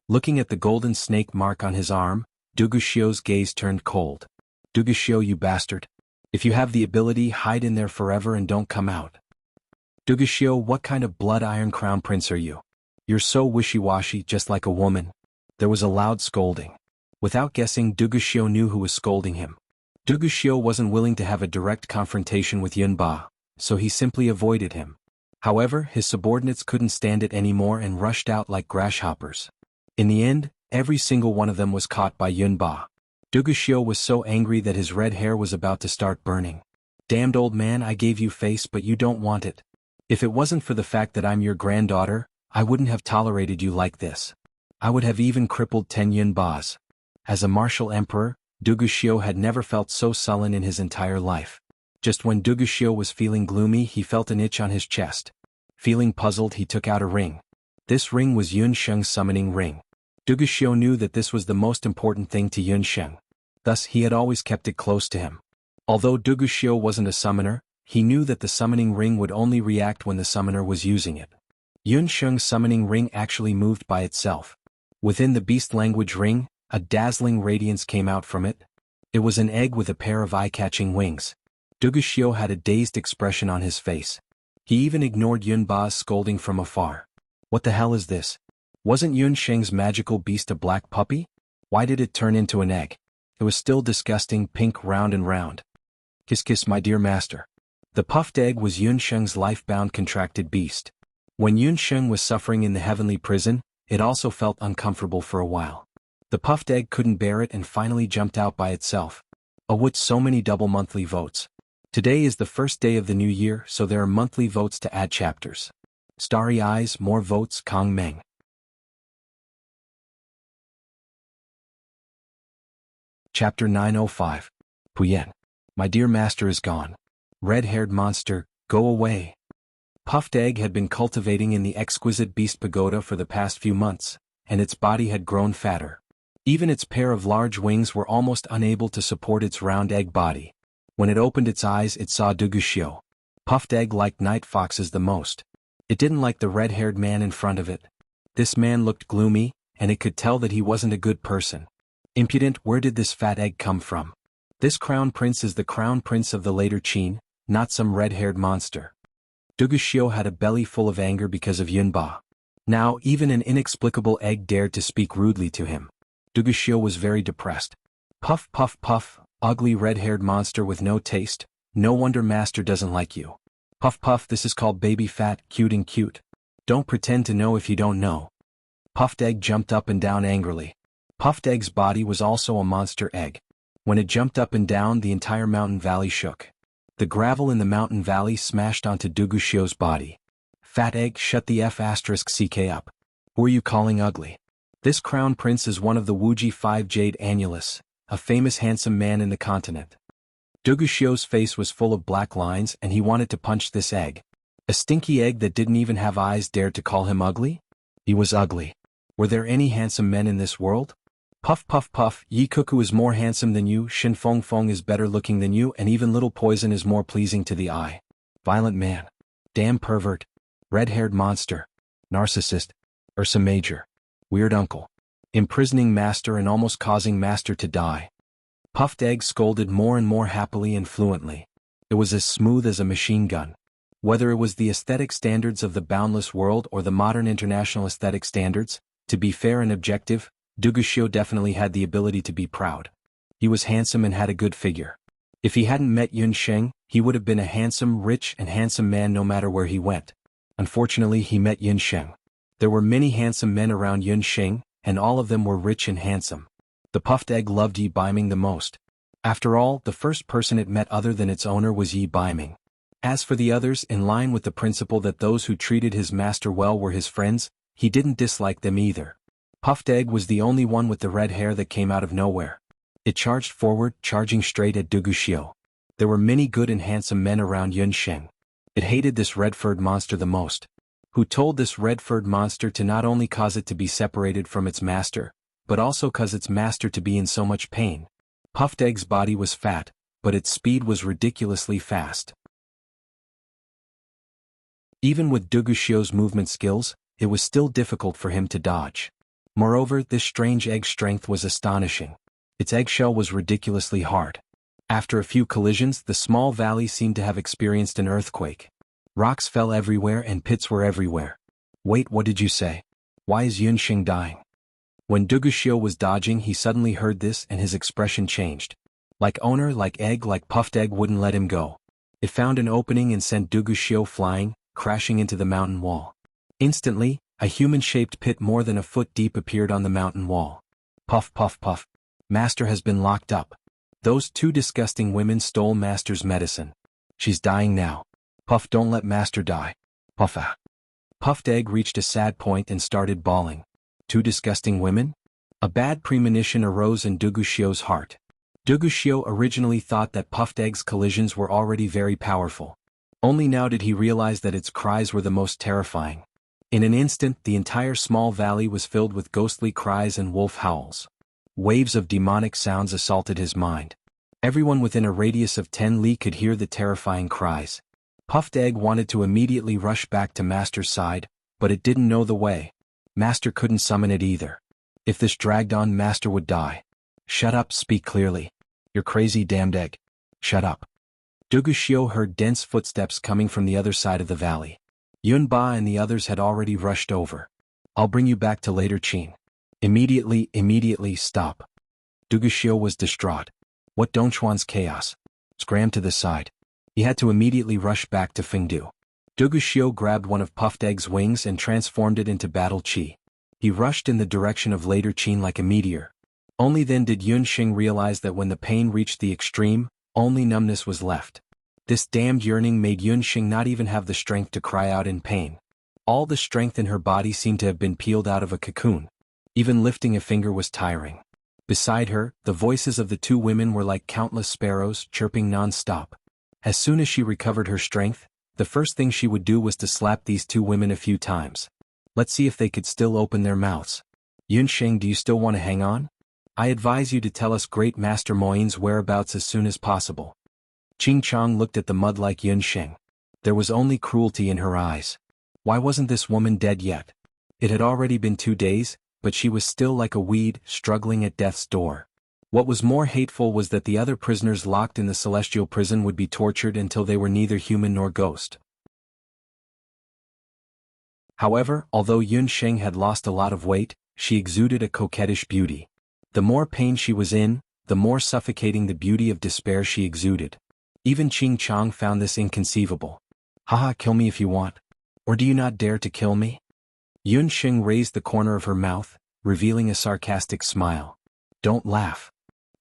Looking at the golden snake mark on his arm, Duguxiu's gaze turned cold. Duguxiu, you bastard. If you have the ability, hide in there forever and don't come out. Duguxiu, what kind of blood iron crown prince are you? You're so wishy-washy, just like a woman. There was a loud scolding. Without guessing, Duguxiu knew who was scolding him. Duguxiu wasn't willing to have a direct confrontation with Yun Ba, so he simply avoided him. However, his subordinates couldn't stand it anymore and rushed out like grasshoppers. In the end, every single one of them was caught by Yun Ba. Duguxiu was so angry that his red hair was about to start burning. Damned old man, I gave you face but you don't want it. If it wasn't for the fact that I'm your granddaughter, I wouldn't have tolerated you like this. I would have even crippled 10 Yun Bas. As a martial emperor, Duguxiu had never felt so sullen in his entire life. Just when Duguxiu was feeling gloomy, he felt an itch on his chest. Feeling puzzled, he took out a ring. This ring was Yun Sheng's summoning ring. Duguxiu knew that this was the most important thing to Yun Sheng. Thus, he had always kept it close to him. Although Duguxiu wasn't a summoner, he knew that the summoning ring would only react when the summoner was using it. Yun Sheng's summoning ring actually moved by itself. Within the beast language ring, a dazzling radiance came out from it. It was an egg with a pair of eye-catching wings. Duguxiu had a dazed expression on his face. He even ignored Yun Ba's scolding from afar. What the hell is this? Wasn't Yun Sheng's magical beast a black puppy? Why did it turn into an egg? It was still disgusting, pink, round and round. Kiss kiss my dear master. The puffed egg was Yun Sheng's life-bound contracted beast. When Yun Sheng was suffering in the heavenly prison, it also felt uncomfortable for a while. The puffed egg couldn't bear it and finally jumped out by itself. Oh, with so many double monthly votes. Today is the first day of the new year, so there are monthly votes to add chapters. Starry eyes, more votes, Kong Meng. Chapter 905. Puyen. My dear master is gone. Red-haired monster, go away. Puffed Egg had been cultivating in the exquisite beast pagoda for the past few months, and its body had grown fatter. Even its pair of large wings were almost unable to support its round egg body. When it opened its eyes, it saw Duguxiu. Puffed Egg liked night foxes the most. It didn't like the red-haired man in front of it. This man looked gloomy, and it could tell that he wasn't a good person. Impudent, where did this fat egg come from? This crown prince is the crown prince of the later Qin, not some red-haired monster. Duguxiu had a belly full of anger because of Yun Ba. Now, even an inexplicable egg dared to speak rudely to him. Duguxiu was very depressed. Puff puff puff, ugly red-haired monster with no taste, no wonder master doesn't like you. Puff puff, this is called baby fat, cute and cute. Don't pretend to know if you don't know. Puffed Egg jumped up and down angrily. Puffed Egg's body was also a monster egg. When it jumped up and down, the entire mountain valley shook. The gravel in the mountain valley smashed onto Duguxiu's body. Fat Egg, shut the F***ck up. Who are you calling ugly? This crown prince is one of the Wuji 5 Jade Annulus, a famous handsome man in the continent. Duguxiu's face was full of black lines and he wanted to punch this egg. A stinky egg that didn't even have eyes dared to call him ugly? He was ugly. Were there any handsome men in this world? Puff puff puff, Yi Cuckoo is more handsome than you, Shin Fong Fong is better looking than you, and even Little Poison is more pleasing to the eye. Violent man. Damn pervert. Red-haired monster. Narcissist. Ursa Major. Weird uncle. Imprisoning master and almost causing master to die. Puffed Egg scolded more and more happily and fluently. It was as smooth as a machine gun. Whether it was the aesthetic standards of the boundless world or the modern international aesthetic standards, to be fair and objective, Duguxiu definitely had the ability to be proud. He was handsome and had a good figure. If he hadn't met Yun Sheng, he would have been a handsome, rich and handsome man no matter where he went. Unfortunately, he met Yun Sheng. There were many handsome men around Yun Sheng, and all of them were rich and handsome. The Puffed Egg loved Yi Biming the most. After all, the first person it met other than its owner was Yi Biming. As for the others, in line with the principle that those who treated his master well were his friends, he didn't dislike them either. Puffed Egg was the only one with the red hair that came out of nowhere. It charged forward, charging straight at Duguxiu. There were many good and handsome men around Yunsheng. It hated this red-furred monster the most. Who told this red-furred monster to not only cause it to be separated from its master, but also cause its master to be in so much pain? Puffed Egg's body was fat, but its speed was ridiculously fast. Even with Duguxiu's movement skills, it was still difficult for him to dodge. Moreover, this strange egg's strength was astonishing. Its eggshell was ridiculously hard. After a few collisions, the small valley seemed to have experienced an earthquake. Rocks fell everywhere and pits were everywhere. Wait, what did you say? Why is Yunsheng dying? When Duguxiu was dodging, he suddenly heard this and his expression changed. Like owner, like egg, like Puffed Egg wouldn't let him go. It found an opening and sent Duguxiu flying, crashing into the mountain wall. Instantly, a human-shaped pit more than a foot deep appeared on the mountain wall. Puff, puff, puff. Master has been locked up. Those two disgusting women stole Master's medicine. She's dying now. Puff, don't let Master die. Puff, ah. Puffed Egg reached a sad point and started bawling. Two disgusting women? A bad premonition arose in Duguxiu's heart. Duguxiu originally thought that Puffed Egg's collisions were already very powerful. Only now did he realize that its cries were the most terrifying. In an instant, the entire small valley was filled with ghostly cries and wolf howls. Waves of demonic sounds assaulted his mind. Everyone within a radius of 10 li could hear the terrifying cries. Puffed Egg wanted to immediately rush back to Master's side, but it didn't know the way. Master couldn't summon it either. If this dragged on, Master would die. Shut up, speak clearly. You're crazy, damned egg. Shut up. Duguxiu heard dense footsteps coming from the other side of the valley. Yunba and the others had already rushed over. I'll bring you back to later, Qin. Immediately, stop. Duguxiu was distraught. What Dongchuan's chaos? Scram to the side. He had to immediately rush back to Fengdu. Duguxiu grabbed one of Puffed Egg's wings and transformed it into battle qi. He rushed in the direction of later Qin like a meteor. Only then did Yunsheng realize that when the pain reached the extreme, only numbness was left. This damned yearning made Yunsheng not even have the strength to cry out in pain. All the strength in her body seemed to have been peeled out of a cocoon. Even lifting a finger was tiring. Beside her, the voices of the two women were like countless sparrows, chirping non-stop. As soon as she recovered her strength, the first thing she would do was to slap these two women a few times. Let's see if they could still open their mouths. Yunsheng, do you still want to hang on? I advise you to tell us Great Master Moyin's whereabouts as soon as possible. Qing Chong looked at the mud like Yunsheng. There was only cruelty in her eyes. Why wasn't this woman dead yet? It had already been 2 days, but she was still like a weed, struggling at death's door. What was more hateful was that the other prisoners locked in the celestial prison would be tortured until they were neither human nor ghost. However, although Yunsheng had lost a lot of weight, she exuded a coquettish beauty. The more pain she was in, the more suffocating the beauty of despair she exuded. Even Qing Chong found this inconceivable. Haha, kill me if you want. Or do you not dare to kill me? Yunsheng raised the corner of her mouth, revealing a sarcastic smile. Don't laugh.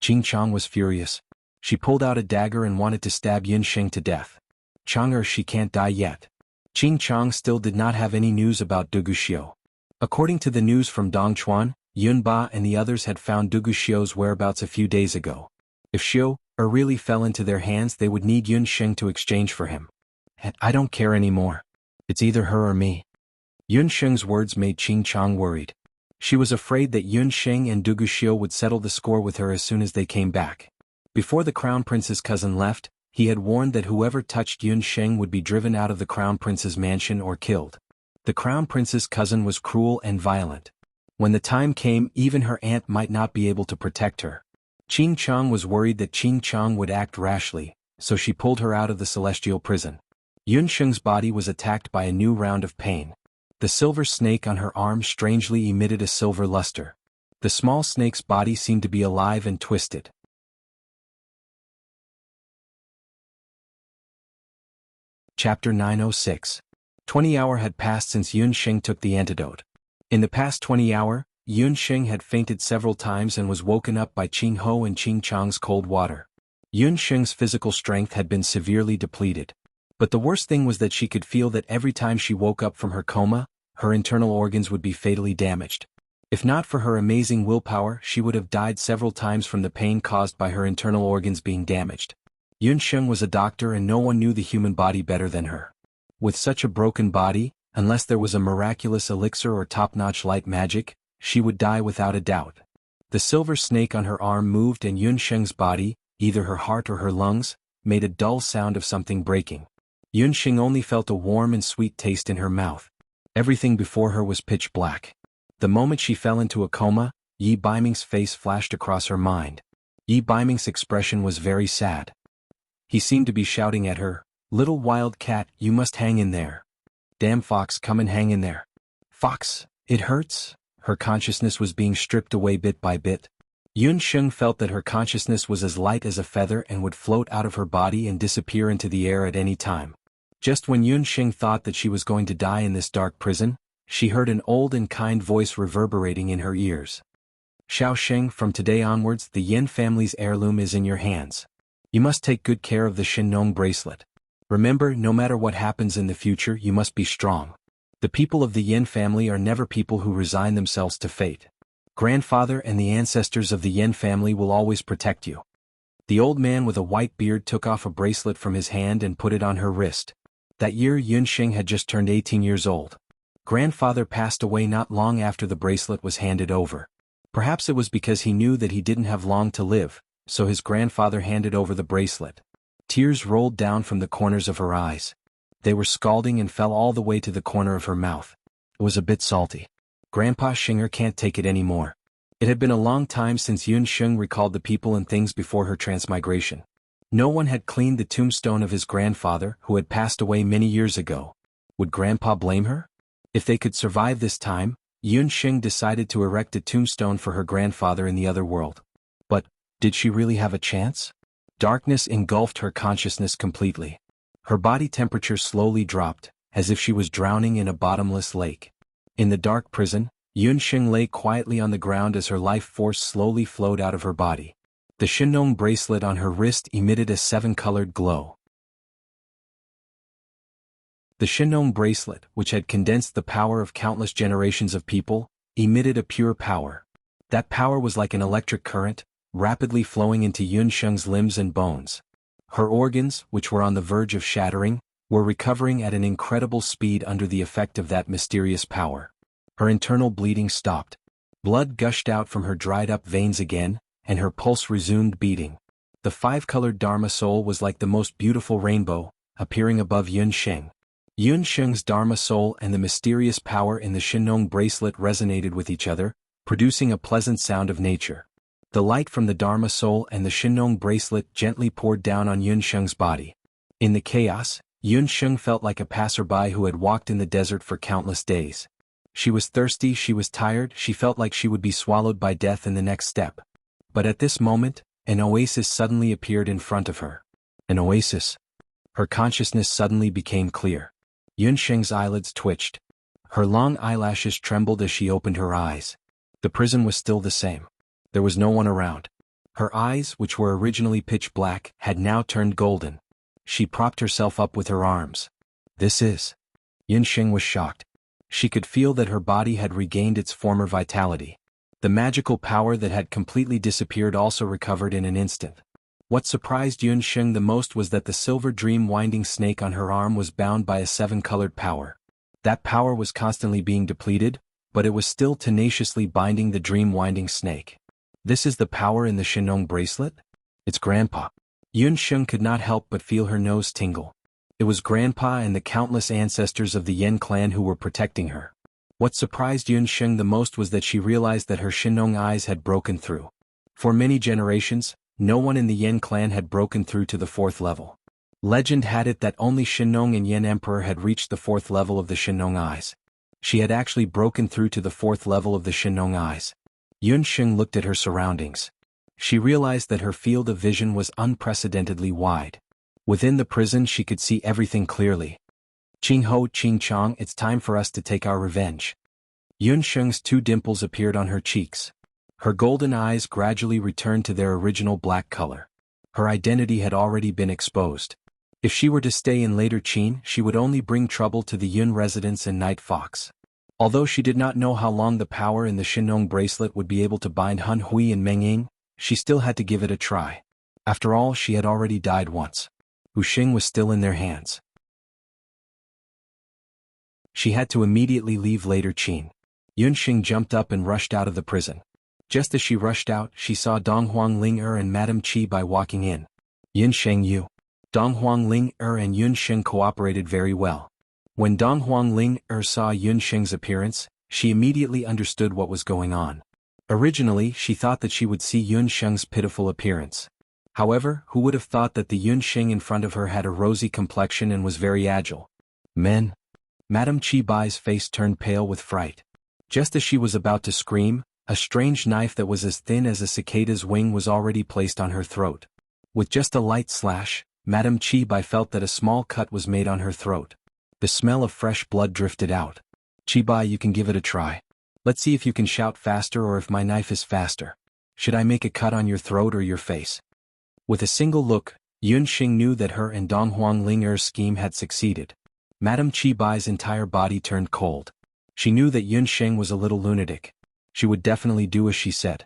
Qing Chong was furious. She pulled out a dagger and wanted to stab Yunsheng to death. Chang'er, she can't die yet. Qing Chong still did not have any news about Duguxiu. According to the news from Dongchuan, Yunba and the others had found Duguxiu's whereabouts a few days ago. If Xiu really fell into their hands, they would need Yunsheng to exchange for him. I don't care anymore. It's either her or me. Yunsheng's words made Qing Chong worried. She was afraid that Yunsheng and Duguxiu would settle the score with her as soon as they came back. Before the Crown Prince's cousin left, he had warned that whoever touched Yunsheng would be driven out of the Crown Prince's mansion or killed. The Crown Prince's cousin was cruel and violent. When the time came, even her aunt might not be able to protect her. Qing Chong was worried that Qing Chong would act rashly, so she pulled her out of the celestial prison. Yunsheng's body was attacked by a new round of pain. The silver snake on her arm strangely emitted a silver luster. The small snake's body seemed to be alive and twisted. Chapter 906. 20 hours had passed since Yunsheng took the antidote. In the past 20 hours, Yunsheng had fainted several times and was woken up by Qing Ho and Qing Chong's cold water. Yunsheng's physical strength had been severely depleted. But the worst thing was that she could feel that every time she woke up from her coma, her internal organs would be fatally damaged. If not for her amazing willpower, she would have died several times from the pain caused by her internal organs being damaged. Yunsheng was a doctor and no one knew the human body better than her. With such a broken body, unless there was a miraculous elixir or top-notch light magic, she would die without a doubt. The silver snake on her arm moved and Yunsheng's body, either her heart or her lungs, made a dull sound of something breaking. Yunsheng only felt a warm and sweet taste in her mouth. Everything before her was pitch black. The moment she fell into a coma, Yi Baiming's face flashed across her mind. Yi Baiming's expression was very sad. He seemed to be shouting at her, "Little wild cat, you must hang in there. Damn fox, come and hang in there. Fox, it hurts." Her consciousness was being stripped away bit by bit. Yunsheng felt that her consciousness was as light as a feather and would float out of her body and disappear into the air at any time. Just when Yunsheng thought that she was going to die in this dark prison, she heard an old and kind voice reverberating in her ears. "Xiaosheng, from today onwards the Yin family's heirloom is in your hands. You must take good care of the Shinnong bracelet. Remember, no matter what happens in the future, you must be strong. The people of the Yin family are never people who resign themselves to fate. Grandfather and the ancestors of the Yin family will always protect you." The old man with a white beard took off a bracelet from his hand and put it on her wrist. That year Yunsheng had just turned 18 years old. Grandfather passed away not long after the bracelet was handed over. Perhaps it was because he knew that he didn't have long to live, so his grandfather handed over the bracelet. Tears rolled down from the corners of her eyes. They were scalding and fell all the way to the corner of her mouth. It was a bit salty. Grandpa Shinger can't take it anymore. It had been a long time since Yunsheng recalled the people and things before her transmigration. No one had cleaned the tombstone of his grandfather, who had passed away many years ago. Would Grandpa blame her? If they could survive this time, Yunsheng decided to erect a tombstone for her grandfather in the other world. But, did she really have a chance? Darkness engulfed her consciousness completely. Her body temperature slowly dropped, as if she was drowning in a bottomless lake. In the dark prison, Yunsheng lay quietly on the ground as her life force slowly flowed out of her body. The Shinnong bracelet on her wrist emitted a 7-colored glow. The Shinnong bracelet, which had condensed the power of countless generations of people, emitted a pure power. That power was like an electric current, rapidly flowing into Yunsheng's limbs and bones. Her organs, which were on the verge of shattering, were recovering at an incredible speed under the effect of that mysterious power. Her internal bleeding stopped. Blood gushed out from her dried-up veins again, and her pulse resumed beating. The 5-colored Dharma soul was like the most beautiful rainbow, appearing above Yunsheng. Yunsheng's Dharma soul and the mysterious power in the Shinnong bracelet resonated with each other, producing a pleasant sound of nature. The light from the Dharma soul and the Shinnong bracelet gently poured down on Yunsheng's body. In the chaos, Yunsheng felt like a passerby who had walked in the desert for countless days. She was thirsty, she was tired, she felt like she would be swallowed by death in the next step. But at this moment, an oasis suddenly appeared in front of her. An oasis. Her consciousness suddenly became clear. Yunsheng's eyelids twitched. Her long eyelashes trembled as she opened her eyes. The prison was still the same. There was no one around. Her eyes, which were originally pitch black, had now turned golden. She propped herself up with her arms. "This is..." Yunsheng was shocked. She could feel that her body had regained its former vitality. The magical power that had completely disappeared also recovered in an instant. What surprised Yunsheng the most was that the silver dream winding snake on her arm was bound by a 7-colored power. That power was constantly being depleted, but it was still tenaciously binding the dream winding snake. This is the power in the Shinnong bracelet? It's Grandpa. Yunsheng could not help but feel her nose tingle. It was Grandpa and the countless ancestors of the Yen clan who were protecting her. What surprised Yunsheng the most was that she realized that her Shinnong eyes had broken through. For many generations, no one in the Yen clan had broken through to the 4th level. Legend had it that only Shinnong and Yen Emperor had reached the 4th level of the Shinnong eyes. She had actually broken through to the 4th level of the Shinnong eyes. Yunsheng looked at her surroundings. She realized that her field of vision was unprecedentedly wide. Within the prison she could see everything clearly. "Qing Ho, Qing Chong, it's time for us to take our revenge." Yunsheng's 2 dimples appeared on her cheeks. Her golden eyes gradually returned to their original black color. Her identity had already been exposed. If she were to stay in later Qin, she would only bring trouble to the Yun residents and Night Fox. Although she did not know how long the power in the Shinong bracelet would be able to bind Han Hui and Meng Ying, she still had to give it a try. After all, she had already died once. Wuxia was still in their hands. She had to immediately leave later Qin. Yunxing jumped up and rushed out of the prison. Just as she rushed out, she saw Donghuang Ling-er and Madame Qi Bai walking in. Yunxing Yu. Donghuang Ling-er and Yunxing cooperated very well. When Donghuang Ling-er saw Yunxing's appearance, she immediately understood what was going on. Originally, she thought that she would see Yunxing's pitiful appearance. However, who would have thought that the Yunxing in front of her had a rosy complexion and was very agile? Men. Madame Qi Bai's face turned pale with fright. Just as she was about to scream, a strange knife that was as thin as a cicada's wing was already placed on her throat. With just a light slash, Madame Qi Bai felt that a small cut was made on her throat. The smell of fresh blood drifted out. Qi Bai, you can give it a try. Let's see if you can shout faster or if my knife is faster. Should I make a cut on your throat or your face? With a single look, Yunxing knew that her and Donghuang Ling-er's scheme had succeeded. Madame Qi Bai's entire body turned cold. She knew that Yunxing was a little lunatic. She would definitely do as she said.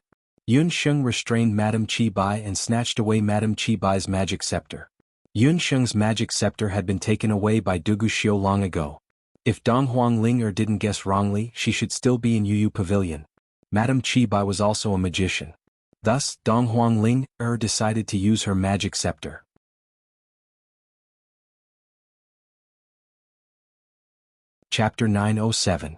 Yunxing restrained Madame Qi Bai and snatched away Madame Qi Bai's magic scepter. Yunxing's magic scepter had been taken away by Dugu Xiu long ago. If Donghuang Ling-er didn't guess wrongly, she should still be in Yu Pavilion. Madame Qi Bai was also a magician. Thus, Donghuang Ling-er decided to use her magic scepter. Chapter 907.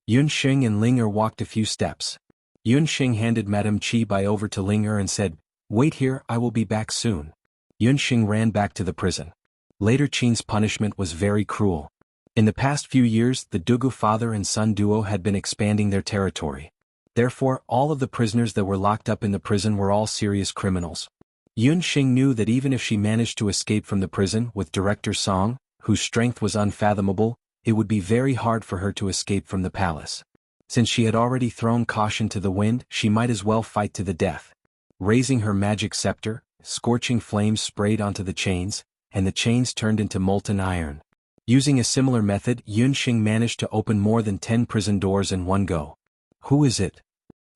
Yunxing and Ling-er walked a few steps. Yunxing handed Madame Qi Bai over to Ling-er and said, "Wait here, I will be back soon." Yunxing ran back to the prison. Later Qin's punishment was very cruel. In the past few years, the Dugu father and son duo had been expanding their territory. Therefore, all of the prisoners that were locked up in the prison were all serious criminals. Yunxing knew that even if she managed to escape from the prison with Director Song, whose strength was unfathomable, it would be very hard for her to escape from the palace. Since she had already thrown caution to the wind, she might as well fight to the death. Raising her magic scepter, scorching flames sprayed onto the chains, and the chains turned into molten iron. Using a similar method, Yunxing managed to open more than 10 prison doors in one go. "Who is it?"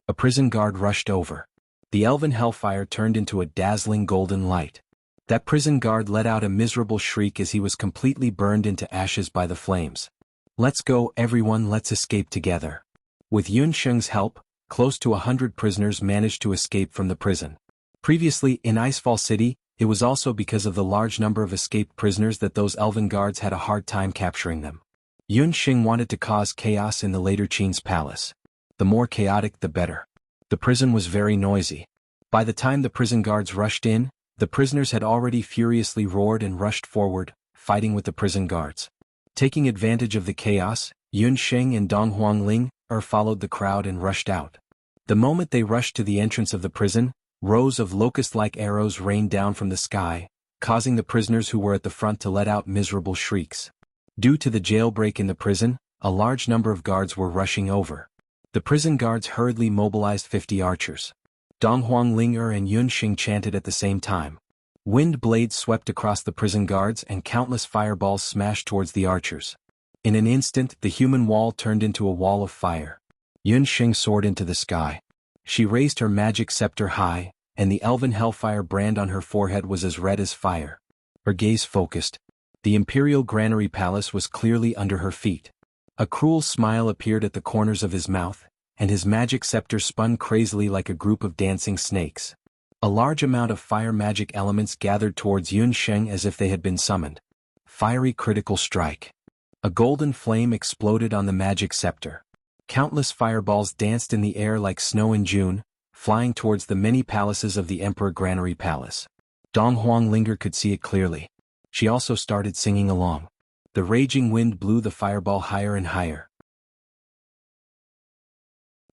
A prison guard rushed over. The elven hellfire turned into a dazzling golden light. That prison guard let out a miserable shriek as he was completely burned into ashes by the flames. "Let's go, everyone, let's escape together." With Yunxing's help, close to 100 prisoners managed to escape from the prison. Previously, in Icefall City, it was also because of the large number of escaped prisoners that those elven guards had a hard time capturing them. Yunxing wanted to cause chaos in the later Qin's palace. The more chaotic, the better. The prison was very noisy. By the time the prison guards rushed in, the prisoners had already furiously roared and rushed forward, fighting with the prison guards. Taking advantage of the chaos, Yunxing and Donghuang Ling-er followed the crowd and rushed out. The moment they rushed to the entrance of the prison, rows of locust-like arrows rained down from the sky, causing the prisoners who were at the front to let out miserable shrieks. Due to the jailbreak in the prison, a large number of guards were rushing over. The prison guards hurriedly mobilized 50 archers. Donghuang Ling-er and Yunxing chanted at the same time. Wind blades swept across the prison guards and countless fireballs smashed towards the archers. In an instant, the human wall turned into a wall of fire. Yunxing soared into the sky. She raised her magic scepter high, and the elven hellfire brand on her forehead was as red as fire. Her gaze focused. The Imperial Granary Palace was clearly under her feet. A cruel smile appeared at the corners of his mouth, and his magic scepter spun crazily like a group of dancing snakes. A large amount of fire magic elements gathered towards Yunxing as if they had been summoned. Fiery critical strike. A golden flame exploded on the magic scepter. Countless fireballs danced in the air like snow in June, flying towards the many palaces of the Emperor Granary Palace. Donghuang Ling-er could see it clearly. She also started singing along. The raging wind blew the fireball higher and higher.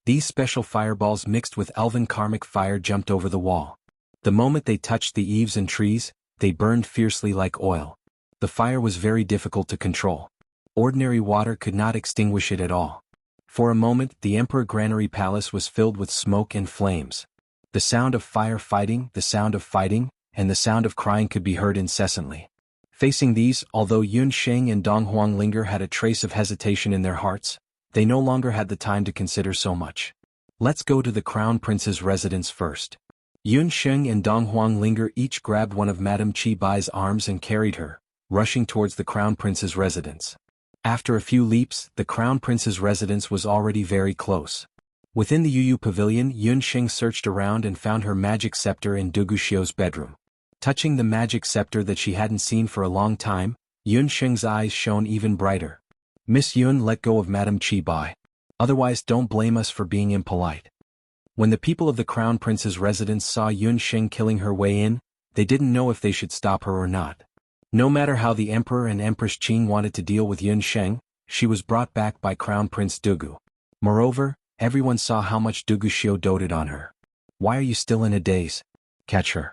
These special fireballs mixed with elven karmic fire jumped over the wall. The moment they touched the eaves and trees, they burned fiercely like oil. The fire was very difficult to control. Ordinary water could not extinguish it at all. For a moment, the Emperor Granary Palace was filled with smoke and flames. The sound of fire fighting, the sound of fighting, and the sound of crying could be heard incessantly. Facing these, although Yun Sheng and Dong Huanglinger had a trace of hesitation in their hearts, they no longer had the time to consider so much. Let's go to the Crown Prince's residence first. Yun Sheng and Dong Huanglinger each grabbed one of Madame Qi Bai's arms and carried her, rushing towards the Crown Prince's residence. After a few leaps, the Crown Prince's residence was already very close. Within the Yu Pavilion, Yun Sheng searched around and found her magic scepter in Du Guxiu's bedroom. Touching the magic scepter that she hadn't seen for a long time, Yun Sheng's eyes shone even brighter. Miss Yun, let go of Madame Qi Bai. Otherwise don't blame us for being impolite. When the people of the Crown Prince's residence saw Yun Sheng killing her way in, they didn't know if they should stop her or not. No matter how the Emperor and Empress Qing wanted to deal with Yun Sheng, she was brought back by Crown Prince Dugu. Moreover, everyone saw how much Du Guxiu doted on her. Why are you still in a daze? Catch her.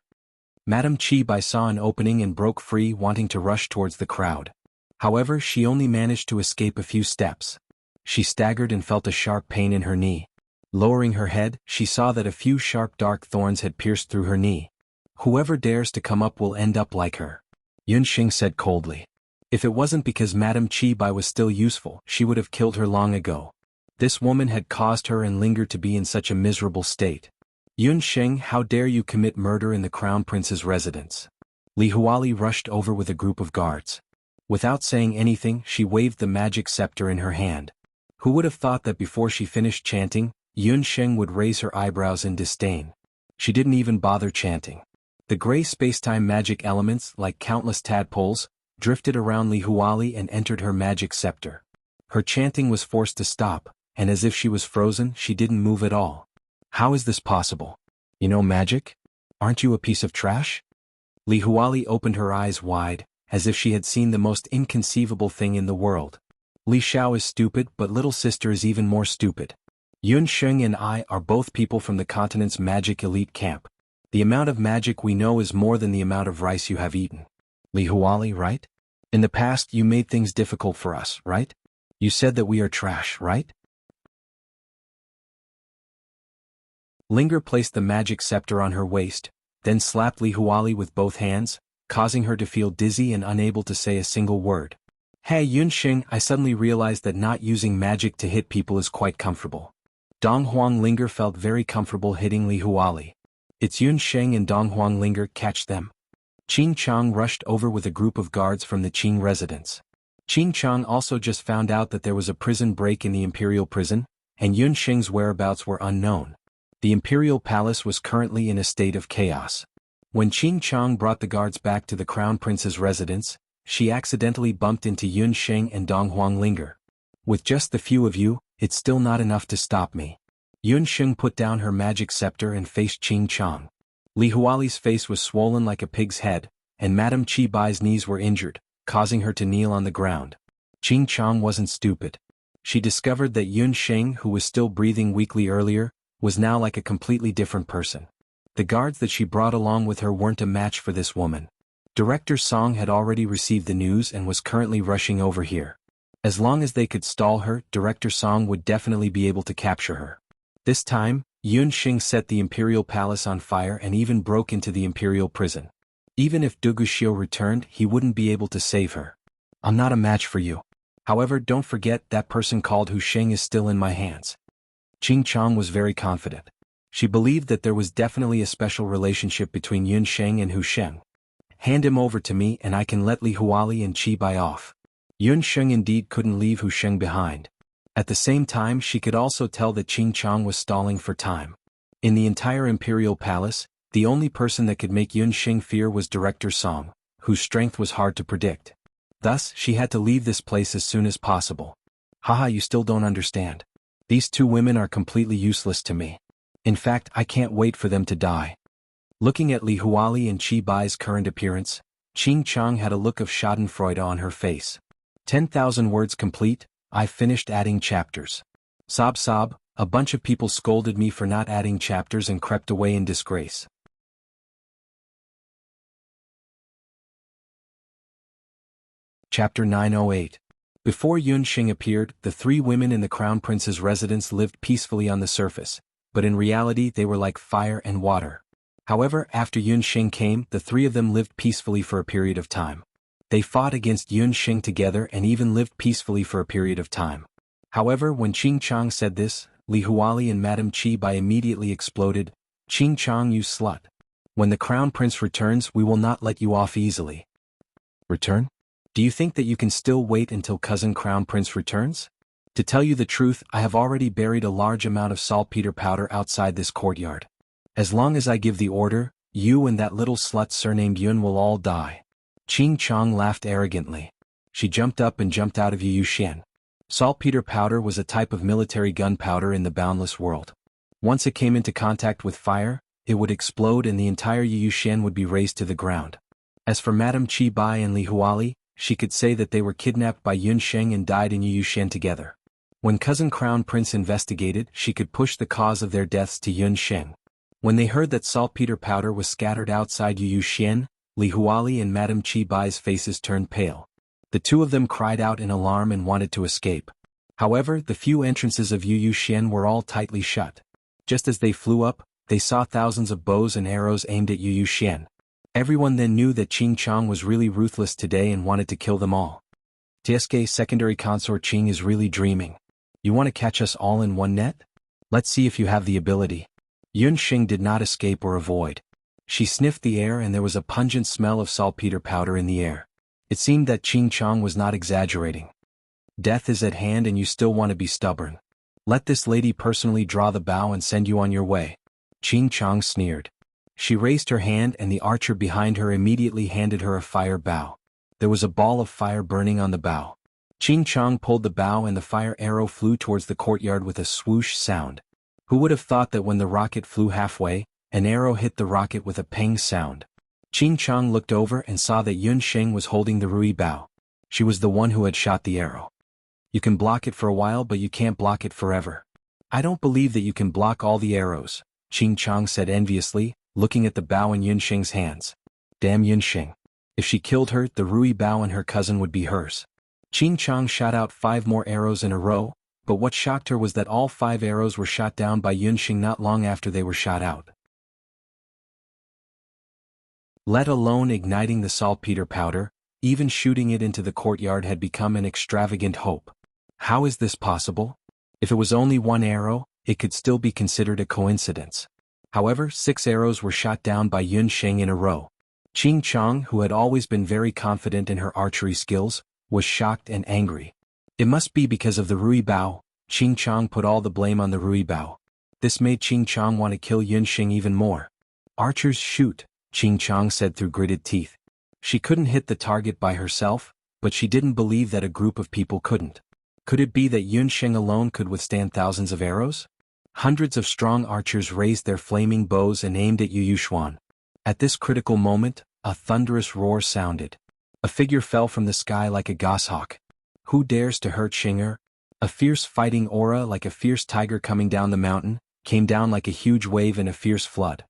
Madame Qi Bai saw an opening and broke free, wanting to rush towards the crowd. However, she only managed to escape a few steps. She staggered and felt a sharp pain in her knee. Lowering her head, she saw that a few sharp dark thorns had pierced through her knee. Whoever dares to come up will end up like her, Yun Sheng said coldly. If it wasn't because Madame Qi Bai was still useful, she would have killed her long ago. This woman had caused her and Linger to be in such a miserable state. Yun Sheng, how dare you commit murder in the Crown Prince's residence? Li Huali rushed over with a group of guards. Without saying anything, she waved the magic scepter in her hand. Who would have thought that before she finished chanting, Yun Sheng would raise her eyebrows in disdain? She didn't even bother chanting. The gray spacetime magic elements, like countless tadpoles, drifted around Li Huali and entered her magic scepter. Her chanting was forced to stop, and as if she was frozen, she didn't move at all. How is this possible? You know magic? Aren't you a piece of trash? Li Huali opened her eyes wide, as if she had seen the most inconceivable thing in the world. Li Xiao is stupid, but little sister is even more stupid. Yun Sheng and I are both people from the continent's magic elite camp. The amount of magic we know is more than the amount of rice you have eaten. Li Huali, right? In the past you made things difficult for us, right? You said that we are trash, right? Linger placed the magic scepter on her waist, then slapped Li Huali with both hands, causing her to feel dizzy and unable to say a single word. Hey Yun Sheng, I suddenly realized that not using magic to hit people is quite comfortable. Dong Huanglinger felt very comfortable hitting Li Huali. It's Yun Sheng and Dong Huanglinger, catch them. Qing Chang rushed over with a group of guards from the Qing residence. Qing Chang also just found out that there was a prison break in the Imperial prison, and Yun Sheng's whereabouts were unknown. The Imperial Palace was currently in a state of chaos. When Qing Chang brought the guards back to the Crown Prince's residence, she accidentally bumped into Yun Sheng and Dong Huanglinger. With just the few of you, it's still not enough to stop me. Yun Sheng put down her magic scepter and faced Qing Chang. Li Huali's face was swollen like a pig's head, and Madame Qi Bai's knees were injured, causing her to kneel on the ground. Qing Chang wasn't stupid. She discovered that Yun Sheng, who was still breathing weakly earlier, was now like a completely different person. The guards that she brought along with her weren't a match for this woman. Director Song had already received the news and was currently rushing over here. As long as they could stall her, Director Song would definitely be able to capture her. This time, Yun Sheng set the Imperial Palace on fire and even broke into the Imperial prison. Even if Du Guxiu returned, he wouldn't be able to save her. I'm not a match for you. However, don't forget that person called Hu Sheng is still in my hands. Qing Chang was very confident. She believed that there was definitely a special relationship between Yun Sheng and Hu Sheng. Hand him over to me and I can let Li Huali and Qi Bai off. Yun Sheng indeed couldn't leave Hu Sheng behind. At the same time, she could also tell that Qing Chang was stalling for time. In the entire Imperial Palace, the only person that could make Yun Sheng fear was Director Song, whose strength was hard to predict. Thus, she had to leave this place as soon as possible. Haha, you still don't understand. These two women are completely useless to me. In fact, I can't wait for them to die. Looking at Li Huali and Qi Bai's current appearance, Qing Chang had a look of schadenfreude on her face. 10,000 words complete, I've finished adding chapters. Sob sob, a bunch of people scolded me for not adding chapters and crept away in disgrace. Chapter 908. Before Yun Sheng appeared, the three women in the Crown Prince's residence lived peacefully on the surface, but in reality they were like fire and water. However, after Yun Sheng came, the three of them lived peacefully for a period of time. They fought against Yun Xing together and even lived peacefully for a period of time. However, when Qing Chang said this, Li Huali and Madame Qi Bai immediately exploded. "Qing Chang, you slut. When the crown prince returns, we will not let you off easily." "Return? Do you think that you can still wait until cousin crown prince returns? To tell you the truth, I have already buried a large amount of saltpeter powder outside this courtyard. As long as I give the order, you and that little slut surnamed Yun will all die." Qing Chang laughed arrogantly. She jumped up and jumped out of Yu Xian. Saltpeter powder was a type of military gunpowder in the boundless world. Once it came into contact with fire, it would explode and the entire Yu Xian would be razed to the ground. As for Madame Qi Bai and Li Huali, she could say that they were kidnapped by Yun Sheng and died in Yu Xian together. When cousin crown prince investigated, she could push the cause of their deaths to Yun Sheng. When they heard that saltpeter powder was scattered outside Yu Xian, Li Huali and Madame Qi Bai's faces turned pale. The two of them cried out in alarm and wanted to escape. However, the few entrances of Yu Xian were all tightly shut. Just as they flew up, they saw thousands of bows and arrows aimed at Yu Xian. Everyone then knew that Qing Chang was really ruthless today and wanted to kill them all. "TSK secondary consort Qing is really dreaming. You want to catch us all in one net? Let's see if you have the ability." Yun Xing did not escape or avoid. She sniffed the air and there was a pungent smell of saltpeter powder in the air. It seemed that Qing Chang was not exaggerating. "Death is at hand and you still want to be stubborn. Let this lady personally draw the bow and send you on your way." Qing Chang sneered. She raised her hand and the archer behind her immediately handed her a fire bow. There was a ball of fire burning on the bow. Qing Chang pulled the bow and the fire arrow flew towards the courtyard with a swoosh sound. Who would have thought that when the rocket flew halfway, an arrow hit the rocket with a ping sound? Qing Chang looked over and saw that Yun Sheng was holding the Rui bow. She was the one who had shot the arrow. "You can block it for a while but you can't block it forever. I don't believe that you can block all the arrows," Qing Chang said enviously, looking at the bow in Yun Sheng's hands. Damn Yun Sheng. If she killed her, the Rui bow and her cousin would be hers. Qing Chang shot out 5 more arrows in a row, but what shocked her was that all 5 arrows were shot down by Yun Sheng not long after they were shot out. Let alone igniting the saltpeter powder, even shooting it into the courtyard had become an extravagant hope. How is this possible? If it was only 1 arrow, it could still be considered a coincidence. However, 6 arrows were shot down by Yun Sheng in a row. Qing Chang, who had always been very confident in her archery skills, was shocked and angry. It must be because of the Rui Bao. Qing Chang put all the blame on the Rui Bao. This made Qing Chang want to kill Yun Sheng even more. "Archers shoot," Qing Chang said through gritted teeth. She couldn't hit the target by herself, but she didn't believe that a group of people couldn't. Could it be that Yun Sheng alone could withstand thousands of arrows? Hundreds of strong archers raised their flaming bows and aimed at Yu Xuan. At this critical moment, a thunderous roar sounded. A figure fell from the sky like a goshawk. Who dares to hurt Xinger? A fierce fighting aura like a fierce tiger coming down the mountain, came down like a huge wave in a fierce flood.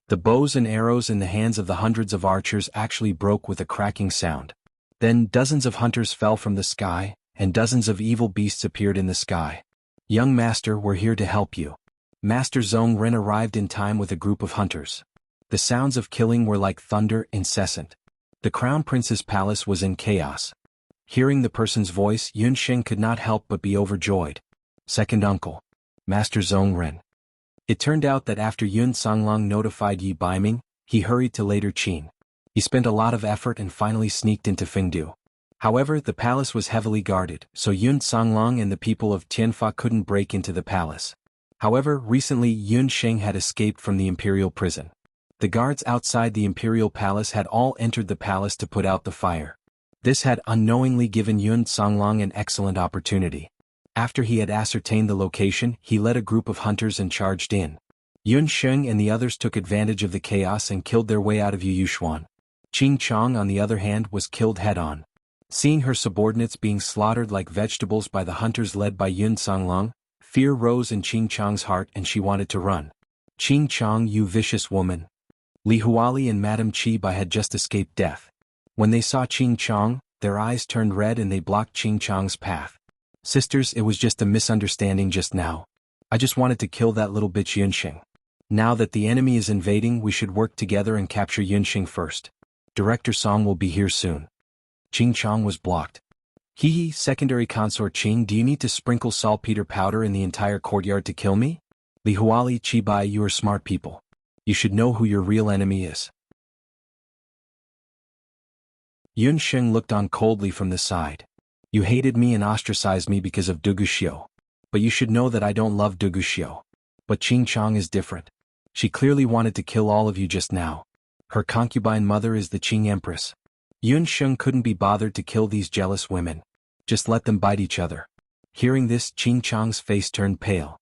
The bows and arrows in the hands of the hundreds of archers actually broke with a cracking sound. Then dozens of hunters fell from the sky, and dozens of evil beasts appeared in the sky. "Young master, we're here to help you." Master Zhong Ren arrived in time with a group of hunters. The sounds of killing were like thunder, incessant. The crown prince's palace was in chaos. Hearing the person's voice, Yun Sheng could not help but be overjoyed. "Second uncle. Master Zhong Ren." It turned out that after Yun Songlong notified Yi Baiming, he hurried to later Qin. He spent a lot of effort and finally sneaked into Fengdu. However, the palace was heavily guarded, so Yun Songlong and the people of Tianfa couldn't break into the palace. However, recently Yun Sheng had escaped from the imperial prison. The guards outside the imperial palace had all entered the palace to put out the fire. This had unknowingly given Yun Songlong an excellent opportunity. After he had ascertained the location, he led a group of hunters and charged in. Yun Sheng and the others took advantage of the chaos and killed their way out of Yu Xuan. Qing Chang, on the other hand, was killed head-on. Seeing her subordinates being slaughtered like vegetables by the hunters led by Yun Songlong, fear rose in Qing Chang's heart and she wanted to run. "Qing Chang, you vicious woman." Li Huali and Madame Qi Bai had just escaped death. When they saw Qing Chang, their eyes turned red and they blocked Qing Chang's path. "Sisters, it was just a misunderstanding just now. I just wanted to kill that little bitch Yunxing. Now that the enemy is invading, we should work together and capture Yunxing first. Director Song will be here soon." Qing Chang was blocked. Hee, secondary consort Qing, do you need to sprinkle saltpeter powder in the entire courtyard to kill me? Li Huali, Qi Bai, you are smart people. You should know who your real enemy is. Yun Sheng looked on coldly from the side. You hated me and ostracized me because of Duguxiu. But you should know that I don't love Duguxiu. But Qing Chang is different. She clearly wanted to kill all of you just now. Her concubine mother is the Qing Empress. Yun Sheng couldn't be bothered to kill these jealous women. Just let them bite each other. Hearing this, Qing Chang's face turned pale.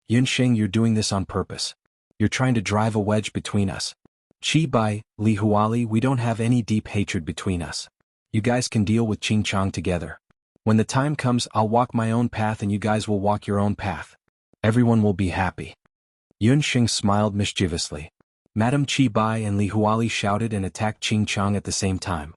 Yun Sheng, you're doing this on purpose. You're trying to drive a wedge between us. Qi Bai, Li Huali, we don't have any deep hatred between us. You guys can deal with Qing Chang together. When the time comes, I'll walk my own path and you guys will walk your own path. Everyone will be happy. Yun Sheng smiled mischievously. Madam Qi Bai and Li Huali shouted and attacked Qing Chang at the same time.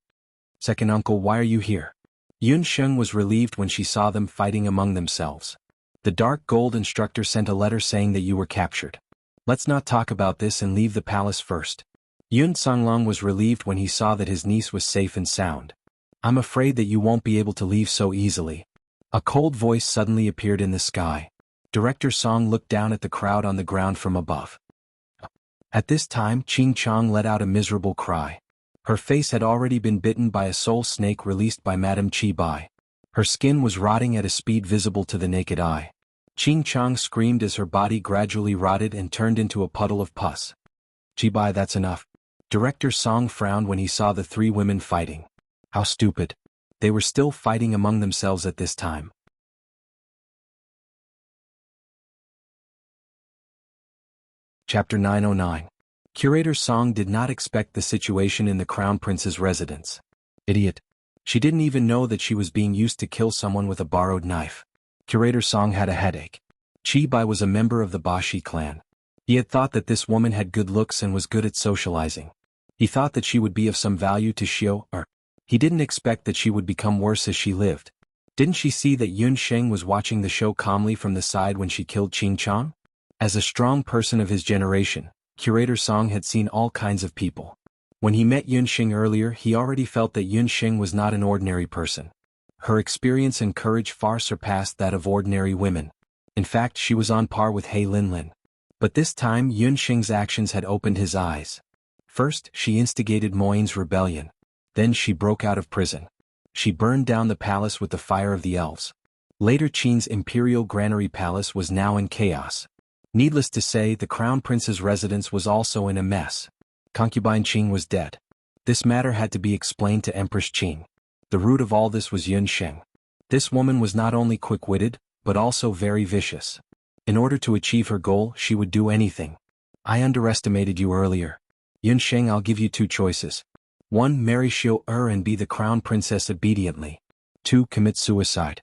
Second uncle, why are you here? Yun Sheng was relieved when she saw them fighting among themselves. The dark gold instructor sent a letter saying that you were captured. Let's not talk about this and leave the palace first. Yun Songlong was relieved when he saw that his niece was safe and sound. I'm afraid that you won't be able to leave so easily. A cold voice suddenly appeared in the sky. Director Song looked down at the crowd on the ground from above. At this time, Qing Chang let out a miserable cry. Her face had already been bitten by a soul snake released by Madame Qi Bai. Her skin was rotting at a speed visible to the naked eye. Qing Chang screamed as her body gradually rotted and turned into a puddle of pus. Qi Bai, that's enough. Director Song frowned when he saw the three women fighting. How stupid. They were still fighting among themselves at this time. Chapter 909. Curator Song did not expect the situation in the Crown Prince's residence. Idiot. She didn't even know that she was being used to kill someone with a borrowed knife. Curator Song had a headache. Qi Bai was a member of the Bashi clan. He had thought that this woman had good looks and was good at socializing. He thought that she would be of some value to Xiu, or he didn't expect that she would become worse as she lived. Didn't she see that Yun Sheng was watching the show calmly from the side when she killed Qing Chang? As a strong person of his generation, Curator Song had seen all kinds of people. When he met Yun Sheng earlier, he already felt that Yun Sheng was not an ordinary person. Her experience and courage far surpassed that of ordinary women. In fact, she was on par with He Linlin. But this time Yun Sheng's actions had opened his eyes. First, she instigated Moyne's rebellion. Then she broke out of prison. She burned down the palace with the fire of the elves. Later Qin's imperial granary palace was now in chaos. Needless to say, the Crown Prince's residence was also in a mess. Concubine Qing was dead. This matter had to be explained to Empress Qing. The root of all this was Yun Sheng. This woman was not only quick-witted, but also very vicious. In order to achieve her goal, she would do anything. I underestimated you earlier. Yun Sheng, I'll give you two choices. 1. Marry Xiu and be the Crown Princess obediently. 2. Commit suicide.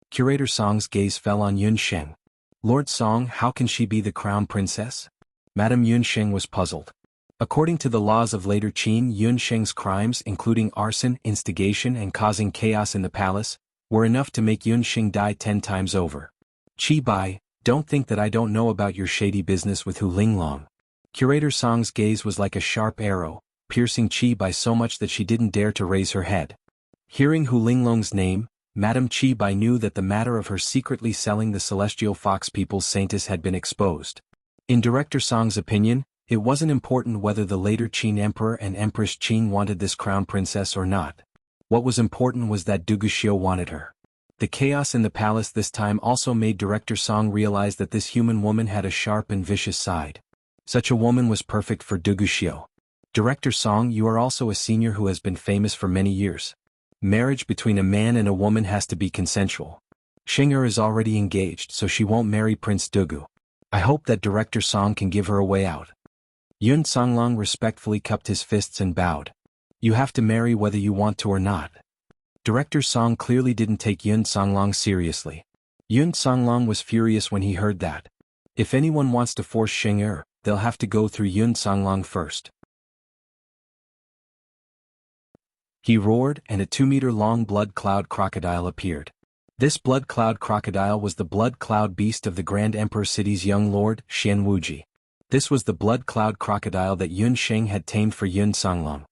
Curator Song's gaze fell on Yun Sheng. Lord Song, how can she be the Crown Princess? Madame Yun Sheng was puzzled. According to the laws of later Qin, Yun Sheng's crimes, including arson, instigation and causing chaos in the palace, were enough to make Yun Sheng die 10 times over. Qi Bai, don't think that I don't know about your shady business with Hu Linglong. Curator Song's gaze was like a sharp arrow, piercing Qi Bai so much that she didn't dare to raise her head. Hearing Hu Linglong's name, Madame Qi Bai knew that the matter of her secretly selling the Celestial Fox People's Saintess had been exposed. In Director Song's opinion, it wasn't important whether the later Qin Emperor and Empress Qing wanted this crown princess or not. What was important was that Duguxiu wanted her. The chaos in the palace this time also made Director Song realize that this human woman had a sharp and vicious side. Such a woman was perfect for Duguxiu. Director Song, you are also a senior who has been famous for many years. Marriage between a man and a woman has to be consensual. Xing'er is already engaged, so she won't marry Prince Dugu. I hope that Director Song can give her a way out. Yun Songlong respectfully cupped his fists and bowed. You have to marry whether you want to or not. Director Song clearly didn't take Yun Songlong seriously. Yun Songlong was furious when he heard that. If anyone wants to force Xing'er, they'll have to go through Yun Songlong first. He roared, and a 2-meter-long blood cloud crocodile appeared. This blood cloud crocodile was the blood cloud beast of the Grand Emperor City's young lord, Xian Wuji. This was the blood cloud crocodile that Yun Sheng had tamed for Yun Songlong.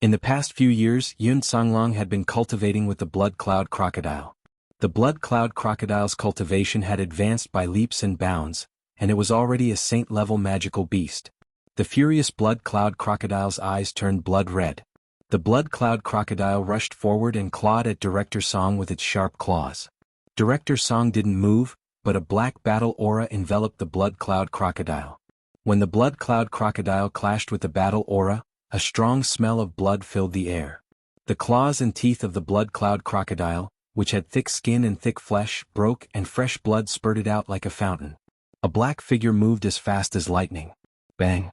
In the past few years, Yun Songlong had been cultivating with the Blood Cloud Crocodile. The Blood Cloud Crocodile's cultivation had advanced by leaps and bounds, and it was already a saint-level magical beast. The furious Blood Cloud Crocodile's eyes turned blood red. The Blood Cloud Crocodile rushed forward and clawed at Director Song with its sharp claws. Director Song didn't move, but a black battle aura enveloped the Blood Cloud Crocodile. When the Blood Cloud Crocodile clashed with the battle aura, a strong smell of blood filled the air. The claws and teeth of the Blood Cloud Crocodile, which had thick skin and thick flesh, broke and fresh blood spurted out like a fountain. A black figure moved as fast as lightning. Bang!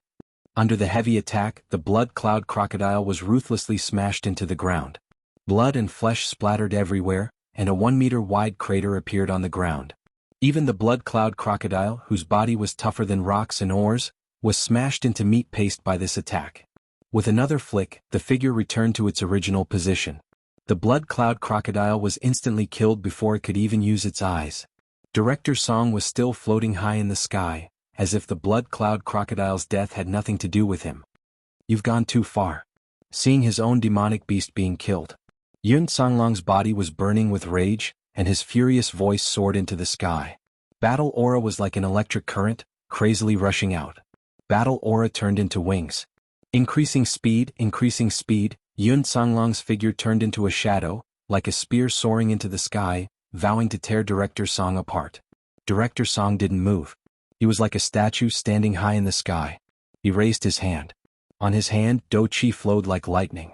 Under the heavy attack, the Blood Cloud Crocodile was ruthlessly smashed into the ground. Blood and flesh splattered everywhere, and a 1-meter-wide crater appeared on the ground. Even the Blood Cloud Crocodile, whose body was tougher than rocks and ores, was smashed into meat paste by this attack. With another flick, the figure returned to its original position. The Blood Cloud Crocodile was instantly killed before it could even use its eyes. Director Song was still floating high in the sky, as if the Blood Cloud Crocodile's death had nothing to do with him. "You've gone too far." Seeing his own demonic beast being killed, Yun Songlong's body was burning with rage, and his furious voice soared into the sky. Battle aura was like an electric current, crazily rushing out. Battle aura turned into wings. Increasing speed, Yun Songlong's figure turned into a shadow, like a spear soaring into the sky, vowing to tear Director Song apart. Director Song didn't move. He was like a statue standing high in the sky. He raised his hand. On his hand, Do Chi flowed like lightning.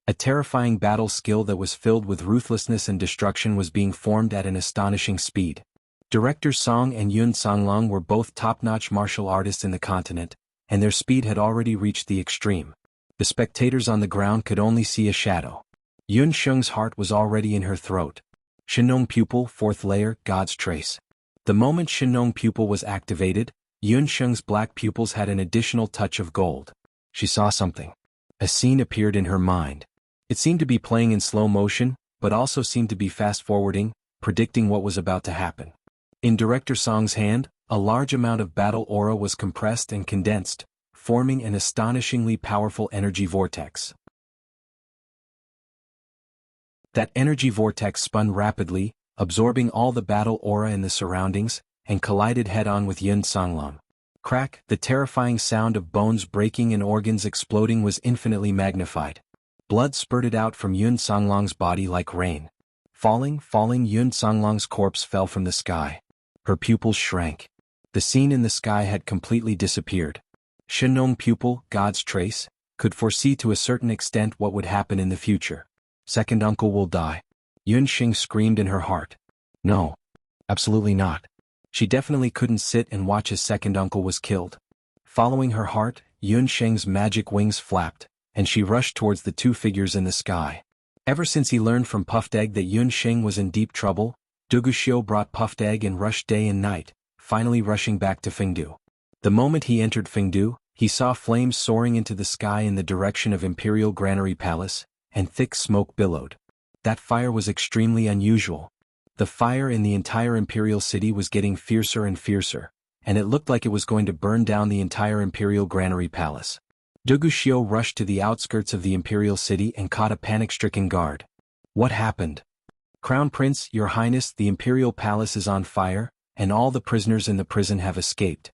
A terrifying battle skill that was filled with ruthlessness and destruction was being formed at an astonishing speed. Director Song and Yun Songlong were both top-notch martial artists in the continent, and their speed had already reached the extreme. The spectators on the ground could only see a shadow. Yun Sheng's heart was already in her throat. Shenong Pupil, 4th layer, God's Trace. The moment Shenong Pupil was activated, Yun Sheng's black pupils had an additional touch of gold. She saw something. A scene appeared in her mind. It seemed to be playing in slow motion, but also seemed to be fast-forwarding, predicting what was about to happen. In Director Song's hand, a large amount of battle aura was compressed and condensed, forming an astonishingly powerful energy vortex. That energy vortex spun rapidly, absorbing all the battle aura in the surroundings, and collided head-on with Yun Songlong. Crack, the terrifying sound of bones breaking and organs exploding was infinitely magnified. Blood spurted out from Yun Songlong's body like rain. Falling, Yun Songlong's corpse fell from the sky. Her pupils shrank. The scene in the sky had completely disappeared. Shenong Pupil, God's Trace, could foresee to a certain extent what would happen in the future. Second uncle will die. Yun Sheng screamed in her heart. No. Absolutely not. She definitely couldn't sit and watch his second uncle was killed. Following her heart, Yun Sheng's magic wings flapped, and she rushed towards the two figures in the sky. Ever since he learned from Puffed Egg that Yun Sheng was in deep trouble, Duguxiu brought Puffed Egg and rushed day and night, finally rushing back to Fengdu. The moment he entered Fengdu, he saw flames soaring into the sky in the direction of Imperial Granary Palace, and thick smoke billowed. That fire was extremely unusual. The fire in the entire Imperial City was getting fiercer and fiercer, and it looked like it was going to burn down the entire Imperial Granary Palace. Duguxiu rushed to the outskirts of the Imperial City and caught a panic-stricken guard. What happened? Crown Prince, Your Highness, the Imperial Palace is on fire, and all the prisoners in the prison have escaped.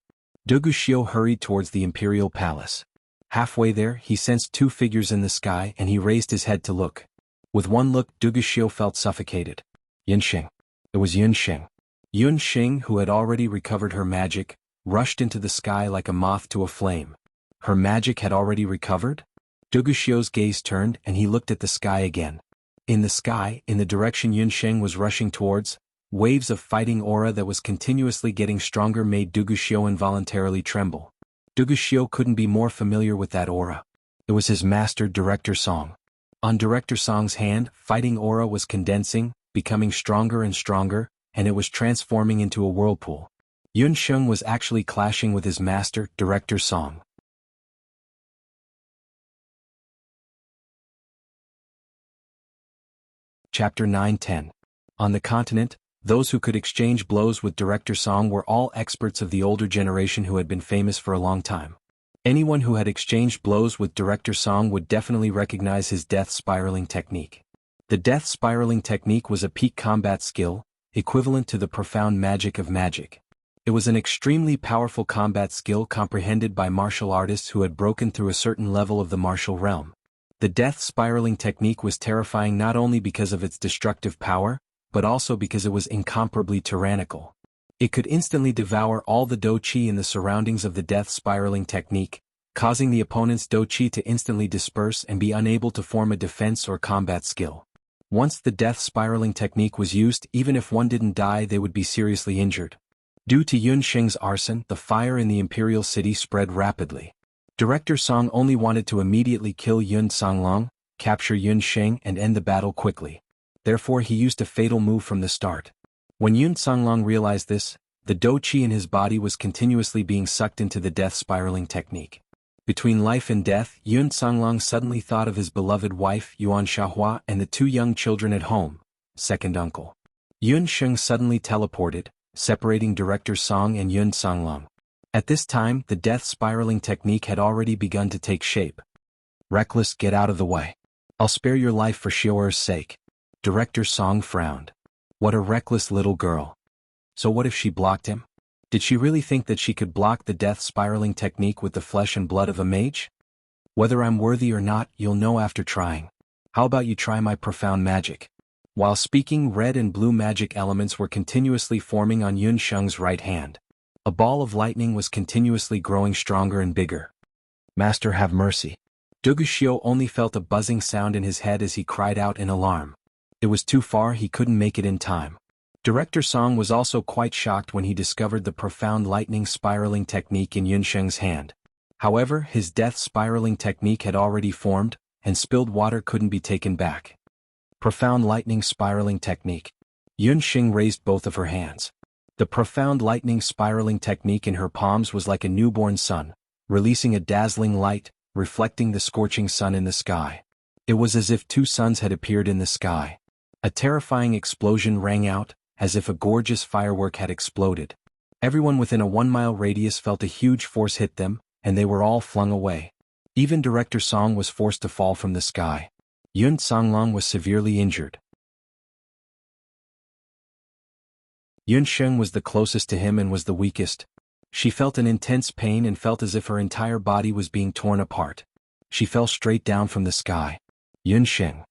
Duguxiu hurried towards the Imperial Palace. Halfway there, he sensed two figures in the sky and he raised his head to look. With one look, Duguxiu felt suffocated. Yun Sheng. It was Yun Sheng. Yun Sheng, who had already recovered her magic, rushed into the sky like a moth to a flame. Her magic had already recovered? Duguxiu's gaze turned and he looked at the sky again. In the sky, in the direction Yun Sheng was rushing towards, waves of fighting aura that was continuously getting stronger made Duguxiu involuntarily tremble. Duguxiu couldn't be more familiar with that aura. It was his master Director Song. On Director Song's hand, fighting aura was condensing, becoming stronger and stronger, and it was transforming into a whirlpool. Yun Sheng was actually clashing with his master, Director Song. Chapter 9-10. On the continent, those who could exchange blows with Director Song were all experts of the older generation who had been famous for a long time. Anyone who had exchanged blows with Director Song would definitely recognize his death spiraling technique. The death spiraling technique was a peak combat skill, equivalent to the profound magic of magic. It was an extremely powerful combat skill comprehended by martial artists who had broken through a certain level of the martial realm. The death spiraling technique was terrifying not only because of its destructive power, but also because it was incomparably tyrannical. It could instantly devour all the do qi in the surroundings of the death spiraling technique, causing the opponent's do qi to instantly disperse and be unable to form a defense or combat skill. Once the death spiraling technique was used, even if one didn't die, they would be seriously injured. Due to Yun Sheng's arson, the fire in the imperial city spread rapidly. Director Song only wanted to immediately kill Yun Songlong, capture Yun Sheng and end the battle quickly. Therefore he used a fatal move from the start. When Yun Songlong realized this, the do qi in his body was continuously being sucked into the death spiraling technique. Between life and death, Yun Songlong suddenly thought of his beloved wife Yuan Xiaohua and the 2 young children at home, second uncle. Yun Sheng suddenly teleported, separating Director Song and Yun Songlong. At this time, the death spiraling technique had already begun to take shape. Reckless, get out of the way. I'll spare your life for Xiaoer's sake. Director Song frowned. What a reckless little girl. So what if she blocked him? Did she really think that she could block the death spiraling technique with the flesh and blood of a mage? Whether I'm worthy or not, you'll know after trying. How about you try my profound magic? While speaking, red and blue magic elements were continuously forming on Yun Sheng's right hand. A ball of lightning was continuously growing stronger and bigger. Master, have mercy. Duguxiu only felt a buzzing sound in his head as he cried out in alarm. It was too far, he couldn't make it in time. Director Song was also quite shocked when he discovered the profound lightning spiraling technique in Yun Sheng's hand. However, his death spiraling technique had already formed, and spilled water couldn't be taken back. Profound lightning spiraling technique. Yun Sheng raised both of her hands. The profound lightning spiraling technique in her palms was like a newborn sun, releasing a dazzling light, reflecting the scorching sun in the sky. It was as if 2 suns had appeared in the sky. A terrifying explosion rang out, as if a gorgeous firework had exploded. Everyone within a 1-mile radius felt a huge force hit them, and they were all flung away. Even Director Song was forced to fall from the sky. Yun Songlong was severely injured. Yun Sheng was the closest to him and was the weakest. She felt an intense pain and felt as if her entire body was being torn apart. She fell straight down from the sky. Yun Sheng.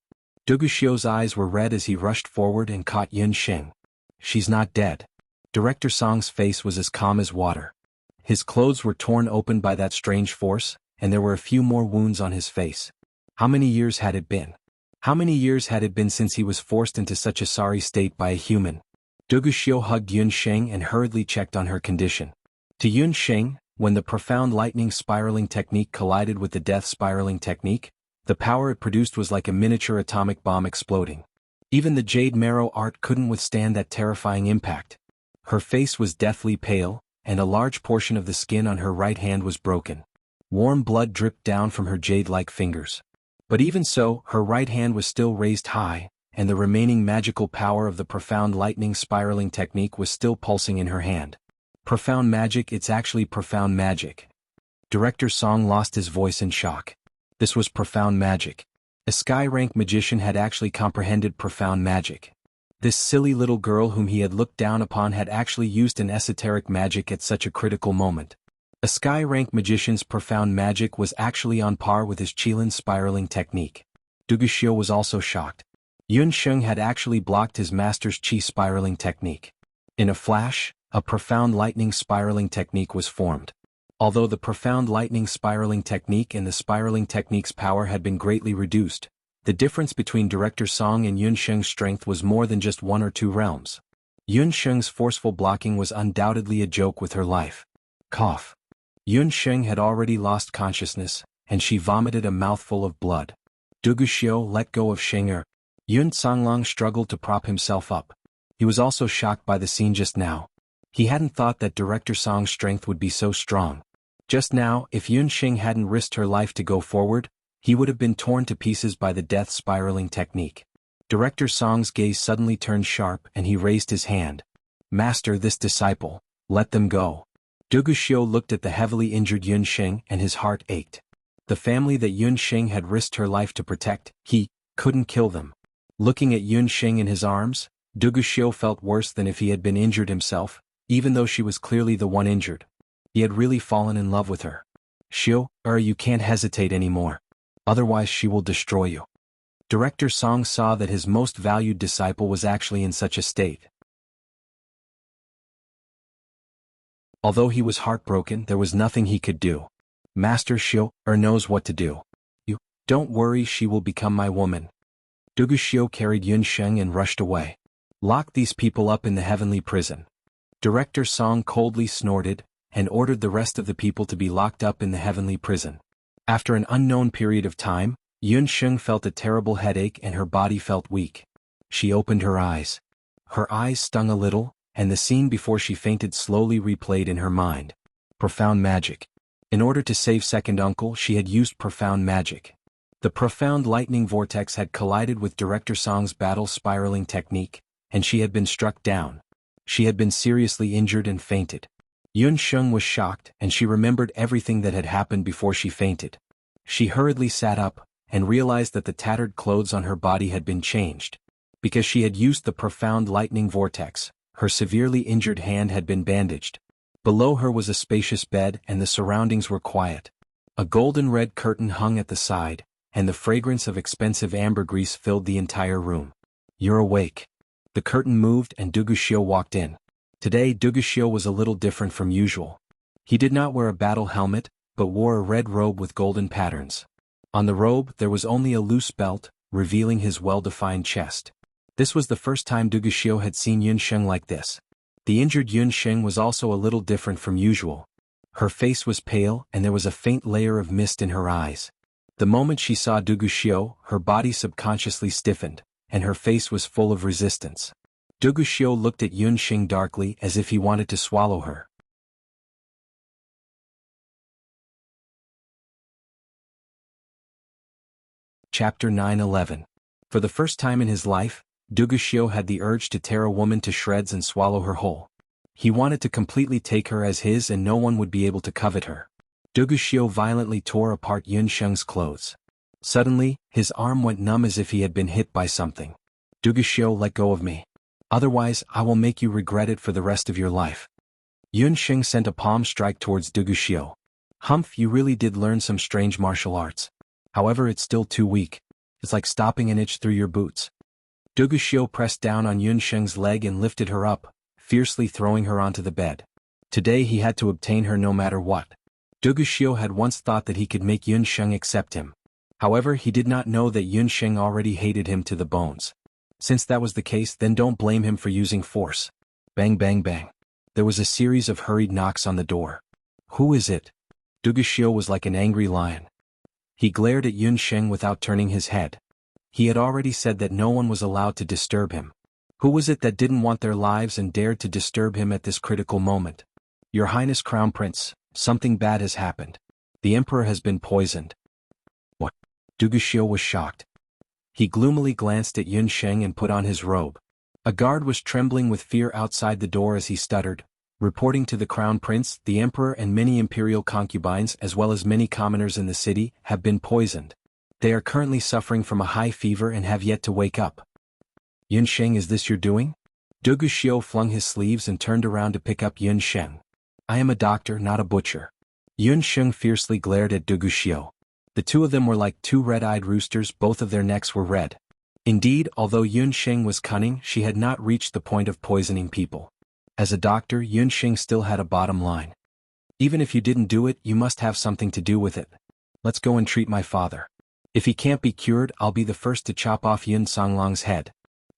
Duguxiu's eyes were red as he rushed forward and caught Yun Sheng. She's not dead. Director Song's face was as calm as water. His clothes were torn open by that strange force, and there were a few more wounds on his face. How many years had it been? How many years had it been since he was forced into such a sorry state by a human? Duguxiu hugged Yun Sheng and hurriedly checked on her condition. To Yun Sheng, when the profound lightning spiraling technique collided with the death spiraling technique, the power it produced was like a miniature atomic bomb exploding. Even the jade marrow art couldn't withstand that terrifying impact. Her face was deathly pale, and a large portion of the skin on her right hand was broken. Warm blood dripped down from her jade-like fingers. But even so, her right hand was still raised high, and the remaining magical power of the profound lightning spiraling technique was still pulsing in her hand. Profound magic, it's actually profound magic. Director Song lost his voice in shock. This was profound magic. A sky-rank magician had actually comprehended profound magic. This silly little girl whom he had looked down upon had actually used an esoteric magic at such a critical moment. A sky-rank magician's profound magic was actually on par with his Qilin spiraling technique. Duguxiu was also shocked. Yun Sheng had actually blocked his master's Qi spiraling technique. In a flash, a profound lightning spiraling technique was formed. Although the profound lightning spiraling technique and the spiraling technique's power had been greatly reduced, the difference between Director Song and Yun Sheng's strength was more than just 1 or 2 realms. Yun Sheng's forceful blocking was undoubtedly a joke with her life. Cough. Yun Sheng had already lost consciousness, and she vomited a mouthful of blood. Duguxiu let go of Shenger. Yun Songlong struggled to prop himself up. He was also shocked by the scene just now. He hadn't thought that Director Song's strength would be so strong. Just now, if Yun Sheng hadn't risked her life to go forward, he would have been torn to pieces by the death spiraling technique. Director Song's gaze suddenly turned sharp and he raised his hand. Master, this disciple, let them go. Duguxiu looked at the heavily injured Yun Sheng and his heart ached. The family that Yun Sheng had risked her life to protect, he couldn't kill them. Looking at Yun Sheng in his arms, Duguxiu felt worse than if he had been injured himself, even though she was clearly the one injured. He had really fallen in love with her. Xiu, you can't hesitate anymore. Otherwise she will destroy you. Director Song saw that his most valued disciple was actually in such a state. Although he was heartbroken, there was nothing he could do. Master Xiu knows what to do. You, don't worry, she will become my woman. Duguxiu carried Yun Sheng and rushed away. Lock these people up in the heavenly prison. Director Song coldly snorted, and ordered the rest of the people to be locked up in the heavenly prison. After an unknown period of time, Yun Sheng felt a terrible headache and her body felt weak. She opened her eyes. Her eyes stung a little, and the scene before she fainted slowly replayed in her mind. Profound magic. In order to save second uncle, she had used profound magic. The profound lightning vortex had collided with Director Song's battle spiraling technique, and she had been struck down. She had been seriously injured and fainted. Yun Sheng was shocked, and she remembered everything that had happened before she fainted. She hurriedly sat up, and realized that the tattered clothes on her body had been changed. Because she had used the profound lightning vortex, her severely injured hand had been bandaged. Below her was a spacious bed and the surroundings were quiet. A golden red curtain hung at the side, and the fragrance of expensive ambergris filled the entire room. You're awake. The curtain moved and Duguxiu walked in. Today Duguxiu was a little different from usual. He did not wear a battle helmet, but wore a red robe with golden patterns. On the robe there was only a loose belt, revealing his well-defined chest. This was the first time Duguxiu had seen Yun Sheng like this. The injured Yun Sheng was also a little different from usual. Her face was pale and there was a faint layer of mist in her eyes. The moment she saw Duguxiu, her body subconsciously stiffened, and her face was full of resistance. Duguxiu looked at Yun Sheng darkly as if he wanted to swallow her. Chapter 9-11. For the first time in his life, Duguxiu had the urge to tear a woman to shreds and swallow her whole. He wanted to completely take her as his and no one would be able to covet her. Duguxiu violently tore apart Yun Sheng's clothes. Suddenly, his arm went numb as if he had been hit by something. Duguxiu, let go of me. Otherwise, I will make you regret it for the rest of your life. Yun Sheng sent a palm strike towards Duguxiu. Humph, you really did learn some strange martial arts. However, it's still too weak. It's like stopping an itch through your boots. Duguxiu pressed down on Yun Sheng's leg and lifted her up, fiercely throwing her onto the bed. Today he had to obtain her no matter what. Duguxiu had once thought that he could make Yun Sheng accept him. However, he did not know that Yun Sheng already hated him to the bones. Since that was the case, then don't blame him for using force. Bang bang bang. There was a series of hurried knocks on the door. Who is it? Duguxiu was like an angry lion. He glared at Yun Sheng without turning his head. He had already said that no one was allowed to disturb him. Who was it that didn't want their lives and dared to disturb him at this critical moment? Your Highness Crown Prince, something bad has happened. The Emperor has been poisoned. What? Duguxiu was shocked. He gloomily glanced at Yun Sheng and put on his robe. A guard was trembling with fear outside the door as he stuttered, reporting to the Crown Prince, the Emperor and many imperial concubines as well as many commoners in the city have been poisoned. They are currently suffering from a high fever and have yet to wake up. Yun Sheng, is this your doing? Duguxiu flung his sleeves and turned around to pick up Yun Sheng. I am a doctor, not a butcher. Yun Sheng fiercely glared at Duguxiu. The two of them were like two red-eyed roosters, both of their necks were red. Indeed, although Yun Sheng was cunning, she had not reached the point of poisoning people. As a doctor, Yun Sheng still had a bottom line. Even if you didn't do it, you must have something to do with it. Let's go and treat my father. If he can't be cured, I'll be the first to chop off Yun Songlong's head.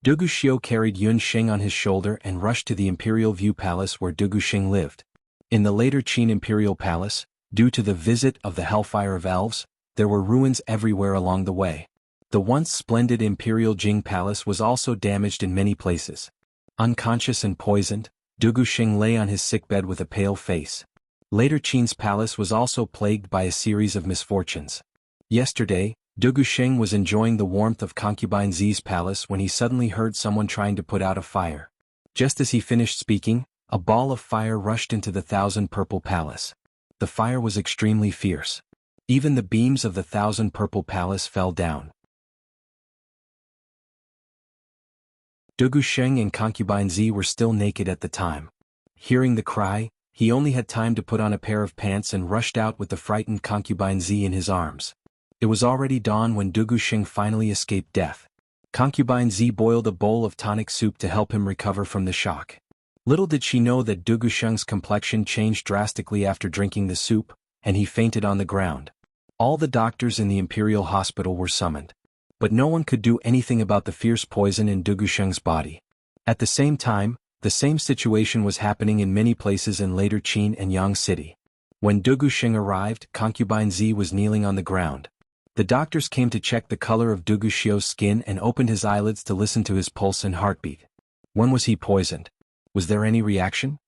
Duguxiu carried Yun Sheng on his shoulder and rushed to the Imperial View Palace where Duguxiu lived. In the later Qin Imperial Palace, due to the visit of the Hellfire of Elves, there were ruins everywhere along the way. The once splendid Imperial Jing Palace was also damaged in many places. Unconscious and poisoned, Duguxiu lay on his sickbed with a pale face. Later Qin's palace was also plagued by a series of misfortunes. Yesterday, Duguxiu was enjoying the warmth of concubine Zi's palace when he suddenly heard someone trying to put out a fire. Just as he finished speaking, A ball of fire rushed into the Thousand Purple Palace. The fire was extremely fierce. Even the beams of the Thousand Purple Palace fell down. Du Sheng and concubine Zi were still naked at the time. Hearing the cry, he only had time to put on a pair of pants and rushed out with the frightened concubine Zi in his arms. It was already dawn when Du Sheng finally escaped death. Concubine Zi boiled a bowl of tonic soup to help him recover from the shock. Little did she know that Du Sheng's complexion changed drastically after drinking the soup, and he fainted on the ground. All the doctors in the Imperial Hospital were summoned. But no one could do anything about the fierce poison in Du Sheng's body. At the same time, the same situation was happening in many places in later Qin and Yang City. When Du Sheng arrived, concubine Zi was kneeling on the ground. The doctors came to check the color of Du Xiu's skin and opened his eyelids to listen to his pulse and heartbeat. When was he poisoned? Was there any reaction?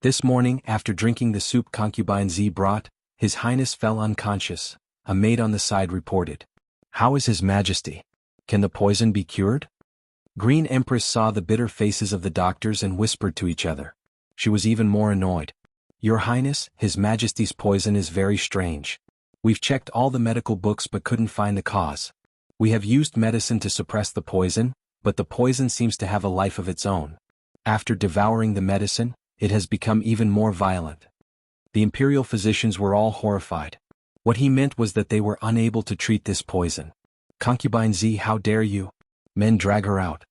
This morning, after drinking the soup concubine Zi brought, His Highness fell unconscious, a maid on the side reported. How is His Majesty? Can the poison be cured? Green Empress saw the bitter faces of the doctors and whispered to each other. She was even more annoyed. Your Highness, His Majesty's poison is very strange. We've checked all the medical books but couldn't find the cause. We have used medicine to suppress the poison, but the poison seems to have a life of its own. After devouring the medicine, it has become even more violent. The imperial physicians were all horrified. What he meant was that they were unable to treat this poison. Concubine Zi, how dare you? Men, drag her out.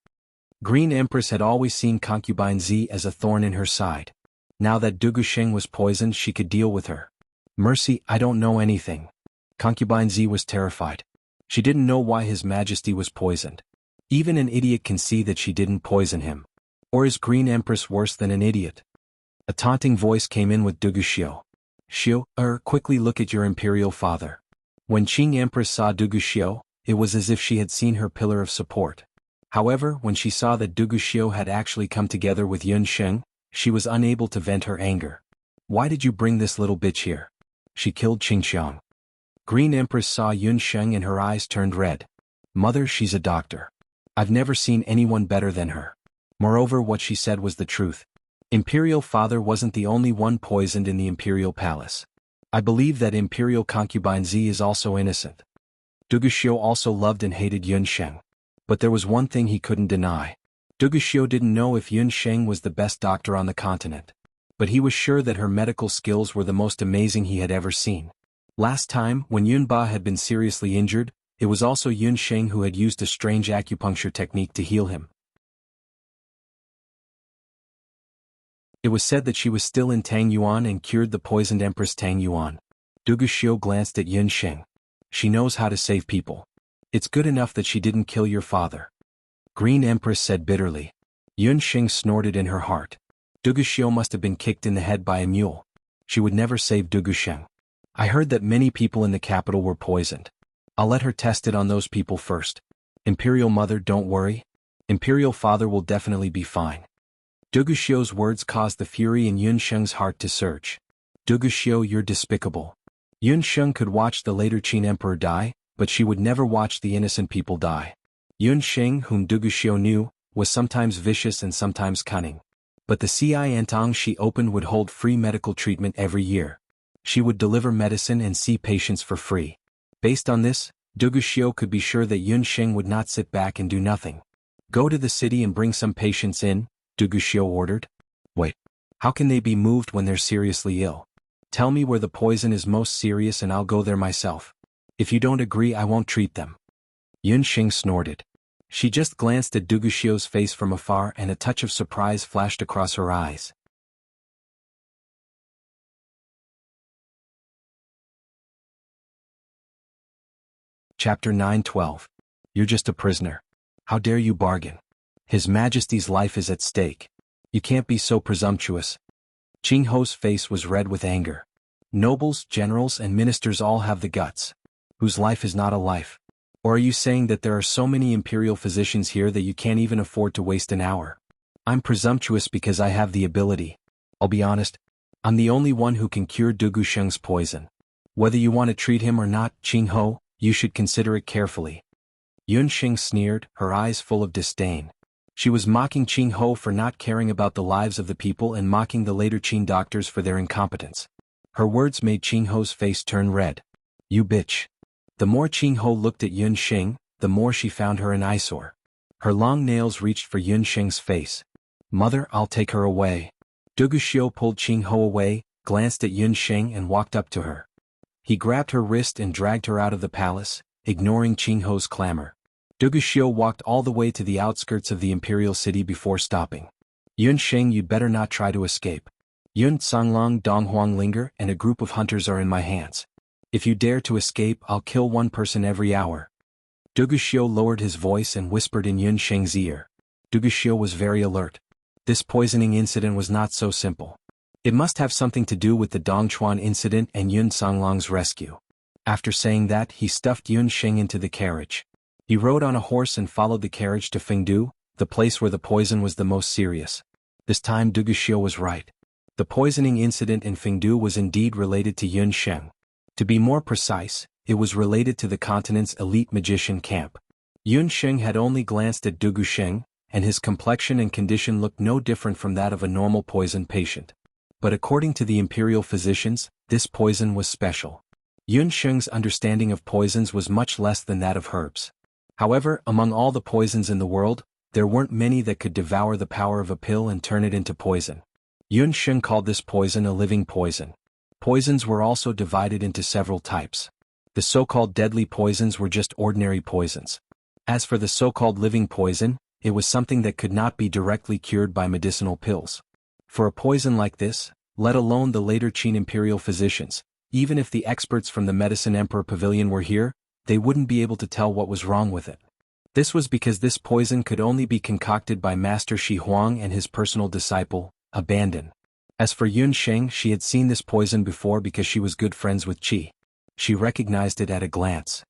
Green Empress had always seen concubine Zi as a thorn in her side. Now that Du Sheng was poisoned, she could deal with her. Mercy, I don't know anything. Concubine Zi was terrified. She didn't know why His Majesty was poisoned. Even an idiot can see that she didn't poison him. Or is Green Empress worse than an idiot? A taunting voice came in with Du Xiu. Xiu, quickly look at your imperial father. When Qing Empress saw Du Xiu, it was as if she had seen her pillar of support. However, when she saw that Du Xiu had actually come together with Yun Sheng, she was unable to vent her anger. Why did you bring this little bitch here? She killed Qingxiang. Green Empress saw Yun Sheng and her eyes turned red. Mother, she's a doctor. I've never seen anyone better than her. Moreover, what she said was the truth. Imperial father wasn't the only one poisoned in the imperial palace. I believe that imperial concubine Zi is also innocent. Du Xiu also loved and hated Yun Sheng. But there was one thing he couldn't deny. Du Xiu didn't know if Yun Sheng was the best doctor on the continent. But he was sure that her medical skills were the most amazing he had ever seen. Last time, when Yun Ba had been seriously injured, it was also Yun Sheng who had used a strange acupuncture technique to heal him. It was said that she was still in Tang Yuan and cured the poisoned Empress Tang Yuan. Du Xiu glanced at Yun Sheng. She knows how to save people. It's good enough that she didn't kill your father. Green Empress said bitterly. Yun Sheng snorted in her heart. Du Xiu must have been kicked in the head by a mule. She would never save Du Sheng. I heard that many people in the capital were poisoned. I'll let her test it on those people first. Imperial mother, don't worry. Imperial father will definitely be fine. Du Xiu's words caused the fury in Yun Sheng's heart to surge. Du Xiu, you're despicable. Yun Sheng could watch the later Qin emperor die, but she would never watch the innocent people die. Yun Sheng, whom Du Xiu knew, was sometimes vicious and sometimes cunning. But the Ciantong she opened would hold free medical treatment every year. She would deliver medicine and see patients for free. Based on this, Du Xiu could be sure that Yun Sheng would not sit back and do nothing. Go to the city and bring some patients in, Du Xiu ordered. Wait. How can they be moved when they're seriously ill? Tell me where the poison is most serious and I'll go there myself. If you don't agree, I won't treat them. Yun Sheng snorted. She just glanced at Du Xiu's face from afar and a touch of surprise flashed across her eyes. Chapter 9:12. You're just a prisoner. How dare you bargain? His Majesty's life is at stake. You can't be so presumptuous. Qing Ho's face was red with anger. Nobles, generals, and ministers all have the guts. Whose life is not a life? Or are you saying that there are so many imperial physicians here that you can't even afford to waste an hour? I'm presumptuous because I have the ability. I'll be honest, I'm the only one who can cure Du Sheng's poison. Whether you want to treat him or not, Qing Ho, you should consider it carefully. Yun Sheng sneered, her eyes full of disdain. She was mocking Qing Ho for not caring about the lives of the people and mocking the later Qing doctors for their incompetence. Her words made Qing Ho's face turn red. "You bitch." The more Qing Ho looked at Yun Xing, the more she found her an eyesore. Her long nails reached for Yun Xing's face. "Mother, I'll take her away." Duguxiu pulled Qing Ho away, glanced at Yun Xing and walked up to her. He grabbed her wrist and dragged her out of the palace, ignoring Qing Ho's clamor. Duguxiu walked all the way to the outskirts of the imperial city before stopping. "Yun Xing, you'd better not try to escape. Yun Canglong, Donghuang Linger and a group of hunters are in my hands. If you dare to escape, I'll kill one person every hour." Duguxiu lowered his voice and whispered in Yun Xing's ear. Duguxiu was very alert. This poisoning incident was not so simple. It must have something to do with the Dongchuan incident and Yun Canglong's rescue. After saying that, he stuffed Yun Xing into the carriage. He rode on a horse and followed the carriage to Fengdu, the place where the poison was the most serious. This time Duguxiu was right. The poisoning incident in Fengdu was indeed related to Yun Xing. To be more precise, it was related to the continent's elite magician camp. Yun Xing had only glanced at Duguxiu, and his complexion and condition looked no different from that of a normal poison patient. But according to the imperial physicians, this poison was special. Yun Xing's understanding of poisons was much less than that of herbs. However, among all the poisons in the world, there weren't many that could devour the power of a pill and turn it into poison. Yun Xing called this poison a living poison. Poisons were also divided into several types. The so-called deadly poisons were just ordinary poisons. As for the so-called living poison, it was something that could not be directly cured by medicinal pills. For a poison like this, let alone the later Qin imperial physicians, even if the experts from the Medicine Emperor Pavilion were here, they wouldn't be able to tell what was wrong with it. This was because this poison could only be concocted by Master Shi Huang and his personal disciple, Abandon. As for Yun Xing, she had seen this poison before because she was good friends with Qi. She recognized it at a glance.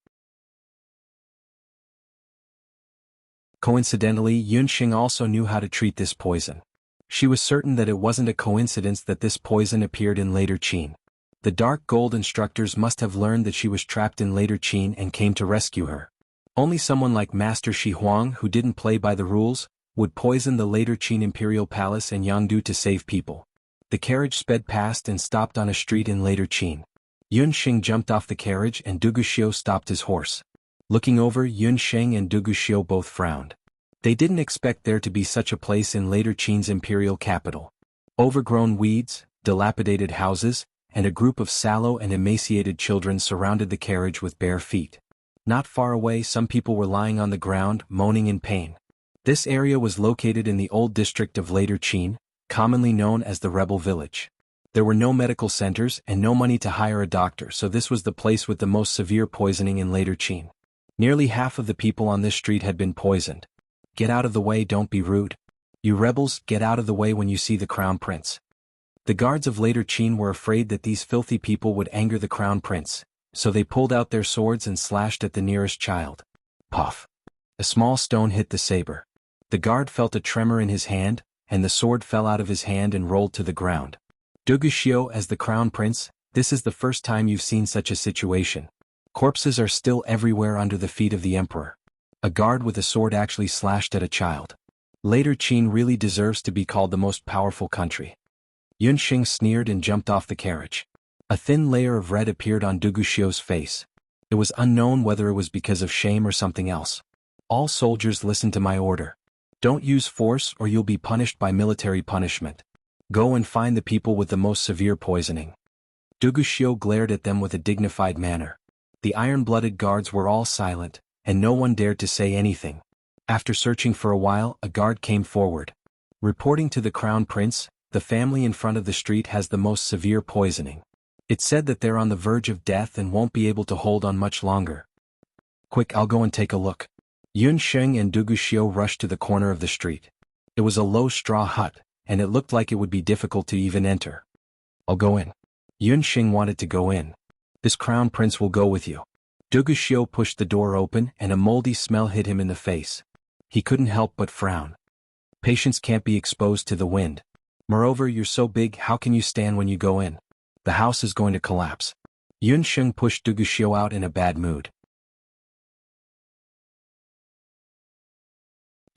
Coincidentally, Yun Xing also knew how to treat this poison. She was certain that it wasn't a coincidence that this poison appeared in later Qin. The dark gold instructors must have learned that she was trapped in later Qin and came to rescue her. Only someone like Master Shi Huang, who didn't play by the rules, would poison the later Qin imperial palace and Jianghu to save people. The carriage sped past and stopped on a street in later Qin. Yun Xing jumped off the carriage and Duguxiu stopped his horse. Looking over, Yun Xing and Duguxiu both frowned. They didn't expect there to be such a place in later Qin's imperial capital. Overgrown weeds, dilapidated houses, and a group of sallow and emaciated children surrounded the carriage with bare feet. Not far away, some people were lying on the ground, moaning in pain. This area was located in the old district of later Qin, commonly known as the Rebel Village. There were no medical centers and no money to hire a doctor, so this was the place with the most severe poisoning in later Qin. Nearly half of the people on this street had been poisoned. "Get out of the way, don't be rude. You rebels, get out of the way when you see the crown prince." The guards of later Qin were afraid that these filthy people would anger the crown prince, so they pulled out their swords and slashed at the nearest child. Puff! A small stone hit the saber. The guard felt a tremor in his hand, and the sword fell out of his hand and rolled to the ground. Duguxiu, as the crown prince, this is the first time you've seen such a situation. Corpses are still everywhere under the feet of the emperor. A guard with a sword actually slashed at a child. Later Qin really deserves to be called the most powerful country. Yun Xing sneered and jumped off the carriage. A thin layer of red appeared on Duguxiu's face. It was unknown whether it was because of shame or something else. "All soldiers, listen to my order. Don't use force or you'll be punished by military punishment. Go and find the people with the most severe poisoning." Duguxiu glared at them with a dignified manner. The iron-blooded guards were all silent, and no one dared to say anything. After searching for a while, a guard came forward. Reporting to the crown prince, "The family in front of the street has the most severe poisoning. It's said that they're on the verge of death and won't be able to hold on much longer. Quick, I'll go and take a look." Yun Xing and Duguxiu rushed to the corner of the street. It was a low straw hut, and it looked like it would be difficult to even enter. "I'll go in." Yun Xing wanted to go in. "This crown prince will go with you." Duguxiu pushed the door open and a moldy smell hit him in the face. He couldn't help but frown. Patients can't be exposed to the wind. Moreover, you're so big, how can you stand when you go in? The house is going to collapse. Yun Xing pushed Duguxiu out in a bad mood.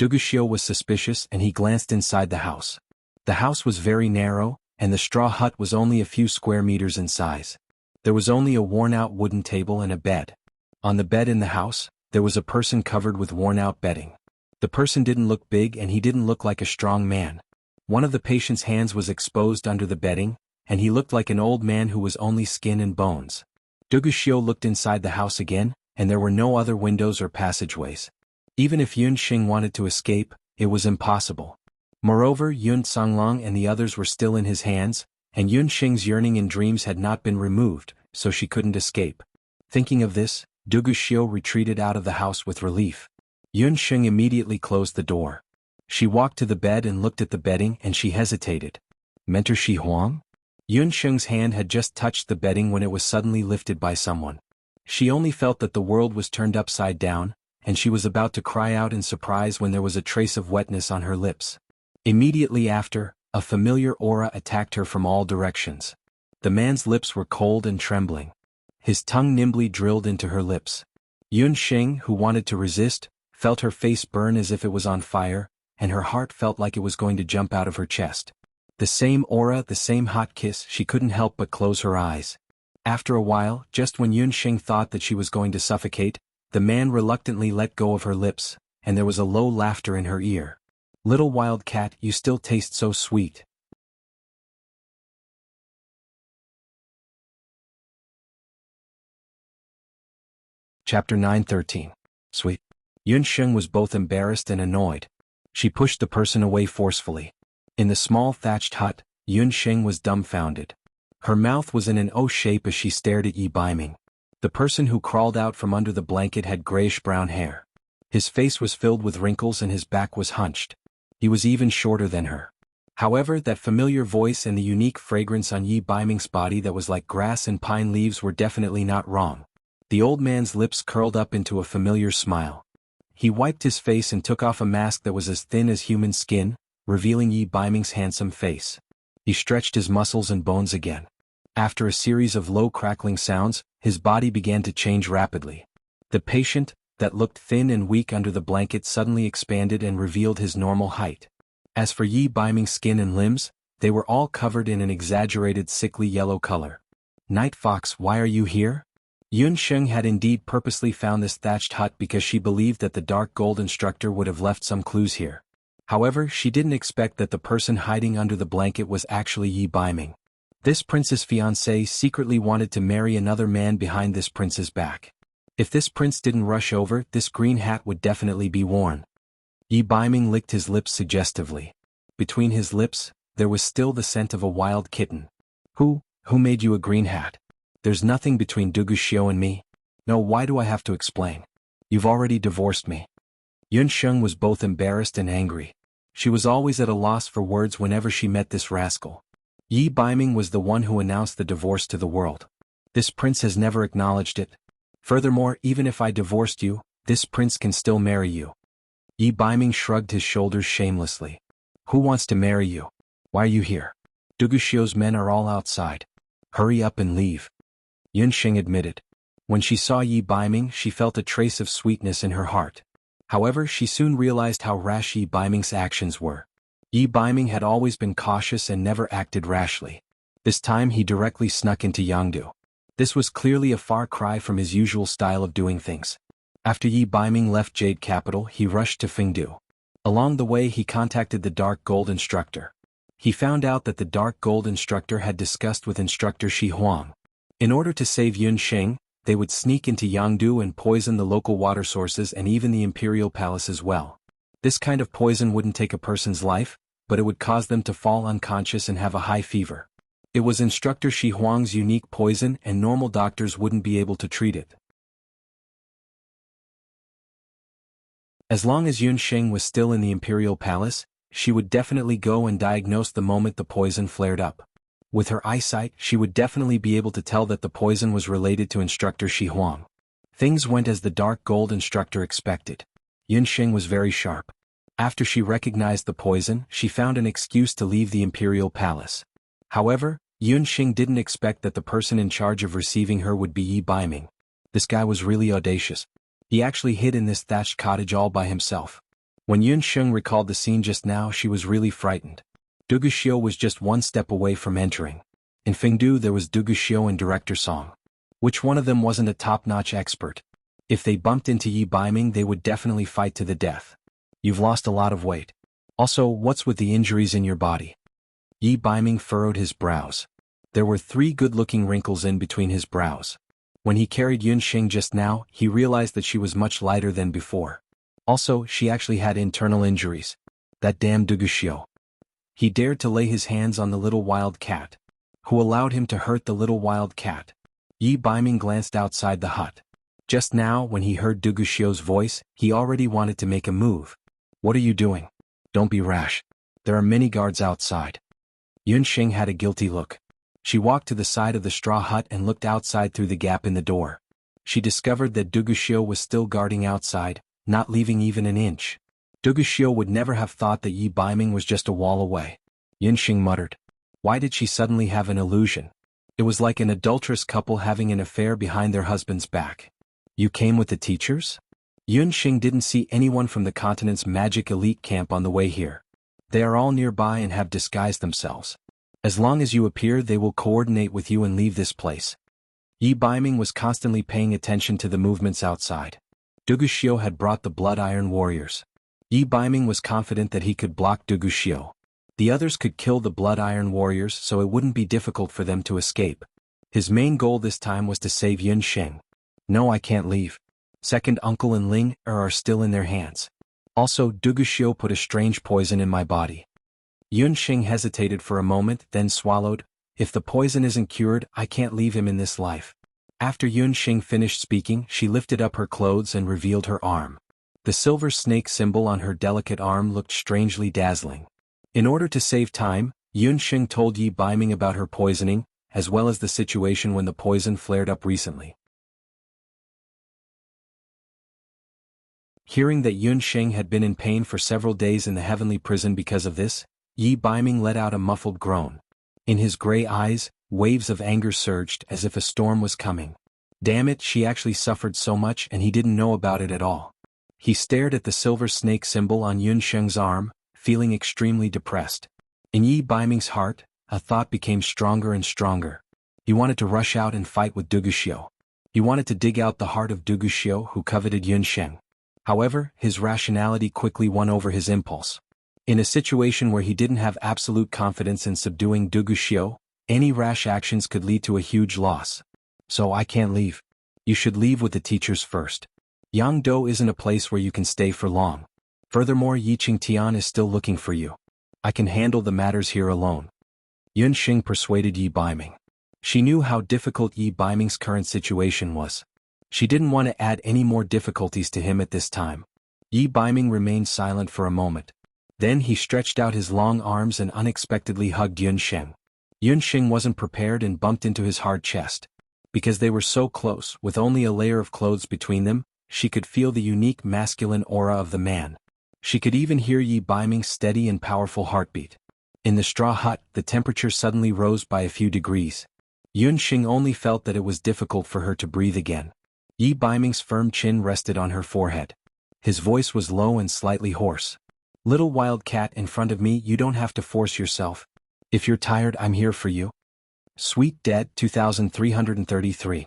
Duguxiu was suspicious and he glanced inside the house. The house was very narrow, and the straw hut was only a few square meters in size. There was only a worn-out wooden table and a bed. On the bed in the house, there was a person covered with worn-out bedding. The person didn't look big and he didn't look like a strong man. One of the patient's hands was exposed under the bedding, and he looked like an old man who was only skin and bones. Duguxiu looked inside the house again, and there were no other windows or passageways. Even if Yun Xing wanted to escape, it was impossible. Moreover, Yun Songlong and the others were still in his hands, and Yun Xing's yearning in dreams had not been removed, so she couldn't escape. Thinking of this, Duguxiu retreated out of the house with relief. Yun Xing immediately closed the door. She walked to the bed and looked at the bedding and she hesitated. Mentor Shi Huang? Yun Xing's hand had just touched the bedding when it was suddenly lifted by someone. She only felt that the world was turned upside down, and she was about to cry out in surprise when there was a trace of wetness on her lips. Immediately after, a familiar aura attacked her from all directions. The man's lips were cold and trembling. His tongue nimbly drilled into her lips. Yun Xing, who wanted to resist, felt her face burn as if it was on fire, and her heart felt like it was going to jump out of her chest. The same aura, the same hot kiss, she couldn't help but close her eyes. After a while, just when Yun Xing thought that she was going to suffocate, the man reluctantly let go of her lips, and there was a low laughter in her ear. "Little wild cat, you still taste so sweet." Chapter 9:13. Sweet. Yun Xing was both embarrassed and annoyed. She pushed the person away forcefully. In the small thatched hut, Yun Xing was dumbfounded. Her mouth was in an O shape as she stared at Yi Baiming. The person who crawled out from under the blanket had grayish-brown hair. His face was filled with wrinkles and his back was hunched. He was even shorter than her. However, that familiar voice and the unique fragrance on Yi Baiming's body that was like grass and pine leaves were definitely not wrong. The old man's lips curled up into a familiar smile. He wiped his face and took off a mask that was as thin as human skin, revealing Yi Baiming's handsome face. He stretched his muscles and bones again. After a series of low crackling sounds, his body began to change rapidly. The patient, that looked thin and weak under the blanket, suddenly expanded and revealed his normal height. As for Yi Baiming's skin and limbs, they were all covered in an exaggerated sickly yellow color. "Night Fox, why are you here?" Yun Xing had indeed purposely found this thatched hut because she believed that the dark gold instructor would have left some clues here. However, she didn't expect that the person hiding under the blanket was actually Yi Baiming. This prince's fiancé secretly wanted to marry another man behind this prince's back. If this prince didn't rush over, this green hat would definitely be worn. Yi Baiming licked his lips suggestively. Between his lips, there was still the scent of a wild kitten. Who made you a green hat? There's nothing between Duguxiu and me. No, why do I have to explain? You've already divorced me. Yun Xing was both embarrassed and angry. She was always at a loss for words whenever she met this rascal. Yi Baiming was the one who announced the divorce to the world. This prince has never acknowledged it. Furthermore, even if I divorced you, this prince can still marry you. Yi Baiming shrugged his shoulders shamelessly. Who wants to marry you? Why are you here? Duguxiu's men are all outside. Hurry up and leave. Yun Xing admitted. When she saw Yi Baiming, she felt a trace of sweetness in her heart. However, she soon realized how rash Yi Baiming's actions were. Yi Baiming had always been cautious and never acted rashly. This time he directly snuck into Jianghu. This was clearly a far cry from his usual style of doing things. After Yi Baiming left Jade Capital, he rushed to Fengdu. Along the way he contacted the Dark Gold Instructor. He found out that the Dark Gold Instructor had discussed with Instructor Shi Huang. In order to save Yun Xing, they would sneak into Jianghu and poison the local water sources and even the Imperial Palace as well. This kind of poison wouldn't take a person's life, but it would cause them to fall unconscious and have a high fever. It was Instructor Shi Huang's unique poison and normal doctors wouldn't be able to treat it. As long as Yun Xing was still in the Imperial Palace, she would definitely go and diagnose the moment the poison flared up. With her eyesight, she would definitely be able to tell that the poison was related to Instructor Shi Huang. Things went as the Dark Gold Instructor expected. Yun Xing was very sharp. After she recognized the poison, she found an excuse to leave the Imperial Palace. However, Yun Xing didn't expect that the person in charge of receiving her would be Yi Baiming. This guy was really audacious. He actually hid in this thatched cottage all by himself. When Yun Sheng recalled the scene just now, she was really frightened. Duguxiu was just one step away from entering. In Fengdu there was Duguxiu and Director Song. Which one of them wasn't a top-notch expert? If they bumped into Yi Baiming they would definitely fight to the death. You've lost a lot of weight. Also, what's with the injuries in your body? Yi Baiming furrowed his brows. There were 3 good-looking wrinkles in between his brows. When he carried Yun Sheng just now, he realized that she was much lighter than before. Also, she actually had internal injuries. That damn Duguxiu. He dared to lay his hands on the little wild cat. Who allowed him to hurt the little wild cat? Yi Baiming glanced outside the hut. Just now, when he heard Duguxiu's voice, he already wanted to make a move. What are you doing? Don't be rash. There are many guards outside. Yun Sheng had a guilty look. She walked to the side of the straw hut and looked outside through the gap in the door. She discovered that Duguxiu was still guarding outside, not leaving even an inch. Duguxiu would never have thought that Yi Baiming was just a wall away. Yun Sheng muttered. Why did she suddenly have an illusion? It was like an adulterous couple having an affair behind their husband's back. You came with the teachers? Yun Sheng didn't see anyone from the continent's magic elite camp on the way here. They are all nearby and have disguised themselves. As long as you appear they will coordinate with you and leave this place. Yi Baiming was constantly paying attention to the movements outside. Duguxiu had brought the Blood Iron Warriors. Yi Baiming was confident that he could block Duguxiu. The others could kill the Blood Iron Warriors so it wouldn't be difficult for them to escape. His main goal this time was to save Yun Sheng. No, I can't leave. Second uncle and Ling are still in their hands. Also, Duguxiu put a strange poison in my body. Yun Sheng hesitated for a moment, then swallowed. If the poison isn't cured, I can't leave him in this life. After Yun Sheng finished speaking, she lifted up her clothes and revealed her arm. The silver snake symbol on her delicate arm looked strangely dazzling. In order to save time, Yun Sheng told Yi Baiming about her poisoning, as well as the situation when the poison flared up recently. Hearing that Yun Sheng had been in pain for several days in the heavenly prison because of this, Yi Baiming let out a muffled groan. In his gray eyes, waves of anger surged as if a storm was coming. Damn it, she actually suffered so much and he didn't know about it at all. He stared at the silver snake symbol on Yun Sheng's arm, feeling extremely depressed. In Yi Baiming's heart, a thought became stronger and stronger. He wanted to rush out and fight with Duguxiu. He wanted to dig out the heart of Duguxiu who coveted Yun Sheng. However, his rationality quickly won over his impulse. In a situation where he didn't have absolute confidence in subduing Duguxiu, any rash actions could lead to a huge loss. So I can't leave. You should leave with the teachers first. Yangdou isn't a place where you can stay for long. Furthermore, Yiqing Tian is still looking for you. I can handle the matters here alone. Yun Sheng persuaded Yi Baiming. She knew how difficult Yi Baiming's current situation was. She didn't want to add any more difficulties to him at this time. Yi Baiming remained silent for a moment. Then he stretched out his long arms and unexpectedly hugged Yun Sheng. Yun Sheng wasn't prepared and bumped into his hard chest. Because they were so close, with only a layer of clothes between them, she could feel the unique masculine aura of the man. She could even hear Yi Baiming's steady and powerful heartbeat. In the straw hut, the temperature suddenly rose by a few degrees. Yun Sheng only felt that it was difficult for her to breathe again. Yi Baiming's firm chin rested on her forehead. His voice was low and slightly hoarse. Little wild cat in front of me, you don't have to force yourself. If you're tired, I'm here for you. Sweet Dead 2333.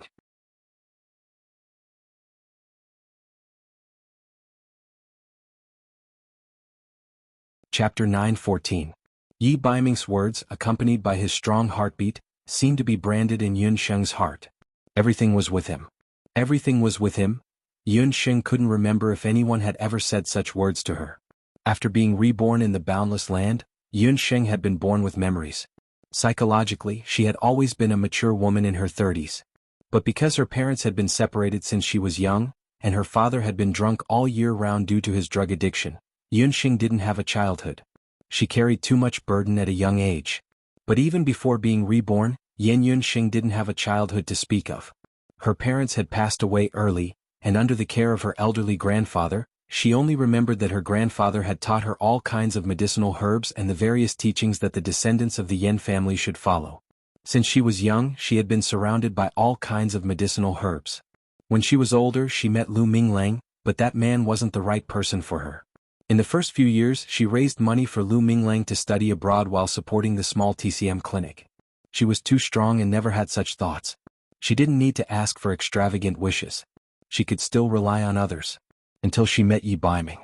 Chapter 9:14. Yi Baiming's words, accompanied by his strong heartbeat, seemed to be branded in Yun Sheng's heart. Everything was with him. Everything was with him. Yun Sheng couldn't remember if anyone had ever said such words to her. After being reborn in the boundless land, Yun Sheng had been born with memories. Psychologically, she had always been a mature woman in her 30s. But because her parents had been separated since she was young, and her father had been drunk all year round due to his drug addiction, Yun Sheng didn't have a childhood. She carried too much burden at a young age. But even before being reborn, Yun Sheng didn't have a childhood to speak of. Her parents had passed away early, and under the care of her elderly grandfather, she only remembered that her grandfather had taught her all kinds of medicinal herbs and the various teachings that the descendants of the Yen family should follow. Since she was young, she had been surrounded by all kinds of medicinal herbs. When she was older, she met Lu Minglang, but that man wasn't the right person for her. In the first few years, she raised money for Lu Minglang to study abroad while supporting the small TCM clinic. She was too strong and never had such thoughts. She didn't need to ask for extravagant wishes. She could still rely on others. Until she met Yi Baiming.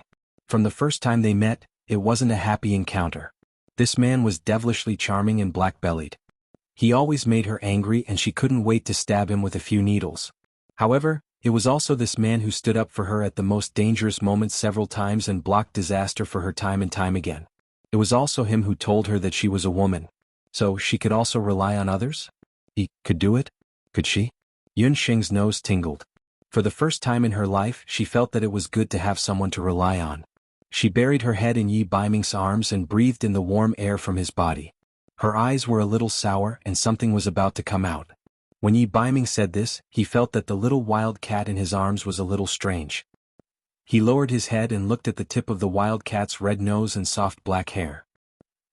From the first time they met, it wasn't a happy encounter. This man was devilishly charming and black-bellied. He always made her angry and she couldn't wait to stab him with a few needles. However, it was also this man who stood up for her at the most dangerous moments several times and blocked disaster for her time and time again. It was also him who told her that she was a woman. So she could also rely on others? He could do it? Could she? Yun Xing's nose tingled. For the first time in her life, she felt that it was good to have someone to rely on. She buried her head in Yi Baiming's arms and breathed in the warm air from his body. Her eyes were a little sour and something was about to come out. When Yi Baiming said this, he felt that the little wild cat in his arms was a little strange. He lowered his head and looked at the tip of the wild cat's red nose and soft black hair.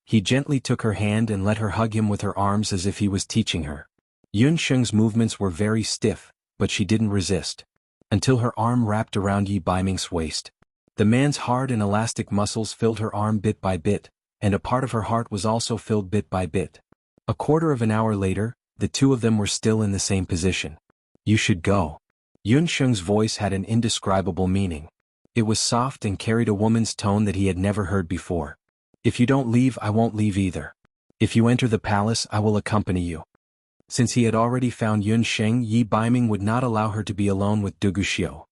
He gently took her hand and let her hug him with her arms as if he was teaching her. Yun Sheng's movements were very stiff, but she didn't resist. Until her arm wrapped around Yi Baiming's waist. The man's hard and elastic muscles filled her arm bit by bit, and a part of her heart was also filled bit by bit. A quarter of an hour later, the two of them were still in the same position. You should go. Yun Sheng's voice had an indescribable meaning. It was soft and carried a woman's tone that he had never heard before. If you don't leave, I won't leave either. If you enter the palace, I will accompany you. Since he had already found Yun Sheng, Yi Baiming would not allow her to be alone with Du Guxiu.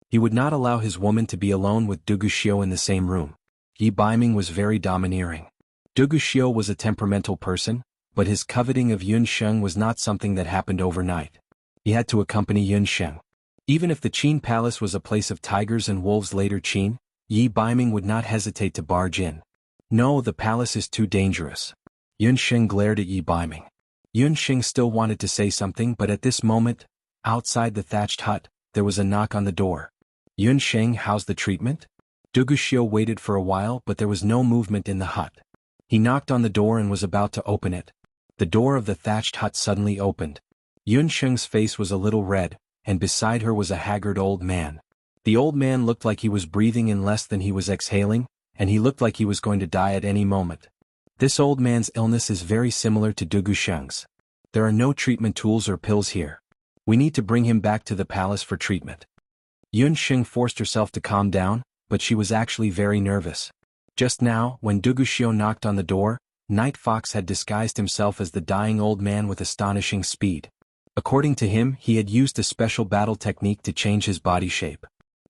He would not allow his woman to be alone with Du Guxiu in the same room. Yi Baiming was very domineering. Du Guxiu was a temperamental person, but his coveting of Yun Sheng was not something that happened overnight. He had to accompany Yun Sheng. Even if the Qin Palace was a place of tigers and wolves later Qin, Yi Baiming would not hesitate to barge in. No, the palace is too dangerous. Yun Sheng glared at Yi Baiming. Yun Sheng still wanted to say something, but at this moment, outside the thatched hut, there was a knock on the door. Yun Sheng, how's the treatment? Du Guxiu waited for a while, but there was no movement in the hut. He knocked on the door and was about to open it. The door of the thatched hut suddenly opened. Yun Sheng's face was a little red, and beside her was a haggard old man. The old man looked like he was breathing in less than he was exhaling, and he looked like he was going to die at any moment. This old man's illness is very similar to Du Guxiu's. There are no treatment tools or pills here. We need to bring him back to the palace for treatment. Yun Sheng forced herself to calm down, but she was actually very nervous. Just now, when Du Guxiu knocked on the door, Night Fox had disguised himself as the dying old man with astonishing speed. According to him, he had used a special battle technique to change his body shape.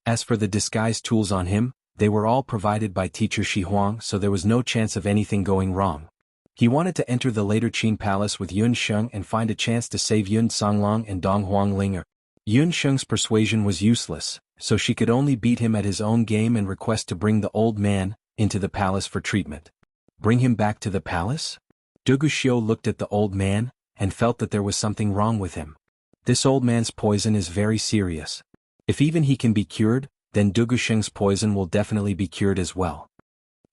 As for the disguise tools on him, they were all provided by teacher Shi Huang, so there was no chance of anything going wrong. He wanted to enter the later Qin Palace with Yun Sheng and find a chance to save Yun Songlong and Dong Huanglinger. Yun Sheng's persuasion was useless, so she could only beat him at his own game and request to bring the old man into the palace for treatment. Bring him back to the palace? Du Guxiu looked at the old man and felt that there was something wrong with him. This old man's poison is very serious. If even he can be cured, then Du Guxiu's poison will definitely be cured as well.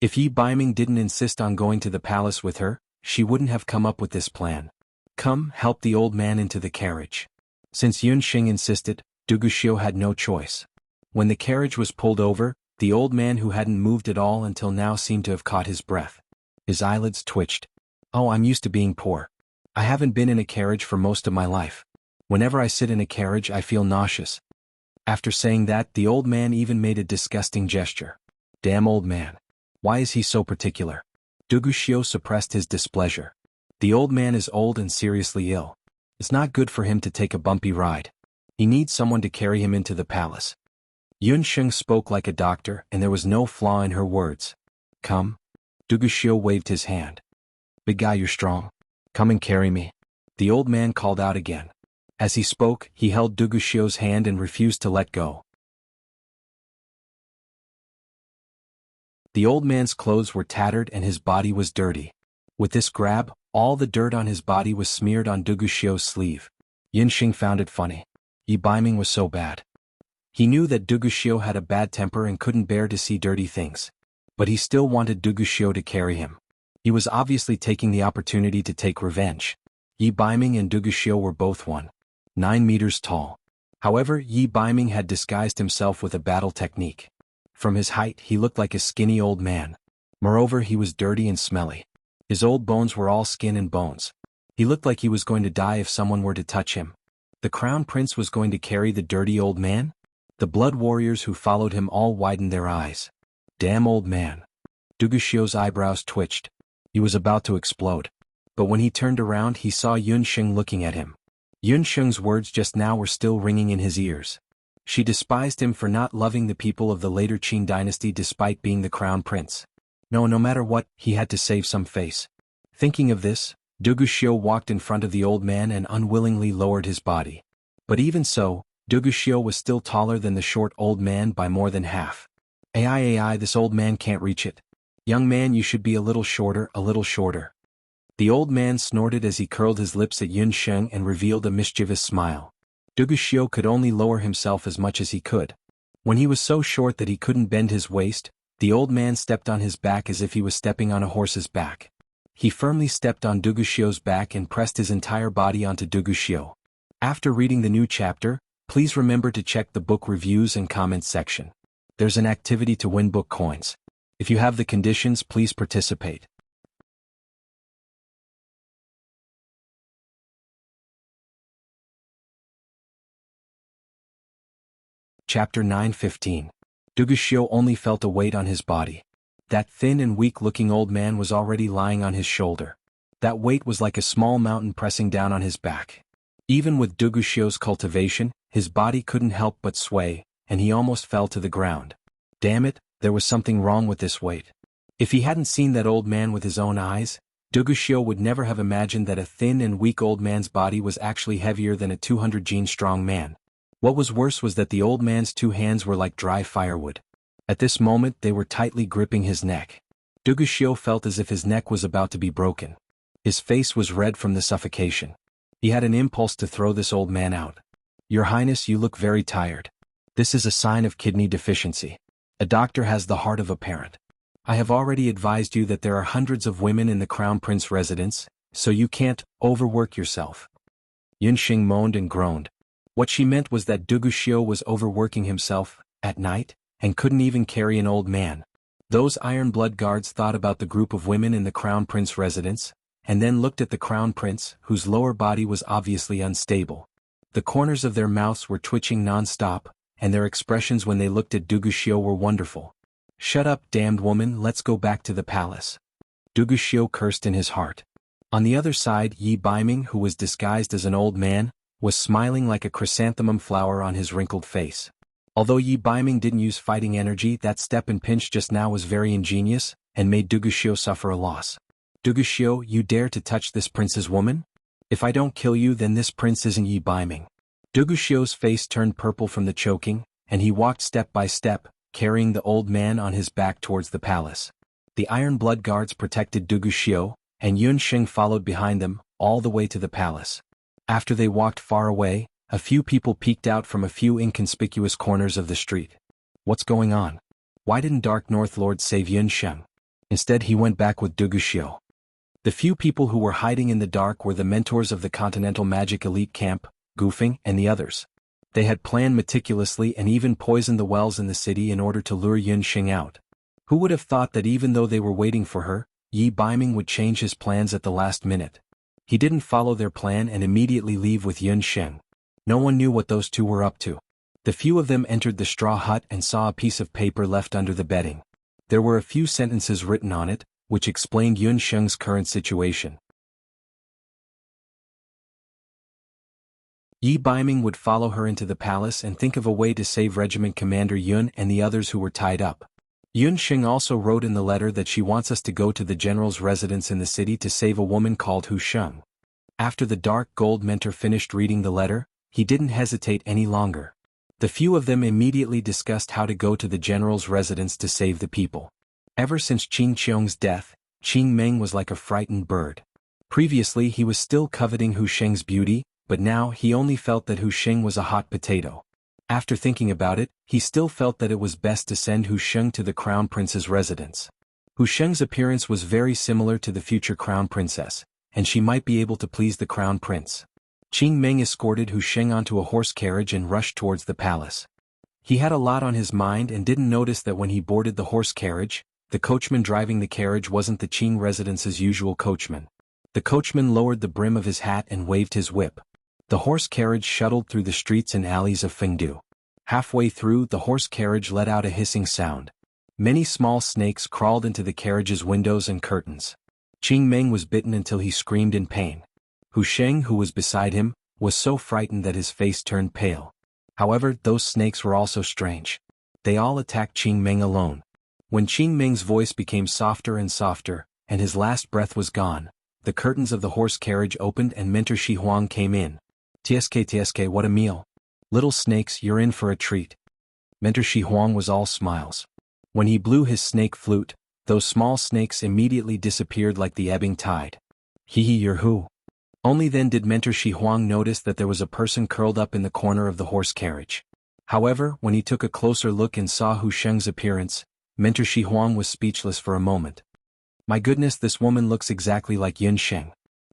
If Yi Baiming didn't insist on going to the palace with her, she wouldn't have come up with this plan. Come, help the old man into the carriage. Since Yun Sheng insisted, Du Guxiu had no choice. When the carriage was pulled over, the old man who hadn't moved at all until now seemed to have caught his breath. His eyelids twitched. Oh, I'm used to being poor. I haven't been in a carriage for most of my life. Whenever I sit in a carriage, I feel nauseous. After saying that, the old man even made a disgusting gesture. Damn old man. Why is he so particular? Du Guxiu suppressed his displeasure. The old man is old and seriously ill. It's not good for him to take a bumpy ride. He needs someone to carry him into the palace. Yun Sheng spoke like a doctor, and there was no flaw in her words. Come. Du Guxiu waved his hand. Big guy, you're strong. Come and carry me. The old man called out again. As he spoke, he held Du Guxiu's hand and refused to let go. The old man's clothes were tattered and his body was dirty. With this grab, all the dirt on his body was smeared on Du Guxiu's sleeve. Yun Sheng found it funny. Yi Baiming was so bad. He knew that Du Guxiu had a bad temper and couldn't bear to see dirty things. But he still wanted Du Guxiu to carry him. He was obviously taking the opportunity to take revenge. Yi Baiming and Du Guxiu were both 9 meters tall. However, Yi Baiming had disguised himself with a battle technique. From his height he looked like a skinny old man. Moreover, he was dirty and smelly. His old bones were all skin and bones. He looked like he was going to die if someone were to touch him. The crown prince was going to carry the dirty old man? The blood warriors who followed him all widened their eyes. Damn old man. Duguxio's eyebrows twitched. He was about to explode. But when he turned around he saw Yunsheng looking at him. Yunsheng's words just now were still ringing in his ears. She despised him for not loving the people of the later Qin dynasty despite being the crown prince. No matter what, he had to save some face. Thinking of this, Duguxio walked in front of the old man and unwillingly lowered his body. But even so, Duguxio was still taller than the short old man by more than half. Ai, this old man can't reach it. Young man, you should be a little shorter, a little shorter. The old man snorted as he curled his lips at Yunsheng and revealed a mischievous smile. Duguxio could only lower himself as much as he could. When he was so short that he couldn't bend his waist, the old man stepped on his back as if he was stepping on a horse's back. He firmly stepped on Duguxio's back and pressed his entire body onto Duguxio. After reading the new chapter, please remember to check the book reviews and comments section. There's an activity to win book coins. If you have the conditions, please participate. Chapter 9:15. Duguxio only felt a weight on his body. That thin and weak-looking old man was already lying on his shoulder. That weight was like a small mountain pressing down on his back. Even with Duguxio's cultivation, his body couldn't help but sway, and he almost fell to the ground. Damn it, there was something wrong with this weight. If he hadn't seen that old man with his own eyes, Duguxio would never have imagined that a thin and weak old man's body was actually heavier than a 200-gene strong man. What was worse was that the old man's two hands were like dry firewood. At this moment they were tightly gripping his neck. Duguxio felt as if his neck was about to be broken. His face was red from the suffocation. He had an impulse to throw this old man out. Your Highness, you look very tired. This is a sign of kidney deficiency. A doctor has the heart of a parent. I have already advised you that there are hundreds of women in the Crown Prince residence, so you can't overwork yourself. Yunsheng moaned and groaned. What she meant was that Duguxio was overworking himself, at night, and couldn't even carry an old man. Those Iron Blood guards thought about the group of women in the Crown Prince residence, and then looked at the Crown Prince, whose lower body was obviously unstable. The corners of their mouths were twitching non-stop, and their expressions when they looked at Duguxio were wonderful. Shut up, damned woman, let's go back to the palace. Duguxio cursed in his heart. On the other side, Yi Baiming, who was disguised as an old man, was smiling like a chrysanthemum flower on his wrinkled face. Although Yi Baiming didn't use fighting energy, that step and pinch just now was very ingenious, and made Duguxio suffer a loss. Duguxio, you dare to touch this prince's woman? If I don't kill you, then this prince isn't Yi Baiming. Duguxio's face turned purple from the choking, and he walked step by step, carrying the old man on his back towards the palace. The Iron Blood guards protected Duguxio, and Yunsheng followed behind them, all the way to the palace. After they walked far away, a few people peeked out from a few inconspicuous corners of the street. What's going on? Why didn't Dark North Lord save Yunsheng? Instead he went back with Duguxio. The few people who were hiding in the dark were the mentors of the Continental Magic Elite Camp, Goofing, and the others. They had planned meticulously and even poisoned the wells in the city in order to lure Yunsheng out. Who would have thought that even though they were waiting for her, Yi Baiming would change his plans at the last minute? He didn't follow their plan and immediately leave with Yunsheng. No one knew what those two were up to. The few of them entered the straw hut and saw a piece of paper left under the bedding. There were a few sentences written on it, which explained Yunsheng's current situation. Yi Baiming would follow her into the palace and think of a way to save Regiment Commander Yun and the others who were tied up. Yunsheng also wrote in the letter that she wants us to go to the general's residence in the city to save a woman called Hu Sheng. After the Dark Gold Mentor finished reading the letter, he didn't hesitate any longer. The few of them immediately discussed how to go to the general's residence to save the people. Ever since Qin Qiong's death, Qing Meng was like a frightened bird. Previously he was still coveting Hu Sheng's beauty, but now he only felt that Hu Sheng was a hot potato. After thinking about it, he still felt that it was best to send Hu Sheng to the Crown Prince's residence. Hu Sheng's appearance was very similar to the future Crown Princess, and she might be able to please the Crown Prince. Qing Meng escorted Hu Sheng onto a horse carriage and rushed towards the palace. He had a lot on his mind and didn't notice that when he boarded the horse carriage, the coachman driving the carriage wasn't the Qing residence's usual coachman. The coachman lowered the brim of his hat and waved his whip. The horse carriage shuttled through the streets and alleys of Fengdu. Halfway through, the horse carriage let out a hissing sound. Many small snakes crawled into the carriage's windows and curtains. Qing Meng was bitten until he screamed in pain. Hu Sheng, who was beside him, was so frightened that his face turned pale. However, those snakes were also strange. They all attacked Qing Meng alone. When Qing Meng's voice became softer and softer, and his last breath was gone, the curtains of the horse carriage opened and Mentor Shi Huang came in. "Tsk, what a meal. Little snakes, you're in for a treat." Mentor Shi Huang was all smiles. When he blew his snake flute, those small snakes immediately disappeared like the ebbing tide. You're who? Only then did Mentor Shi Huang notice that there was a person curled up in the corner of the horse carriage. However, when he took a closer look and saw Hu Sheng's appearance, Mentor Shi Huang was speechless for a moment. My goodness, this woman looks exactly like Yun Sheng.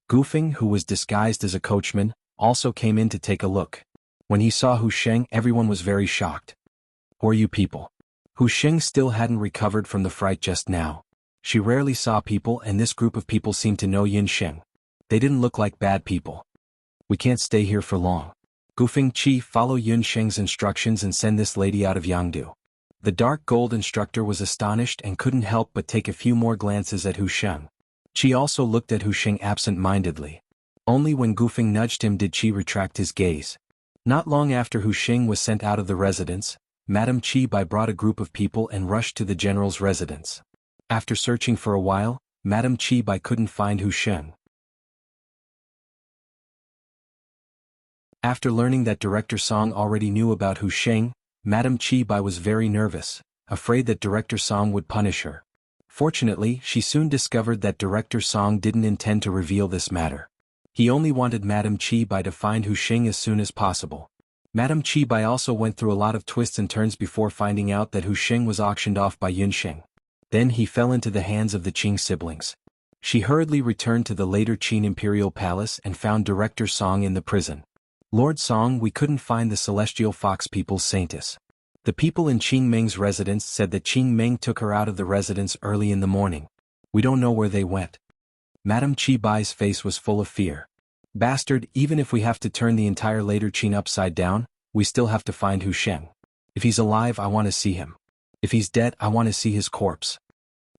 Gufeng, who was disguised as a coachman, also came in to take a look. When he saw Hu Sheng, everyone was very shocked. Who are you people? Hu Sheng still hadn't recovered from the fright just now. She rarely saw people, and this group of people seemed to know Yun Sheng. They didn't look like bad people. We can't stay here for long. Gufeng Qi, follow Yun Sheng's instructions and send this lady out of Jianghu. The dark gold instructor was astonished and couldn't help but take a few more glances at Hu Sheng. Qi also looked at Hu Sheng absent-mindedly. Only when Gufeng nudged him did Qi retract his gaze. Not long after Hu Sheng was sent out of the residence, Madame Qi Bai brought a group of people and rushed to the general's residence. After searching for a while, Madame Qi Bai couldn't find Hu Sheng. After learning that Director Song already knew about Hu Sheng, Madame Qi Bai was very nervous, afraid that Director Song would punish her. Fortunately, she soon discovered that Director Song didn't intend to reveal this matter. He only wanted Madame Qi Bai to find Hu Sheng as soon as possible. Madame Qi Bai also went through a lot of twists and turns before finding out that Hu Sheng was auctioned off by Yun Sheng. Then he fell into the hands of the Qing siblings. She hurriedly returned to the later Qing imperial palace and found Director Song in the prison. Lord Song, we couldn't find the celestial fox people's saintess. The people in Qing Meng's residence said that Qing Meng took her out of the residence early in the morning. We don't know where they went. Madame Qi Bai's face was full of fear. Bastard, even if we have to turn the entire later Qing upside down, we still have to find Hu Sheng. If he's alive, I want to see him. If he's dead, I want to see his corpse.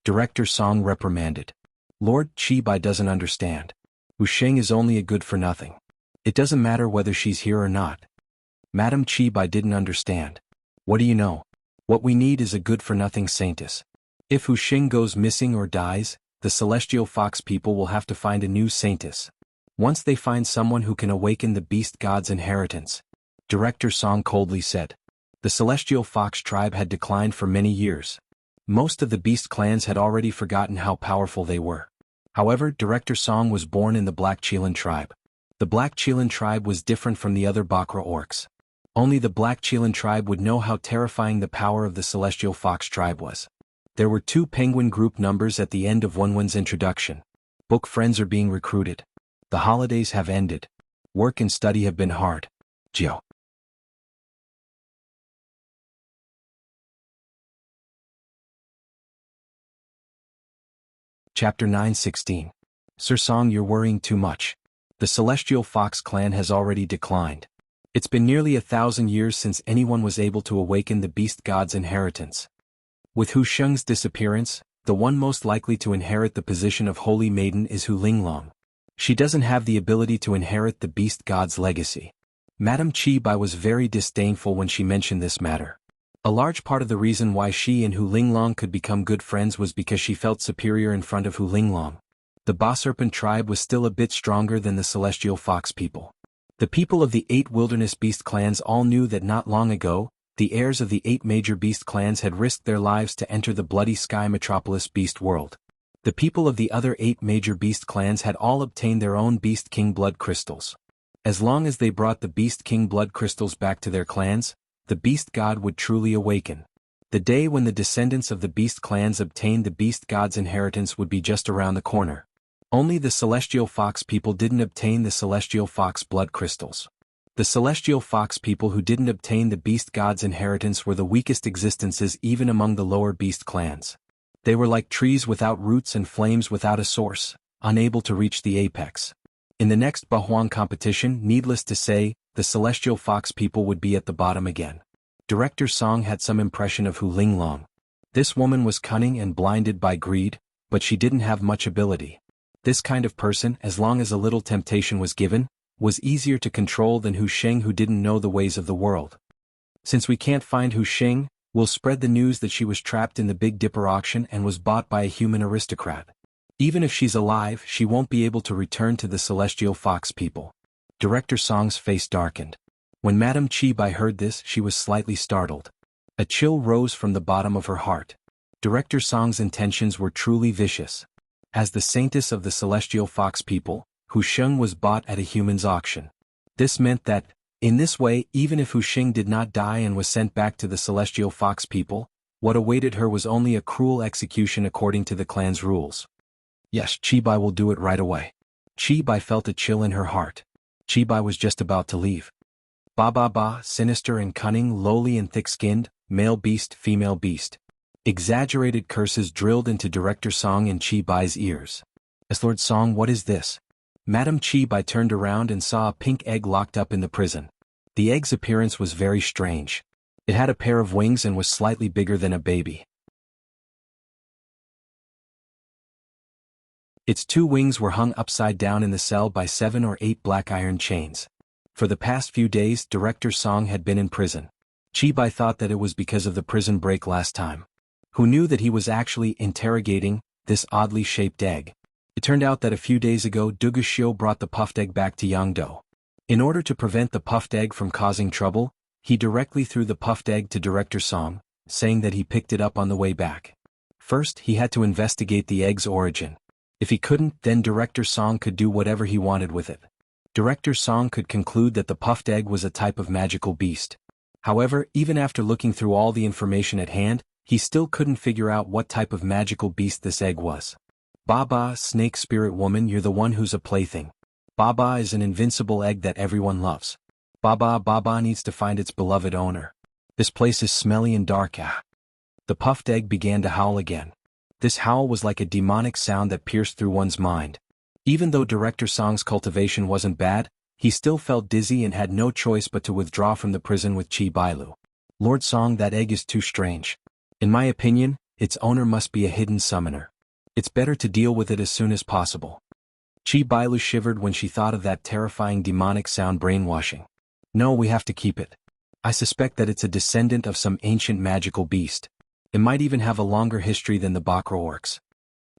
Director Song reprimanded. Lord Qi Bai doesn't understand. Hu Sheng is only a good-for-nothing. It doesn't matter whether she's here or not. Madame Qi Bai didn't understand. What do you know? What we need is a good-for-nothing saintess. If Hu Sheng goes missing or dies, the celestial fox people will have to find a new saintess. Once they find someone who can awaken the beast god's inheritance. Director Song coldly said. The celestial fox tribe had declined for many years. Most of the beast clans had already forgotten how powerful they were. However, Director Song was born in the Black Chelan tribe. The Black Chelan tribe was different from the other Bakra orcs. Only the Black Chelan tribe would know how terrifying the power of the Celestial Fox tribe was. There were 2 penguin group numbers at the end of Wenwen's introduction. Book friends are being recruited. The holidays have ended. Work and study have been hard. Jiao. Chapter 9:16. Sir Song, you're worrying too much. The Celestial Fox clan has already declined. It's been nearly 1,000 years since anyone was able to awaken the beast god's inheritance. With Hu Sheng's disappearance, the one most likely to inherit the position of Holy Maiden is Hu Linglong. She doesn't have the ability to inherit the beast god's legacy. Madame Qi Bai was very disdainful when she mentioned this matter. A large part of the reason why she and Hu Linglong could become good friends was because she felt superior in front of Hu Linglong. The Ba-Serpent tribe was still a bit stronger than the Celestial Fox people. The people of the 8 wilderness beast clans all knew that not long ago, the heirs of the 8 major beast clans had risked their lives to enter the Bloody Sky Metropolis beast world. The people of the other 8 major beast clans had all obtained their own Beast King blood crystals. As long as they brought the Beast King blood crystals back to their clans, the beast god would truly awaken. The day when the descendants of the beast clans obtained the beast god's inheritance would be just around the corner. Only the celestial fox people didn't obtain the celestial fox blood crystals. The celestial fox people who didn't obtain the beast god's inheritance were the weakest existences even among the lower beast clans. They were like trees without roots and flames without a source, unable to reach the apex. In the next Bahuang competition, needless to say, the celestial fox people would be at the bottom again. Director Song had some impression of Hu Linglong. This woman was cunning and blinded by greed, but she didn't have much ability. This kind of person, as long as a little temptation was given, was easier to control than Hu Sheng, who didn't know the ways of the world. Since we can't find Hu Sheng, we'll spread the news that she was trapped in the Big Dipper auction and was bought by a human aristocrat. Even if she's alive, she won't be able to return to the celestial fox people. Director Song's face darkened. When Madame Chi Bai heard this, she was slightly startled. A chill rose from the bottom of her heart. Director Song's intentions were truly vicious. As the saintess of the celestial fox people, Hu Sheng was bought at a human's auction. This meant that, in this way, even if Hu Sheng did not die and was sent back to the celestial fox people, what awaited her was only a cruel execution according to the clan's rules. Yes, Chi Bai will do it right away. Chi Bai felt a chill in her heart. Chi Bai was just about to leave. Ba, sinister and cunning, lowly and thick-skinned, male beast, female beast. Exaggerated curses drilled into Director Song in Chi Bai's ears. As Lord Song, what is this? Madame Chi Bai turned around and saw a pink egg locked up in the prison. The egg's appearance was very strange. It had a pair of wings and was slightly bigger than a baby. Its 2 wings were hung upside down in the cell by 7 or 8 black iron chains. For the past few days, Director Song had been in prison. Chi Bai thought that it was because of the prison break last time. Who knew that he was actually interrogating this oddly shaped egg? It turned out that a few days ago Dugu Xiu brought the puffed egg back to Jianghu. In order to prevent the puffed egg from causing trouble, he directly threw the puffed egg to Director Song, saying that he picked it up on the way back. First, he had to investigate the egg's origin. If he couldn't, then Director Song could do whatever he wanted with it. Director Song could conclude that the puffed egg was a type of magical beast. However, even after looking through all the information at hand, he still couldn't figure out what type of magical beast this egg was. Baba, snake spirit woman, you're the one who's a plaything. Baba is an invincible egg that everyone loves. Baba needs to find its beloved owner. This place is smelly and dark. The puffed egg began to howl again. This howl was like a demonic sound that pierced through one's mind. Even though Director Song's cultivation wasn't bad, he still felt dizzy and had no choice but to withdraw from the prison with Chi Bailu. Lord Song, that egg is too strange. In my opinion, its owner must be a hidden summoner. It's better to deal with it as soon as possible. Chi Bailu shivered when she thought of that terrifying demonic sound brainwashing. No, we have to keep it. I suspect that it's a descendant of some ancient magical beast. It might even have a longer history than the Bakra orcs.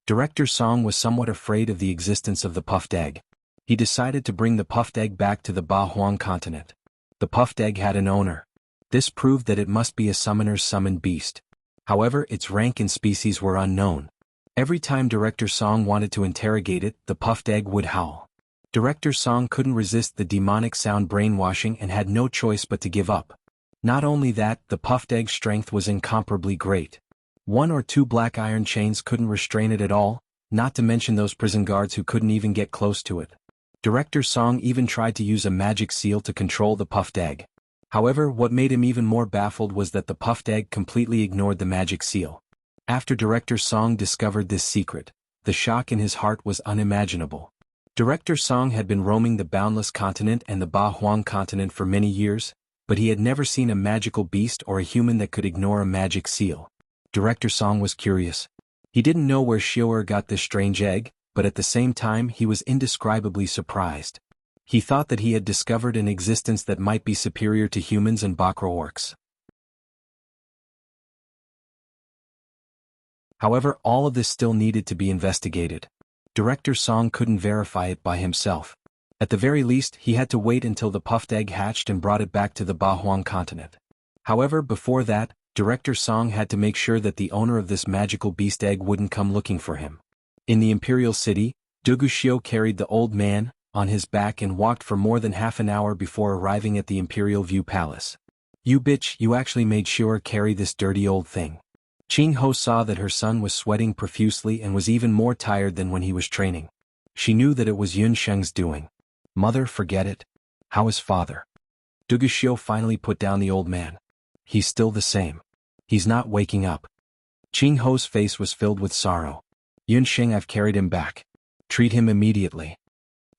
Director Song was somewhat afraid of the existence of the puffed egg. He decided to bring the puffed egg back to the Ba Huang continent. The puffed egg had an owner. This proved that it must be a summoner's summoned beast. However, its rank and species were unknown. Every time Director Song wanted to interrogate it, the puffed egg would howl. Director Song couldn't resist the demonic sound brainwashing and had no choice but to give up. Not only that, the puffed egg's strength was incomparably great. 1 or 2 black iron chains couldn't restrain it at all, not to mention those prison guards who couldn't even get close to it. Director Song even tried to use a magic seal to control the puffed egg. However, what made him even more baffled was that the puffed egg completely ignored the magic seal. After Director Song discovered this secret, the shock in his heart was unimaginable. Director Song had been roaming the Boundless Continent and the Ba Huang continent for many years, but he had never seen a magical beast or a human that could ignore a magic seal. Director Song was curious. He didn't know where Xiu'er got this strange egg, but at the same time he was indescribably surprised. He thought that he had discovered an existence that might be superior to humans and Bakra orcs. However, all of this still needed to be investigated. Director Song couldn't verify it by himself. At the very least, he had to wait until the puffed egg hatched and brought it back to the Ba Huang continent. However, before that, Director Song had to make sure that the owner of this magical beast egg wouldn't come looking for him. In the Imperial City, Dugu Xiu carried the old man on his back and walked for more than half an hour before arriving at the Imperial View Palace. You bitch, you actually made Xiu'er carry this dirty old thing. Qing Ho saw that her son was sweating profusely and was even more tired than when he was training. She knew that it was Yun Sheng's doing. Mother, forget it. How is father? Duguxiu finally put down the old man. He's still the same. He's not waking up. Qing Ho's face was filled with sorrow. Yun Sheng, I've carried him back. Treat him immediately.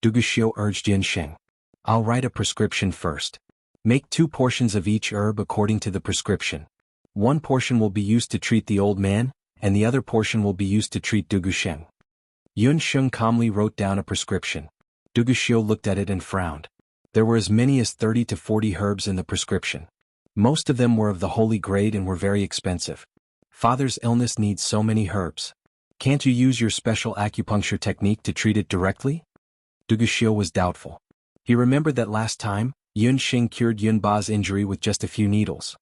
Duguxiu urged Yun Sheng. I'll write a prescription first. Make 2 portions of each herb according to the prescription. 1 portion will be used to treat the old man, and the other portion will be used to treat Duguxiu. Yun Sheng calmly wrote down a prescription. Duguxiu looked at it and frowned. There were as many as 30 to 40 herbs in the prescription. Most of them were of the holy grade and were very expensive. Father's illness needs so many herbs. Can't you use your special acupuncture technique to treat it directly? Duguxiu was doubtful. He remembered that last time, Yun Sheng cured Yun Ba's injury with just a few needles.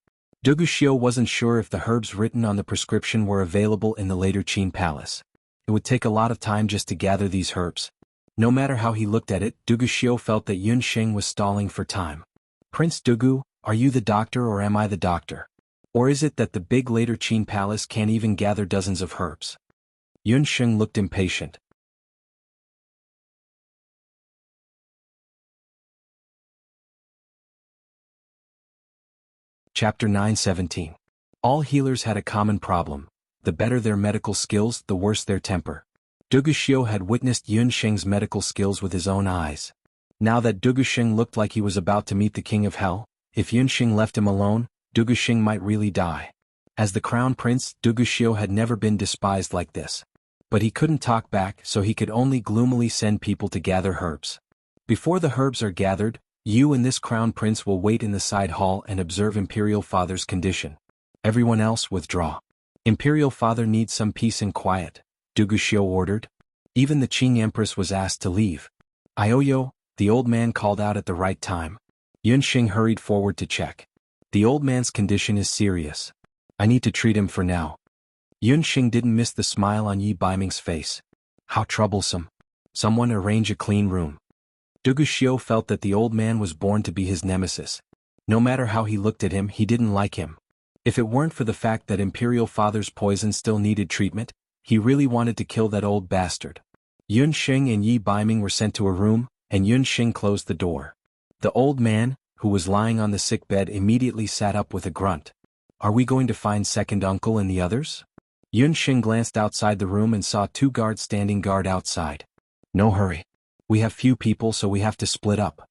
Duguxiu wasn't sure if the herbs written on the prescription were available in the later Qin palace. It would take a lot of time just to gather these herbs. No matter how he looked at it, Duguxiu felt that Yun Sheng was stalling for time. Prince Dugu, are you the doctor or am I the doctor? Or is it that the big later Qin palace can't even gather dozens of herbs? Yun Sheng looked impatient. Chapter 9:17. All healers had a common problem. The better their medical skills, the worse their temper. Duguxiu had witnessed Yun Sheng's medical skills with his own eyes. Now that Duguxiu looked like he was about to meet the king of hell, if Yun Sheng left him alone, Duguxiu might really die. As the crown prince, Duguxiu had never been despised like this. But he couldn't talk back, so he could only gloomily send people to gather herbs. Before the herbs are gathered, you and this crown prince will wait in the side hall and observe Imperial Father's condition. Everyone else withdraw. Imperial Father needs some peace and quiet, Duguxiu ordered. Even the Qing Empress was asked to leave. Ioyo, the old man called out at the right time. Yun Sheng hurried forward to check. The old man's condition is serious. I need to treat him for now. Yun Sheng didn't miss the smile on Yi Baiming's face. How troublesome. Someone arrange a clean room. Duguxiu felt that the old man was born to be his nemesis. No matter how he looked at him, he didn't like him. If it weren't for the fact that Imperial Father's poison still needed treatment, he really wanted to kill that old bastard. Yun Sheng and Yi Baiming were sent to a room, and Yun Sheng closed the door. The old man, who was lying on the sick bed, immediately sat up with a grunt. Are we going to find second uncle and the others? Yun Sheng glanced outside the room and saw 2 guards standing guard outside. No hurry. We have few people, so we have to split up.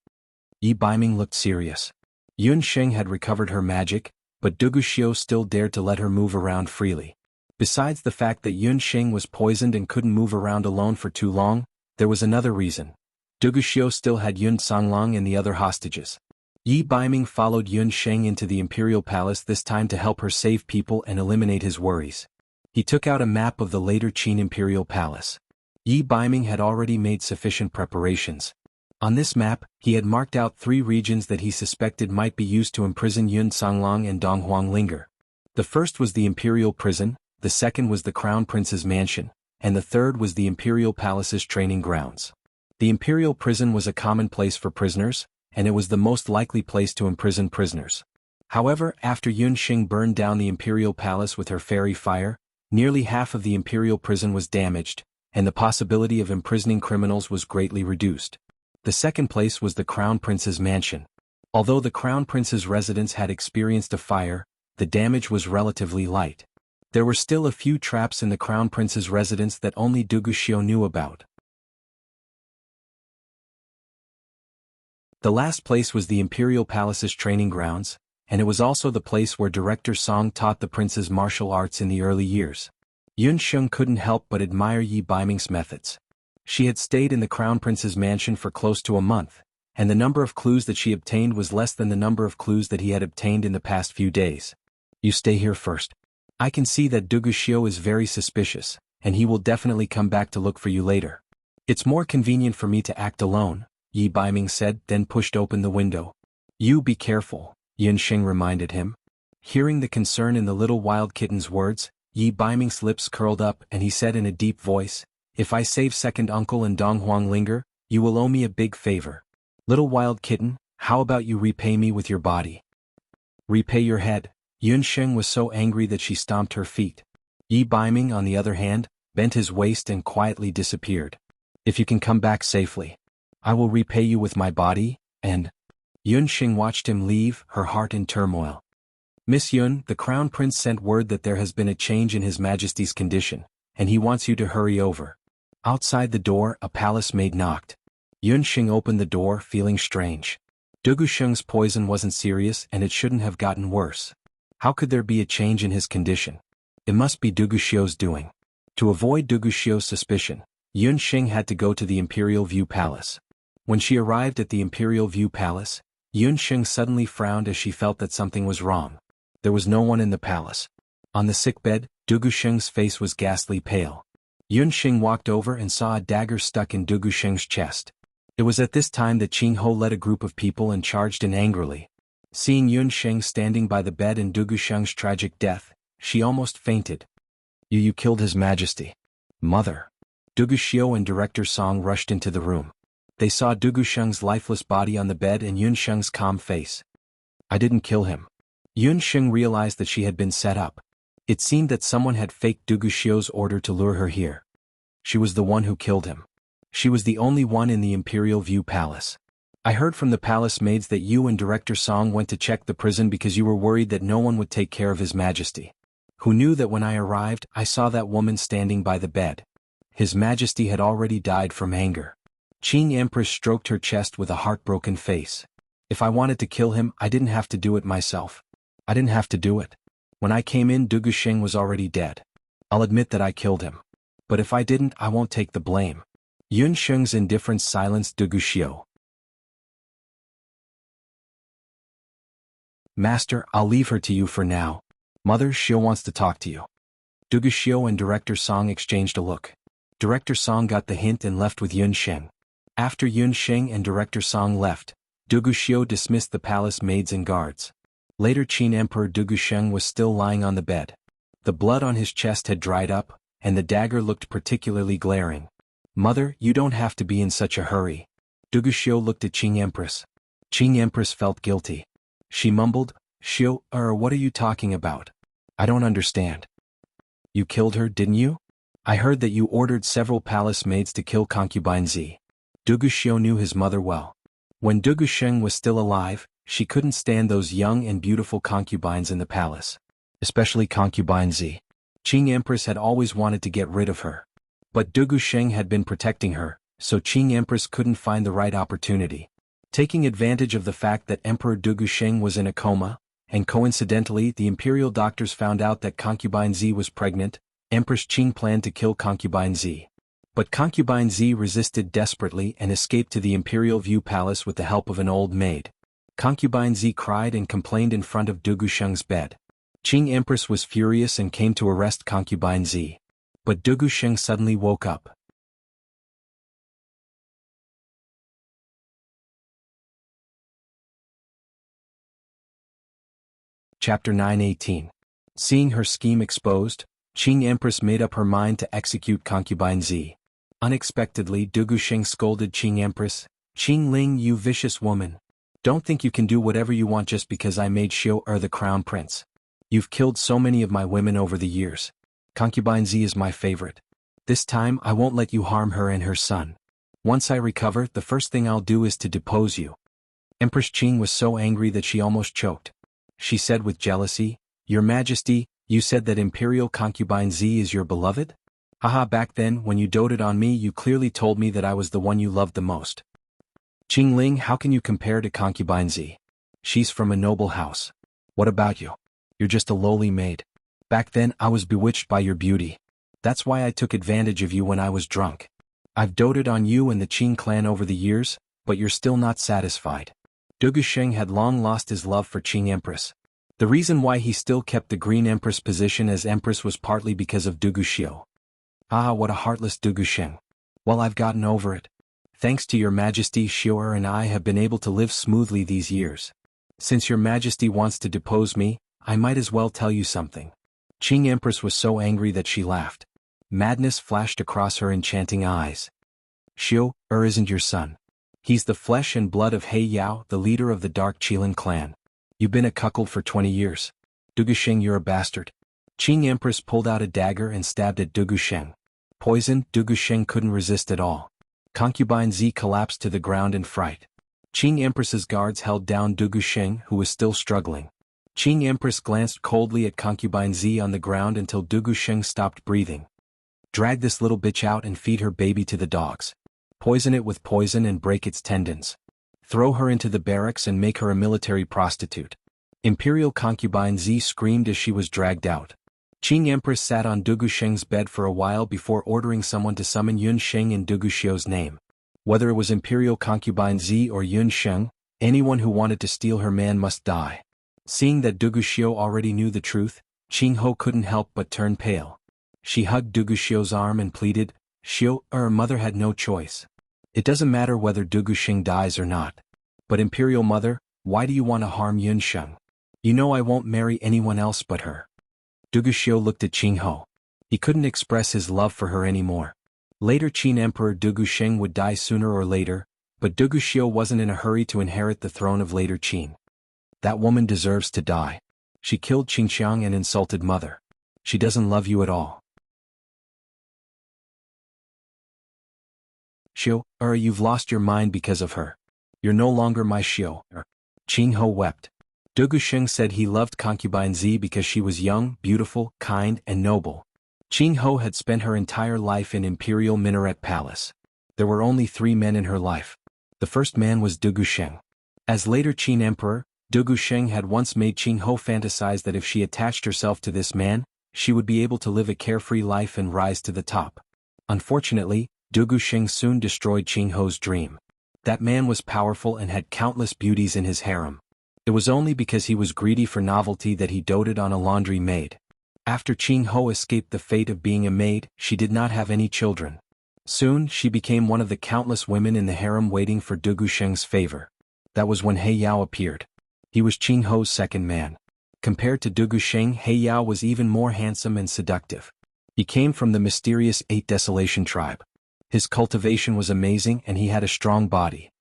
Yi Baiming looked serious. Yun Sheng had recovered her magic, but Duguxiu still dared to let her move around freely. Besides the fact that Yun Sheng was poisoned and couldn't move around alone for too long, there was another reason. Duguxiu still had Yun Songlong and the other hostages. Yi Baiming followed Yun Sheng into the imperial palace, this time to help her save people and eliminate his worries. He took out a map of the later Qin imperial palace. Yi Baiming had already made sufficient preparations. On this map, he had marked out 3 regions that he suspected might be used to imprison Yun Songlong and Dong Huanglinger. The first was the imperial prison, the second was the crown prince's mansion, and the third was the imperial palace's training grounds. The imperial prison was a common place for prisoners, and it was the most likely place to imprison prisoners. However, after Yun Sheng burned down the imperial palace with her fairy fire, nearly half of the imperial prison was damaged, and the possibility of imprisoning criminals was greatly reduced. The second place was the crown prince's mansion. Although the crown prince's residence had experienced a fire, the damage was relatively light. There were still a few traps in the crown prince's residence that only Duguxiu knew about. The last place was the imperial palace's training grounds, and it was also the place where Director Song taught the prince's martial arts in the early years. Yun Sheng couldn't help but admire Yi Baiming's methods. She had stayed in the crown prince's mansion for close to a month, and the number of clues that she obtained was less than the number of clues that he had obtained in the past few days. You stay here first. I can see that Duguxiu is very suspicious, and he will definitely come back to look for you later. It's more convenient for me to act alone, Yi Baiming said, then pushed open the window. You be careful, Yun Sheng reminded him. Hearing the concern in the little wild kitten's words, Yi Baiming's lips curled up and he said in a deep voice, if I save second uncle and Dong Huanglinger, you will owe me a big favor. Little wild kitten, how about you repay me with your body? Repay your head. Yun Sheng was so angry that she stomped her feet. Yi Baiming, on the other hand, bent his waist and quietly disappeared. If you can come back safely, I will repay you with my body, and... Yun Xing watched him leave, her heart in turmoil. Miss Yun, the Crown Prince sent word that there has been a change in His Majesty's condition, and he wants you to hurry over. Outside the door, a palace maid knocked. Yun Xing opened the door, feeling strange. Du Guxiang's poison wasn't serious and it shouldn't have gotten worse. How could there be a change in his condition? It must be Du Guxiao's doing. To avoid Du Guxiao's suspicion, Yun Xing had to go to the Imperial View Palace. When she arrived at the Imperial View Palace, Yun Xing suddenly frowned as she felt that something was wrong. There was no one in the palace. On the sickbed, Du Guxiang's face was ghastly pale. Yun Xing walked over and saw a dagger stuck in Du Guxiang's chest. It was at this time that Qing Ho led a group of people and charged in angrily. Seeing Yun Xing standing by the bed in Du Guxiang's tragic death, she almost fainted. You killed His Majesty. Mother. Du Guxiao and Director Song rushed into the room. They saw Du Guxiang's lifeless body on the bed and Yun Xing's calm face. I didn't kill him. Yun Xing realized that she had been set up. It seemed that someone had faked Du Guxiao's order to lure her here. She was the one who killed him. She was the only one in the Imperial View Palace. I heard from the palace maids that you and Director Song went to check the prison because you were worried that no one would take care of His Majesty. Who knew that when I arrived, I saw that woman standing by the bed. His Majesty had already died from anger. Qing Empress stroked her chest with a heartbroken face. If I wanted to kill him, I didn't have to do it myself. I didn't have to do it. When I came in, Du Guxiang was already dead. I'll admit that I killed him. But if I didn't, I won't take the blame. Yun Xing's indifference silenced Du Guxiao. Master, I'll leave her to you for now. Mother, Xiao wants to talk to you. Du Guxiao and Director Song exchanged a look. Director Song got the hint and left with Yun Xing. After Yun Xing and Director Song left, Du Guxiao dismissed the palace maids and guards. Later, Qin Emperor Du Guxiang was still lying on the bed. The blood on his chest had dried up, and the dagger looked particularly glaring. Mother, you don't have to be in such a hurry. Du Guxiao looked at Qing Empress. Qing Empress felt guilty. She mumbled, Xiao, what are you talking about? I don't understand. You killed her, didn't you? I heard that you ordered several palace maids to kill concubine Z. Du Guxiao knew his mother well. When Du Guxiang was still alive, she couldn't stand those young and beautiful concubines in the palace. Especially concubine Z. Qing Empress had always wanted to get rid of her. But Du Guxiang had been protecting her, so Qing Empress couldn't find the right opportunity. Taking advantage of the fact that Emperor Du Guxiang was in a coma, and coincidentally the imperial doctors found out that concubine Z was pregnant, Empress Qing planned to kill concubine Z. But concubine Z resisted desperately and escaped to the Imperial View Palace with the help of an old maid. Concubine Z cried and complained in front of Du Guxiang's bed. Qing Empress was furious and came to arrest concubine Z. But Du Guxiang suddenly woke up. Chapter 9:18. Seeing her scheme exposed, Qing Empress made up her mind to execute concubine Z. Unexpectedly, Du Guxiang scolded Qing Empress, Qing Ling, you vicious woman. Don't think you can do whatever you want just because I made Xiao the crown prince. You've killed so many of my women over the years. Concubine Z is my favorite. This time I won't let you harm her and her son. Once I recover, the first thing I'll do is to depose you. Empress Qing was so angry that she almost choked. She said with jealousy, Your Majesty, you said that Imperial Concubine Z is your beloved? Haha, back then, when you doted on me, you clearly told me that I was the one you loved the most. Qing Ling, how can you compare to Concubine Z? She's from a noble house. What about you? You're just a lowly maid. Back then, I was bewitched by your beauty. That's why I took advantage of you when I was drunk. I've doted on you and the Qing clan over the years, but you're still not satisfied. Du Guxiang had long lost his love for Qing Empress. The reason why he still kept the Green Empress position as Empress was partly because of Du Guxiao. Ah, what a heartless Du Guxiang. Well, I've gotten over it. Thanks to your Majesty, Xiao and I have been able to live smoothly these years. Since your Majesty wants to depose me, I might as well tell you something. Qing Empress was so angry that she laughed. Madness flashed across her enchanting eyes. Xiao isn't your son. He's the flesh and blood of He Yao, the leader of the Dark Qilin clan. You've been a cuckold for 20 years. Du Guxiang, you're a bastard. Qing Empress pulled out a dagger and stabbed at Du Guxiang. Poisoned, Du Guxiang couldn't resist at all. Concubine Z collapsed to the ground in fright. Qing Empress's guards held down Dugusheng, who was still struggling. Qing Empress glanced coldly at Concubine Z on the ground until Dugusheng stopped breathing. Drag this little bitch out and feed her baby to the dogs. Poison it with poison and break its tendons. Throw her into the barracks and make her a military prostitute. Imperial Concubine Z screamed as she was dragged out. Qing Empress sat on Dugusheng's bed for a while before ordering someone to summon Yun Sheng in Duguxiu's name. Whether it was Imperial Concubine Z or Yun Sheng, anyone who wanted to steal her man must die. Seeing that Duguxiu already knew the truth, Qingho couldn't help but turn pale. She hugged Duguxiu's arm and pleaded, "Xiu, her mother had no choice. It doesn't matter whether Dugusheng dies or not. But Imperial Mother, why do you want to harm Yun Sheng? You know I won't marry anyone else but her." Duguxiu looked at Qingho. He couldn't express his love for her anymore. Later Qin Emperor Dugusheng would die sooner or later, but Duguxiu wasn't in a hurry to inherit the throne of later Qin. That woman deserves to die. She killed Qingxiang and insulted Mother. She doesn't love you at all. Xiu, you've lost your mind because of her. You're no longer my Xiu. Qingho wept. Dugusheng said he loved Concubine Z because she was young, beautiful, kind, and noble. Qingho had spent her entire life in Imperial Minaret Palace. There were only 3 men in her life. The first man was Dugusheng. As later Qin Emperor, Dugusheng had once made Qingho fantasize that if she attached herself to this man, she would be able to live a carefree life and rise to the top. Unfortunately, Dugusheng soon destroyed Qingho's dream. That man was powerful and had countless beauties in his harem. It was only because he was greedy for novelty that he doted on a laundry maid. After Qingho escaped the fate of being a maid, she did not have any children. Soon, she became one of the countless women in the harem waiting for Dugusheng's favor. That was when He Yao appeared. He was Qingho's second man. Compared to Dugusheng, He Yao was even more handsome and seductive. He came from the mysterious 8 Desolation tribe. His cultivation was amazing and he had a strong body.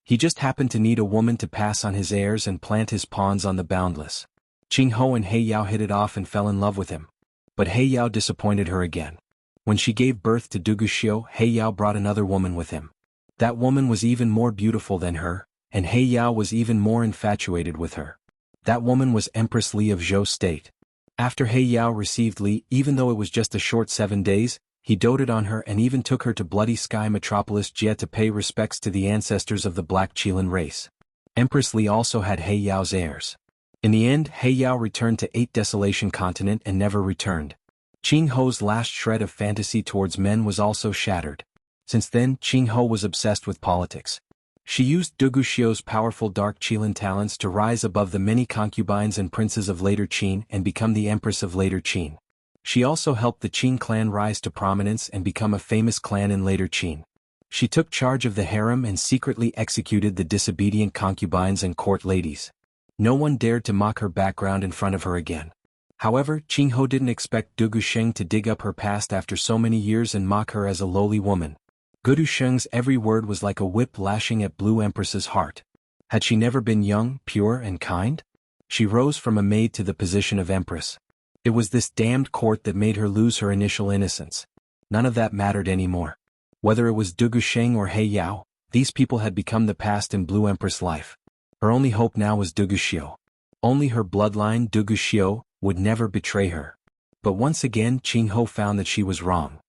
He just happened to need a woman to pass on his heirs and plant his pawns on the boundless. Qingho and He Yao hit it off and fell in love with him. But He Yao disappointed her again. When she gave birth to Duguxiu, He Yao brought another woman with him. That woman was even more beautiful than her, and He Yao was even more infatuated with her. That woman was Empress Li of Zhou State. After He Yao received Li, even though it was just a short 7 days, he doted on her and even took her to Bloody Sky Metropolis Jia to pay respects to the ancestors of the Black Qilin race. Empress Li also had He Yao's heirs. In the end, He Yao returned to 8 Desolation Continent and never returned. Qingho's last shred of fantasy towards men was also shattered. Since then, Qingho was obsessed with politics. She used Duguxiu's powerful Dark Qilin talents to rise above the many concubines and princes of later Qin and become the Empress of later Qin. She also helped the Qin clan rise to prominence and become a famous clan in later Qin. She took charge of the harem and secretly executed the disobedient concubines and court ladies. No one dared to mock her background in front of her again. However, Qingho didn't expect Dugusheng to dig up her past after so many years and mock her as a lowly woman. Dugusheng's every word was like a whip lashing at Blue Empress's heart. Had she never been young, pure, and kind? She rose from a maid to the position of Empress. It was this damned court that made her lose her initial innocence. None of that mattered anymore. Whether it was Dugusheng or He Yao, these people had become the past in Blue Empress' life. Her only hope now was Duguxiu. Only her bloodline, Duguxiu, would never betray her. But once again Qingho found that she was wrong.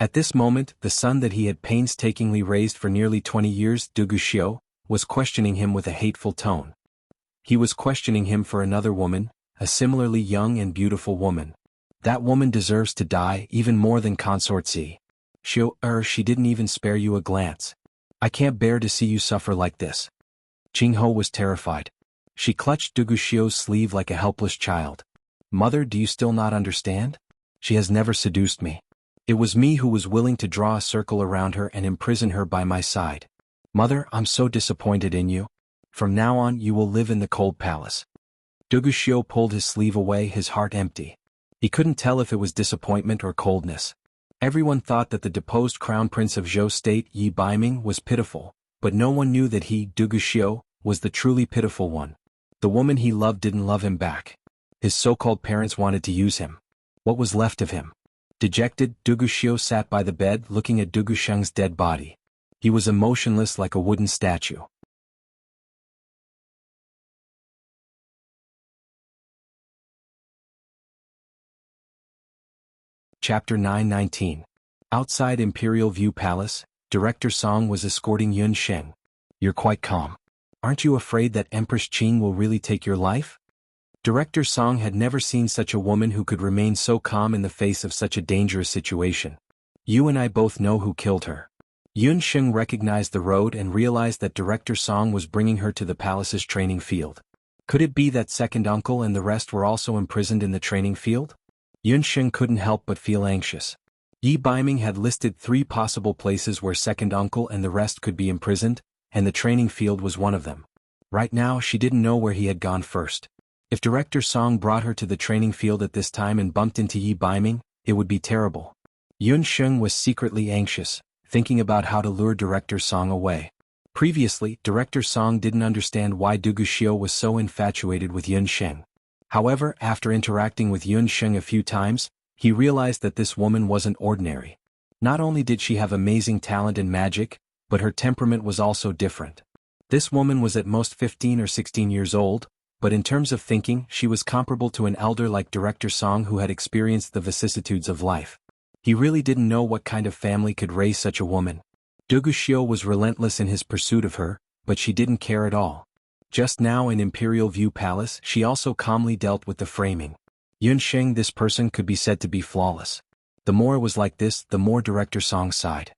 At this moment, the son that he had painstakingly raised for nearly 20 years, Duguxiu, was questioning him with a hateful tone. He was questioning him for another woman, a similarly young and beautiful woman. That woman deserves to die even more than Consort Z. She didn't even spare you a glance. I can't bear to see you suffer like this. Qingho was terrified. She clutched Duguxiu's sleeve like a helpless child. Mother, do you still not understand? She has never seduced me. It was me who was willing to draw a circle around her and imprison her by my side. Mother, I'm so disappointed in you. From now on you will live in the cold palace. Duguxiu pulled his sleeve away, his heart empty. He couldn't tell if it was disappointment or coldness. Everyone thought that the deposed crown prince of Zhou State, Yi Baiming, was pitiful, but no one knew that he, Duguxiu, was the truly pitiful one. The woman he loved didn't love him back. His so-called parents wanted to use him. What was left of him? Dejected, Duguxiu sat by the bed looking at Dugusheng's dead body. He was emotionless like a wooden statue. Chapter 919. Outside Imperial View Palace, Director Song was escorting Yun Sheng. "You're quite calm. Aren't you afraid that Empress Qing will really take your life?" Director Song had never seen such a woman who could remain so calm in the face of such a dangerous situation. "You and I both know who killed her." Yun Sheng recognized the road and realized that Director Song was bringing her to the palace's training field. Could it be that second uncle and the rest were also imprisoned in the training field? Yun Sheng couldn't help but feel anxious. Yi Baiming had listed 3 possible places where second uncle and the rest could be imprisoned, and the training field was one of them. Right now she didn't know where he had gone first. If Director Song brought her to the training field at this time and bumped into Yi Baiming, it would be terrible. Yun Sheng was secretly anxious, thinking about how to lure Director Song away. Previously, Director Song didn't understand why Duguxiu was so infatuated with Yun Sheng. However, after interacting with Yun Sheng a few times, he realized that this woman wasn't ordinary. Not only did she have amazing talent and magic, but her temperament was also different. This woman was at most 15 or 16 years old, but in terms of thinking, she was comparable to an elder like Director Song who had experienced the vicissitudes of life. He really didn't know what kind of family could raise such a woman. Duguxiu was relentless in his pursuit of her, but she didn't care at all. Just now in Imperial View Palace, she also calmly dealt with the framing. Yun Sheng, this person could be said to be flawless. The more it was like this, the more Director Song sighed.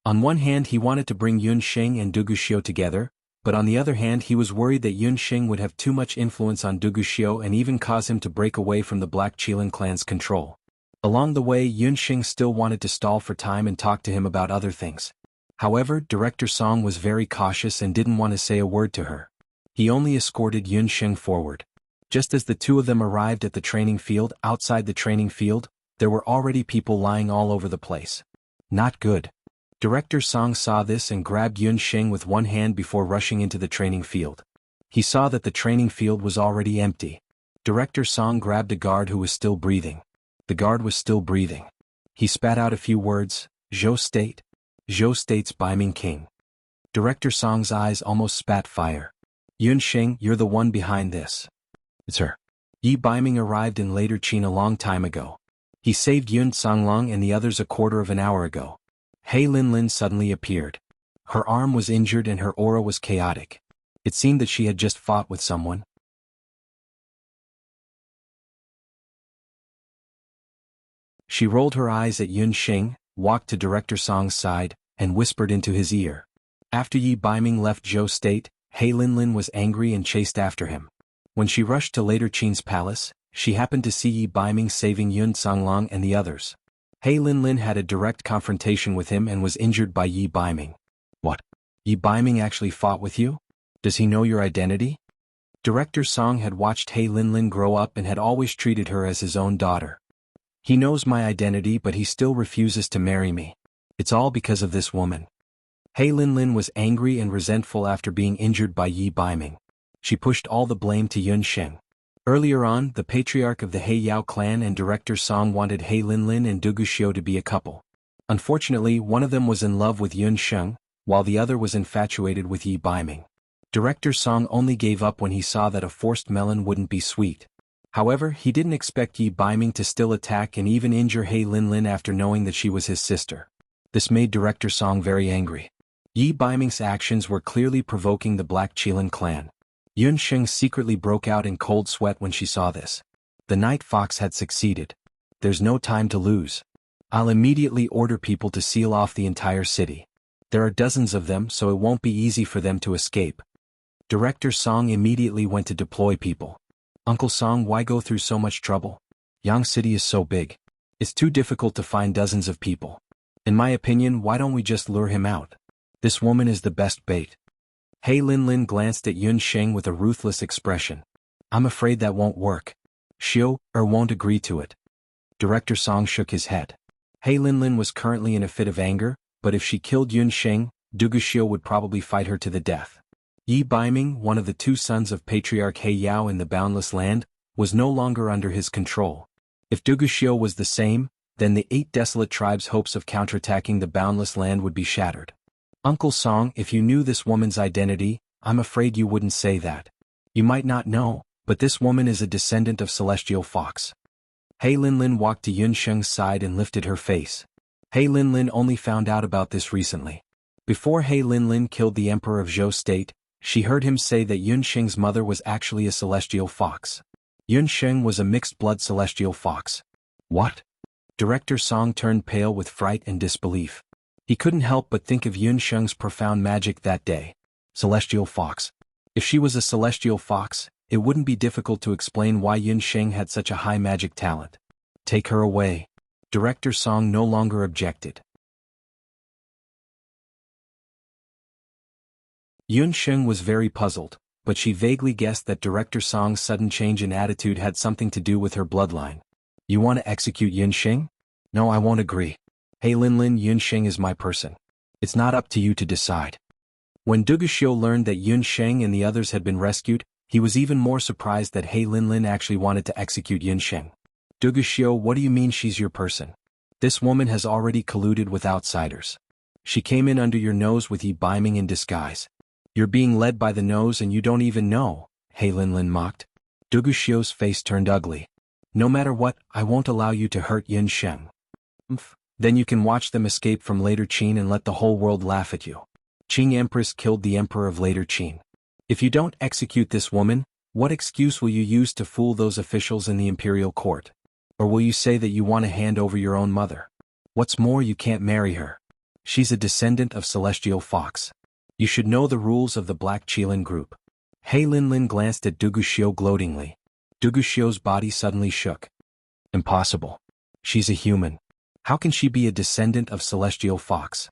On one hand he wanted to bring Yun Sheng and Duguxiu together, but on the other hand he was worried that Yun Sheng would have too much influence on Duguxiu and even cause him to break away from the Black Qilin clan's control. Along the way Yun Sheng still wanted to stall for time and talk to him about other things. However, Director Song was very cautious and didn't want to say a word to her. He only escorted Yun Sheng forward. Just as the two of them arrived at the training field, outside the training field, there were already people lying all over the place. Not good. Director Song saw this and grabbed Yun Sheng with one hand before rushing into the training field. He saw that the training field was already empty. Director Song grabbed a guard who was still breathing. The guard was still breathing. He spat out a few words, "Zhou State." "Zhou State's Baiming King." Director Song's eyes almost spat fire. "Yun Sheng, you're the one behind this." "It's her." Yi Baiming arrived in Later Qin a long time ago. He saved Yun Songlong and the others a quarter of an hour ago. Hei Linlin suddenly appeared. Her arm was injured and her aura was chaotic. It seemed that she had just fought with someone. She rolled her eyes at Yun Sheng, walked to Director Song's side, and whispered into his ear. After Yi Baiming left Zhou State, Hei Linlin was angry and chased after him. When she rushed to Later Qin's palace, she happened to see Yi Baiming saving Yun Songlong and the others. Hei Linlin had a direct confrontation with him and was injured by Yi Baiming. "What? Yi Baiming actually fought with you? Does he know your identity?" Director Song had watched Hei Linlin grow up and had always treated her as his own daughter. "He knows my identity but he still refuses to marry me. It's all because of this woman." Hei Linlin was angry and resentful after being injured by Yi Baiming. She pushed all the blame to Yun Sheng. Earlier on, the patriarch of the Hei Yao clan and Director Song wanted Hei Linlin and Duguxiu to be a couple. Unfortunately, one of them was in love with Yun Sheng, while the other was infatuated with Yi Baiming. Director Song only gave up when he saw that a forced melon wouldn't be sweet. However, he didn't expect Yi Baiming to still attack and even injure Hei Linlin after knowing that she was his sister. This made Director Song very angry. Yi Baiming's actions were clearly provoking the Black Qilin clan. Yun Sheng secretly broke out in cold sweat when she saw this. The Night Fox had succeeded. There's no time to lose. I'll immediately order people to seal off the entire city. There are dozens of them, so it won't be easy for them to escape. Director Song immediately went to deploy people. "Uncle Song, why go through so much trouble? Yang City is so big. It's too difficult to find dozens of people. In my opinion, why don't we just lure him out? This woman is the best bait." Hei Linlin glanced at Yun Sheng with a ruthless expression. "I'm afraid that won't work. Xiu won't agree to it." Director Song shook his head. Hei Linlin was currently in a fit of anger, but if she killed Yun Sheng, Duguxiu would probably fight her to the death. Yi Baiming, one of the 2 sons of Patriarch Hei Yao in the Boundless Land, was no longer under his control. If Duguxiu was the same, then the 8 desolate tribes' hopes of counterattacking the boundless land would be shattered. Uncle Song, if you knew this woman's identity, I'm afraid you wouldn't say that. You might not know, but this woman is a descendant of Celestial Fox. He Linlin walked to Yun Sheng's side and lifted her face. He Linlin only found out about this recently. Before He Linlin killed the Emperor of Zhou State, she heard him say that Yun Sheng's mother was actually a Celestial Fox. Yun Sheng was a mixed-blood Celestial Fox. What? Director Song turned pale with fright and disbelief. He couldn't help but think of Yun Sheng's profound magic that day. Celestial Fox. If she was a Celestial Fox, it wouldn't be difficult to explain why Yun Sheng had such a high magic talent. Take her away. Director Song no longer objected. Yun Sheng was very puzzled, but she vaguely guessed that Director Song's sudden change in attitude had something to do with her bloodline. You want to execute Yun Sheng? No, I won't agree. Hey Linlin, Yun Sheng is my person. It's not up to you to decide. When Duguxiu learned that Yun Sheng and the others had been rescued, he was even more surprised that He Linlin actually wanted to execute Yun Sheng. Duguxiu, what do you mean she's your person? This woman has already colluded with outsiders. She came in under your nose with Yi Biming in disguise. You're being led by the nose and you don't even know, He Linlin mocked. Duguxiu's face turned ugly. No matter what, I won't allow you to hurt Yun Sheng. Then you can watch them escape from Later Qin and let the whole world laugh at you. Qing Empress killed the Emperor of Later Qin. If you don't execute this woman, what excuse will you use to fool those officials in the imperial court? Or will you say that you want to hand over your own mother? What's more, you can't marry her. She's a descendant of Celestial Fox. You should know the rules of the Black Qilin group. He Linlin glanced at Duguxiu gloatingly. Duguxiu's body suddenly shook. Impossible. She's a human. How can she be a descendant of Celestial Fox?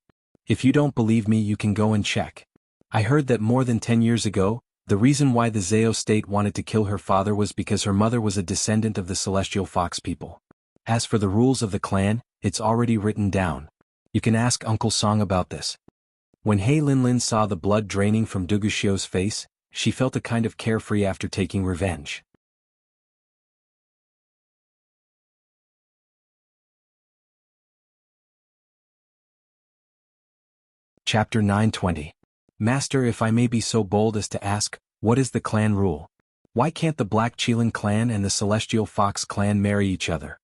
If you don't believe me, you can go and check. I heard that more than 10 years ago, the reason why the Zhao state wanted to kill her father was because her mother was a descendant of the Celestial Fox people. As for the rules of the clan, it's already written down. You can ask Uncle Song about this. When He Linlin saw the blood draining from Duguxiu's face, she felt a kind of carefree after taking revenge. Chapter 920. Master, if I may be so bold as to ask, what is the clan rule? Why can't the Black Qilin clan and the Celestial Fox clan marry each other?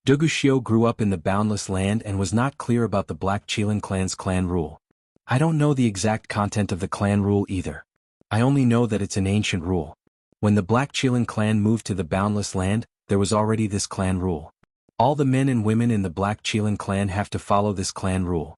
Duguxiu grew up in the Boundless Land and was not clear about the Black Qilin clan's clan rule. I don't know the exact content of the clan rule either. I only know that it's an ancient rule. When the Black Qilin clan moved to the Boundless Land, there was already this clan rule. All the men and women in the Black Qilin clan have to follow this clan rule.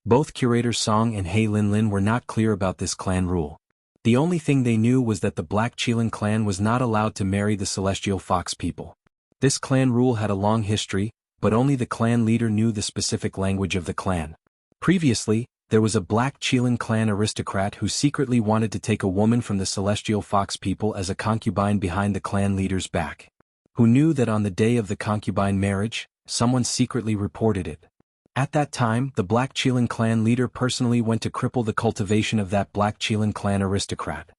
Both Curator Song and He Linlin were not clear about this clan rule. The only thing they knew was that the Black Qilin clan was not allowed to marry the Celestial Fox people. This clan rule had a long history, but only the clan leader knew the specific language of the clan. Previously, there was a Black Qilin clan aristocrat who secretly wanted to take a woman from the Celestial Fox people as a concubine behind the clan leader's back. Who knew that on the day of the concubine marriage, someone secretly reported it. At that time, the Black Qilin clan leader personally went to cripple the cultivation of that Black Qilin clan aristocrat.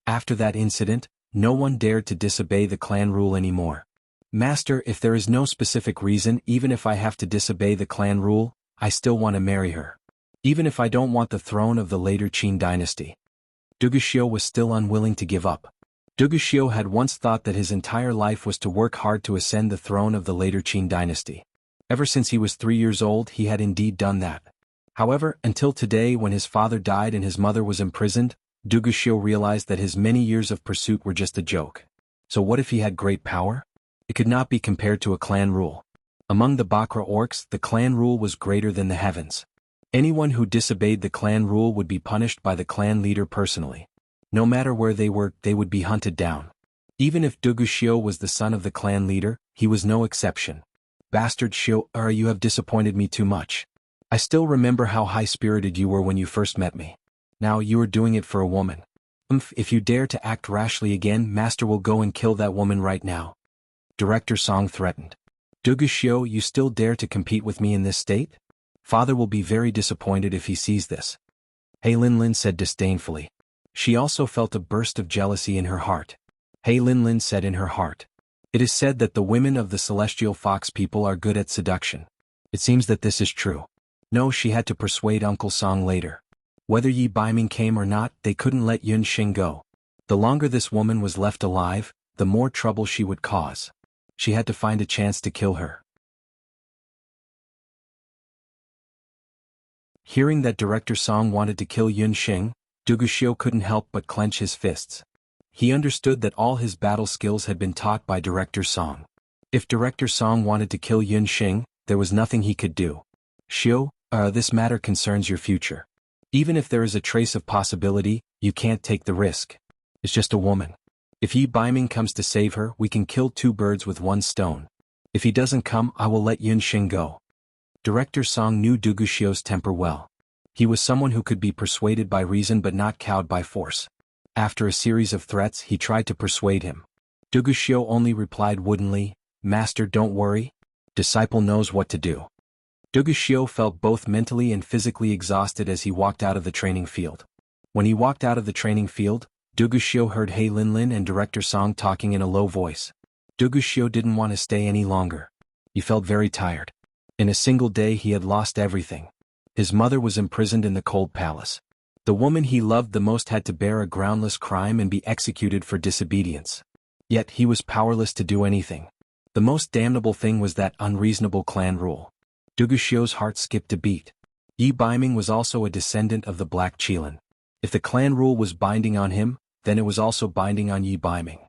After that incident, no one dared to disobey the clan rule anymore. Master, if there is no specific reason, even if I have to disobey the clan rule, I still want to marry her. Even if I don't want the throne of the later Qin dynasty. Duguxiu was still unwilling to give up. Duguxiu had once thought that his entire life was to work hard to ascend the throne of the later Qin dynasty. Ever since he was 3 years old, he had indeed done that. However, until today when his father died and his mother was imprisoned, Duguxiu realized that his many years of pursuit were just a joke. So what if he had great power? It could not be compared to a clan rule. Among the Bakra orcs, the clan rule was greater than the heavens. Anyone who disobeyed the clan rule would be punished by the clan leader personally. No matter where they were, they would be hunted down. Even if Duguxiu was the son of the clan leader, he was no exception. Bastard Xiu, you have disappointed me too much. I still remember how high-spirited you were when you first met me. Now you are doing it for a woman. If you dare to act rashly again, Master will go and kill that woman right now. Director Song threatened. Duguxiu, you still dare to compete with me in this state? Father will be very disappointed if he sees this. He Linlin said disdainfully. She also felt a burst of jealousy in her heart. He Linlin said in her heart. It is said that the women of the celestial fox people are good at seduction. It seems that this is true. No, she had to persuade Uncle Song later. Whether Yi Baiming came or not, they couldn't let Yun Xing go. The longer this woman was left alive, the more trouble she would cause. She had to find a chance to kill her. Hearing that Director Song wanted to kill Yun Xing, Duguxiu couldn't help but clench his fists. He understood that all his battle skills had been taught by Director Song. If Director Song wanted to kill Yun Xing, there was nothing he could do. Xiu, this matter concerns your future. Even if there is a trace of possibility, you can't take the risk. It's just a woman. If Yi Baiming comes to save her, we can kill two birds with one stone. If he doesn't come, I will let Yun Xing go. Director Song knew Duguxiu's temper well. He was someone who could be persuaded by reason but not cowed by force. After a series of threats, he tried to persuade him. Duguxiu only replied woodenly, "Master, don't worry. Disciple knows what to do." Duguxiu felt both mentally and physically exhausted as he walked out of the training field. When he walked out of the training field, Duguxiu heard He Linlin and Director Song talking in a low voice. Duguxiu didn't want to stay any longer. He felt very tired. In a single day he had lost everything. His mother was imprisoned in the cold palace. The woman he loved the most had to bear a groundless crime and be executed for disobedience. Yet he was powerless to do anything. The most damnable thing was that unreasonable clan rule. Duguxiu's heart skipped a beat. Yi Baiming was also a descendant of the Black Qilin. If the clan rule was binding on him, then it was also binding on Yi Baiming.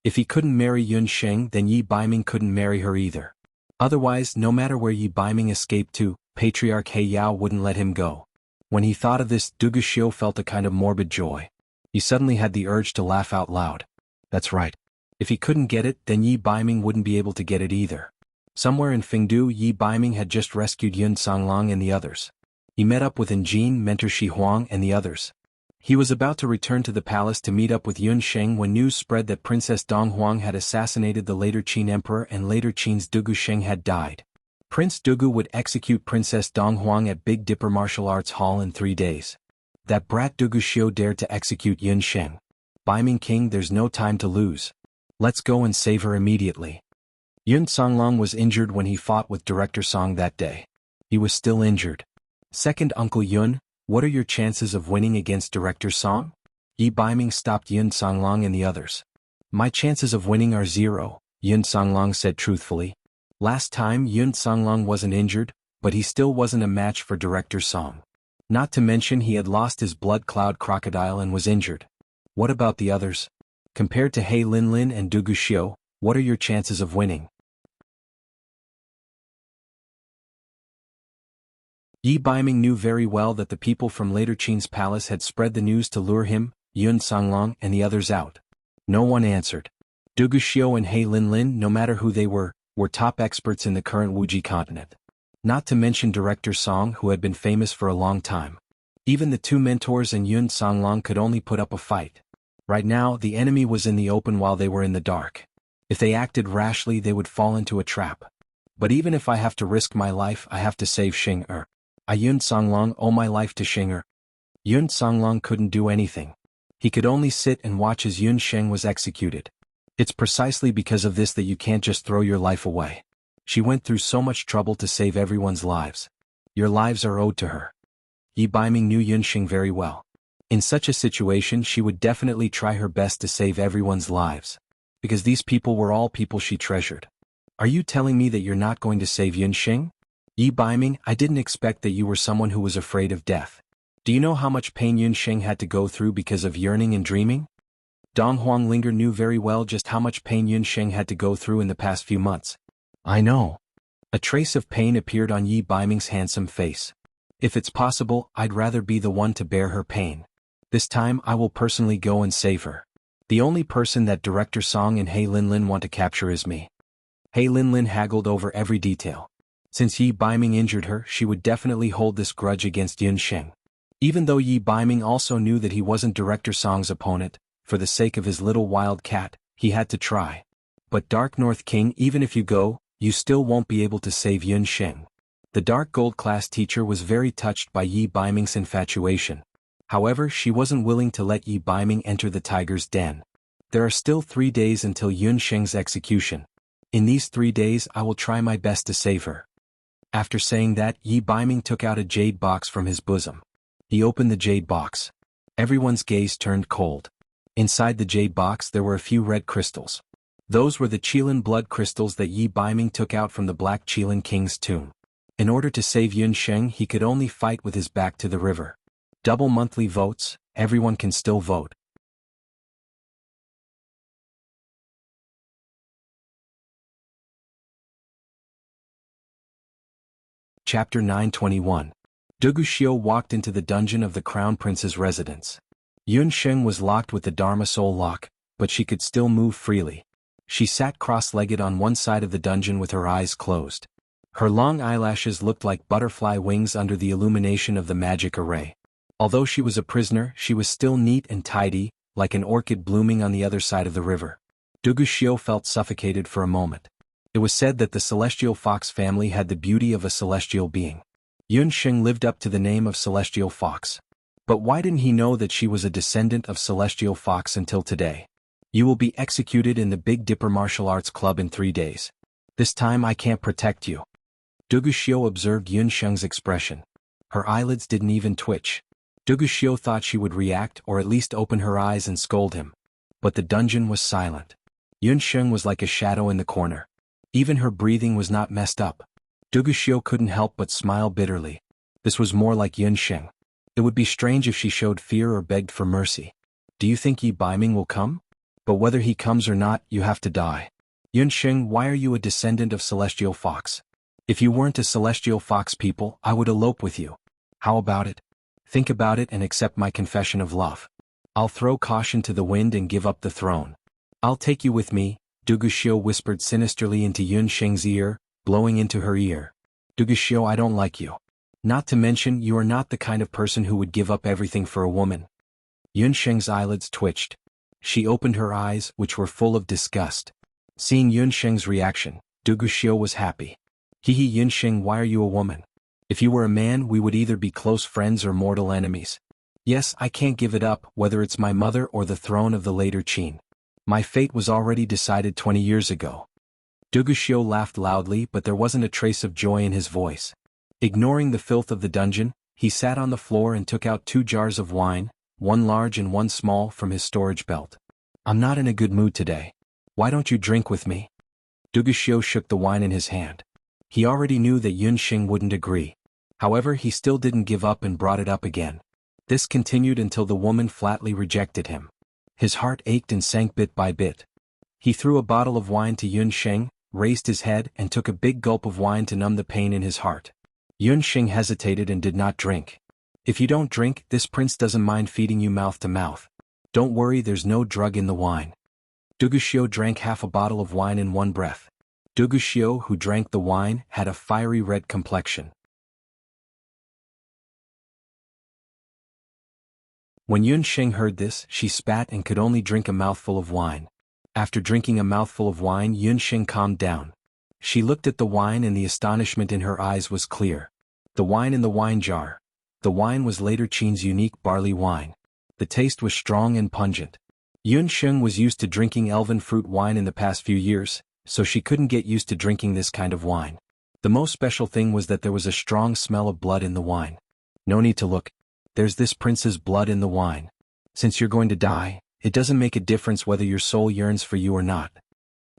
If he couldn't marry Yun Xing, then Yi Baiming couldn't marry her either. Otherwise, no matter where Yi Baiming escaped to, Patriarch He Yao wouldn't let him go. When he thought of this, Duguxiu felt a kind of morbid joy. He suddenly had the urge to laugh out loud. That's right. If he couldn't get it, then Yi Baiming wouldn't be able to get it either. Somewhere in Fengdu, Yi Baiming had just rescued Yun Songlong and the others. He met up with Jin, mentor Shi Huang and the others. He was about to return to the palace to meet up with Yun Sheng when news spread that Princess Dong Huang had assassinated the later Qin emperor and later Qin's Dugu Sheng had died. Prince Dugu would execute Princess Dong Huang at Big Dipper Martial Arts Hall in 3 days. That brat Duguxiu dared to execute Yun Sheng. Baiming King, there's no time to lose. Let's go and save her immediately. Yun Songlong was injured when he fought with Director Song that day. He was still injured. Second Uncle Yun, what are your chances of winning against Director Song? Yi Baiming stopped Yun Songlong and the others. My chances of winning are 0, Yun Songlong said truthfully. Last time Yun Songlong wasn't injured, but he still wasn't a match for Director Song. Not to mention he had lost his blood cloud crocodile and was injured. What about the others? Compared to He Linlin and Duguxiu, what are your chances of winning? Yi Baiming knew very well that the people from later Qin's palace had spread the news to lure him, Yun Songlong and the others out. No one answered. Duguxiu and He Linlin, no matter who they were top experts in the current Wuji continent. Not to mention Director Song, who had been famous for a long time. Even the two mentors and Yun Songlong could only put up a fight. Right now, the enemy was in the open while they were in the dark. If they acted rashly, they would fall into a trap. But even if I have to risk my life, I have to save Xing. I Yun Songlong owe my life to Xing. Yun Songlong couldn't do anything. He could only sit and watch as Yun Sheng was executed. It's precisely because of this that you can't just throw your life away. She went through so much trouble to save everyone's lives. Your lives are owed to her. Yi Baiming knew Yun Sheng very well. In such a situation, she would definitely try her best to save everyone's lives. Because these people were all people she treasured. Are you telling me that you're not going to save Yun Sheng? Yi Baiming, I didn't expect that you were someone who was afraid of death. Do you know how much pain Yun Sheng had to go through because of yearning and dreaming? Dong Huang Linger knew very well just how much pain Yun Sheng had to go through in the past few months. I know. A trace of pain appeared on Yi Baiming's handsome face. If it's possible, I'd rather be the one to bear her pain. This time I will personally go and save her. The only person that Director Song and He Linlin want to capture is me. He Linlin haggled over every detail. Since Yi Baiming injured her, she would definitely hold this grudge against Yun Sheng. Even though Yi Baiming also knew that he wasn't Director Song's opponent, for the sake of his little wild cat, he had to try. But Dark North King, even if you go, you still won't be able to save Yun Sheng. The Dark Gold class teacher was very touched by Yi Baiming's infatuation. However, she wasn't willing to let Yi Baiming enter the tiger's den. There are still 3 days until Yun Sheng's execution. In these 3 days I will try my best to save her. After saying that, Yi Baiming took out a jade box from his bosom. He opened the jade box. Everyone's gaze turned cold. Inside the jade box there were a few red crystals. Those were the Qilin blood crystals that Yi Baiming took out from the Black Qilin King's tomb. In order to save Yun Sheng, he could only fight with his back to the river. Double monthly votes, everyone can still vote. Chapter 921. Duguxiu walked into the dungeon of the Crown Prince's residence. Yun Sheng was locked with the Dharma Soul lock, but she could still move freely. She sat cross-legged on one side of the dungeon with her eyes closed. Her long eyelashes looked like butterfly wings under the illumination of the magic array. Although she was a prisoner, she was still neat and tidy, like an orchid blooming on the other side of the river. Duguxiu felt suffocated for a moment. It was said that the Celestial Fox family had the beauty of a celestial being. Yun Sheng lived up to the name of Celestial Fox. But why didn't he know that she was a descendant of Celestial Fox until today? You will be executed in the Big Dipper Martial Arts Club in 3 days. This time I can't protect you. Duguxiu observed Yun Sheng's expression. Her eyelids didn't even twitch. Duguxiu thought she would react or at least open her eyes and scold him. But the dungeon was silent. Yun Sheng was like a shadow in the corner. Even her breathing was not messed up. Duguxiu couldn't help but smile bitterly. This was more like Yun Sheng. It would be strange if she showed fear or begged for mercy. Do you think Yi Baiming will come? But whether he comes or not, you have to die. Yun Sheng, why are you a descendant of Celestial Fox? If you weren't a Celestial Fox people, I would elope with you. How about it? Think about it and accept my confession of love. I'll throw caution to the wind and give up the throne. I'll take you with me, Duguxiu whispered sinisterly into Yun Sheng's ear, blowing into her ear. Duguxiu, I don't like you. Not to mention, you are not the kind of person who would give up everything for a woman. Yun Sheng's eyelids twitched. She opened her eyes, which were full of disgust. Seeing Yun Sheng's reaction, Duguxiu was happy. Hehe, Yun Sheng, why are you a woman? If you were a man, we would either be close friends or mortal enemies. Yes, I can't give it up, whether it's my mother or the throne of the later Qin. My fate was already decided 20 years ago. Duguxiu laughed loudly, but there wasn't a trace of joy in his voice. Ignoring the filth of the dungeon, he sat on the floor and took out 2 jars of wine, one large and one small, from his storage belt. I'm not in a good mood today. Why don't you drink with me? Duguxiu shook the wine in his hand. He already knew that Yun Sheng wouldn't agree. However, he still didn't give up and brought it up again. This continued until the woman flatly rejected him. His heart ached and sank bit by bit. He threw a bottle of wine to Yun Sheng, raised his head and took a big gulp of wine to numb the pain in his heart. Yun Sheng hesitated and did not drink. If you don't drink, this prince doesn't mind feeding you mouth to mouth. Don't worry, there's no drug in the wine. Duguxiu drank half a bottle of wine in one breath. Duguxiu, who drank the wine, had a fiery red complexion. When Yun Sheng heard this, she spat and could only drink a mouthful of wine. After drinking a mouthful of wine, Yun Sheng calmed down. She looked at the wine and the astonishment in her eyes was clear. The wine in the wine jar. The wine was later Qin's unique barley wine. The taste was strong and pungent. Yun Sheng was used to drinking elven fruit wine in the past few years, so she couldn't get used to drinking this kind of wine. The most special thing was that there was a strong smell of blood in the wine. No need to look. There's this prince's blood in the wine. Since you're going to die, it doesn't make a difference whether your soul yearns for you or not.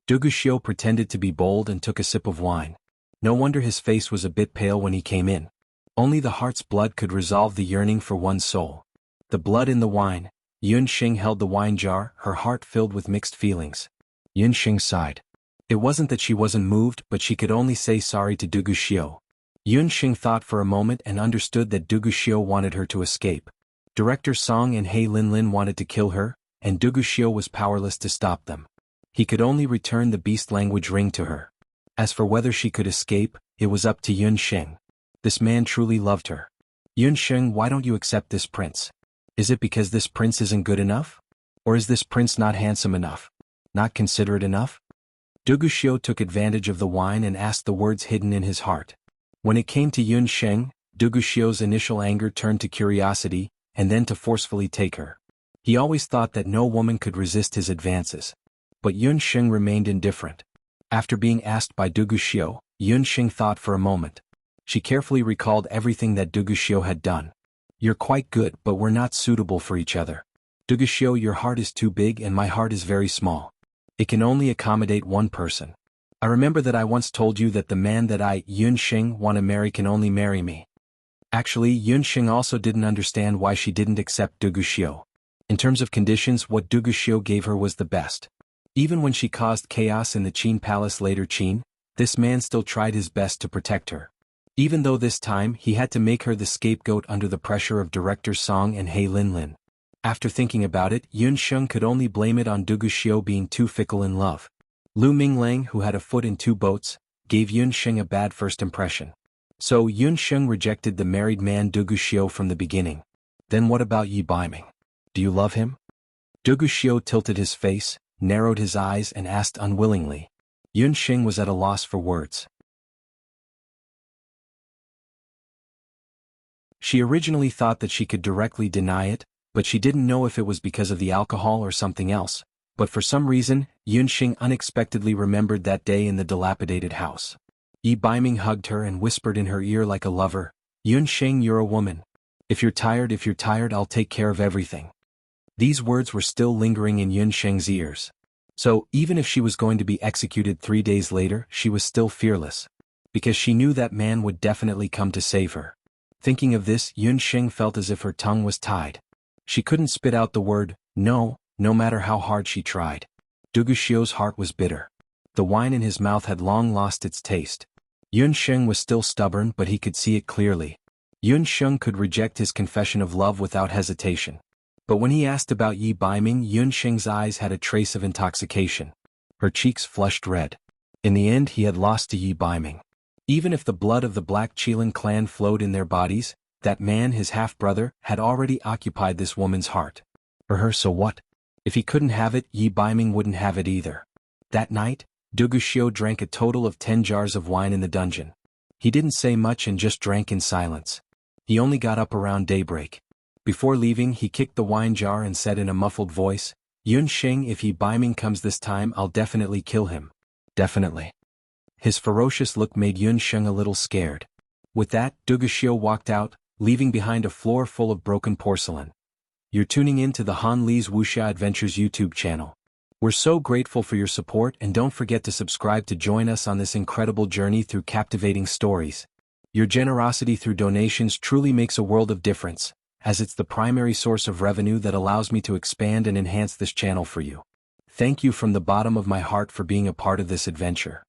Duguxiu pretended to be bold and took a sip of wine. No wonder his face was a bit pale when he came in. Only the heart's blood could resolve the yearning for one's soul. The blood in the wine. Yun Sheng held the wine jar, her heart filled with mixed feelings. Yun Sheng sighed. It wasn't that she wasn't moved, but she could only say sorry to Duguxiu. Yun Sheng thought for a moment and understood that Duguxiu wanted her to escape. Director Song and He Linlin wanted to kill her, and Duguxiu was powerless to stop them. He could only return the beast language ring to her. As for whether she could escape, it was up to Yun Sheng. This man truly loved her. Yun Sheng, why don't you accept this prince? Is it because this prince isn't good enough? Or is this prince not handsome enough? Not considerate enough? Duguxiu took advantage of the wine and asked the words hidden in his heart. When it came to Yun Sheng, Duguxiu's initial anger turned to curiosity, and then to forcefully take her. He always thought that no woman could resist his advances. But Yun Sheng remained indifferent. After being asked by Duguxiu, Yunxing thought for a moment. She carefully recalled everything that Duguxiu had done. You're quite good, but we're not suitable for each other. Duguxiu, your heart is too big and my heart is very small. It can only accommodate one person. I remember that I once told you that the man that I, Yunxing, want to marry can only marry me. Actually, Yunxing also didn't understand why she didn't accept Duguxiu. In terms of conditions, what Duguxiu gave her was the best. Even when she caused chaos in the Qin Palace later Qin, this man still tried his best to protect her. Even though this time he had to make her the scapegoat under the pressure of director Song and He Linlin. After thinking about it, Yunxing could only blame it on Duguxiu being too fickle in love. Lu Minglang, who had a foot in two boats, gave Yunxing a bad first impression. So Yunxing rejected the married man Duguxiu from the beginning. Then what about Yi Baiming? Do you love him? Duguxiu tilted his face, narrowed his eyes and asked unwillingly. Yunxing was at a loss for words. She originally thought that she could directly deny it, but she didn't know if it was because of the alcohol or something else. But for some reason, Yunxing unexpectedly remembered that day in the dilapidated house. Yi Baiming hugged her and whispered in her ear like a lover, "Yunxing, you're a woman. If you're tired, I'll take care of everything." These words were still lingering in Yunxing's ears. So, even if she was going to be executed 3 days later, she was still fearless. Because she knew that man would definitely come to save her. Thinking of this, Yunxing felt as if her tongue was tied. She couldn't spit out the word, no, no matter how hard she tried. Duguxiu's heart was bitter. The wine in his mouth had long lost its taste. Yunxing was still stubborn, but he could see it clearly. Yunxing could reject his confession of love without hesitation. But when he asked about Yi Baiming, Yunxing's eyes had a trace of intoxication. Her cheeks flushed red. In the end, he had lost to Yi Baiming. Even if the blood of the Black Qilin clan flowed in their bodies, that man, his half-brother, had already occupied this woman's heart. For her, so what? If he couldn't have it, Yi Baiming wouldn't have it either. That night, Duguxiu drank a total of 10 jars of wine in the dungeon. He didn't say much and just drank in silence. He only got up around daybreak. Before leaving, he kicked the wine jar and said in a muffled voice, "Yunxing, if Yi Baiming comes this time, I'll definitely kill him. Definitely." His ferocious look made Yunxing a little scared. With that, Duguxiu walked out, leaving behind a floor full of broken porcelain. You're tuning in to the Han Li's Wuxia Adventures YouTube channel. We're so grateful for your support, and don't forget to subscribe to join us on this incredible journey through captivating stories. Your generosity through donations truly makes a world of difference, as it's the primary source of revenue that allows me to expand and enhance this channel for you. Thank you from the bottom of my heart for being a part of this adventure.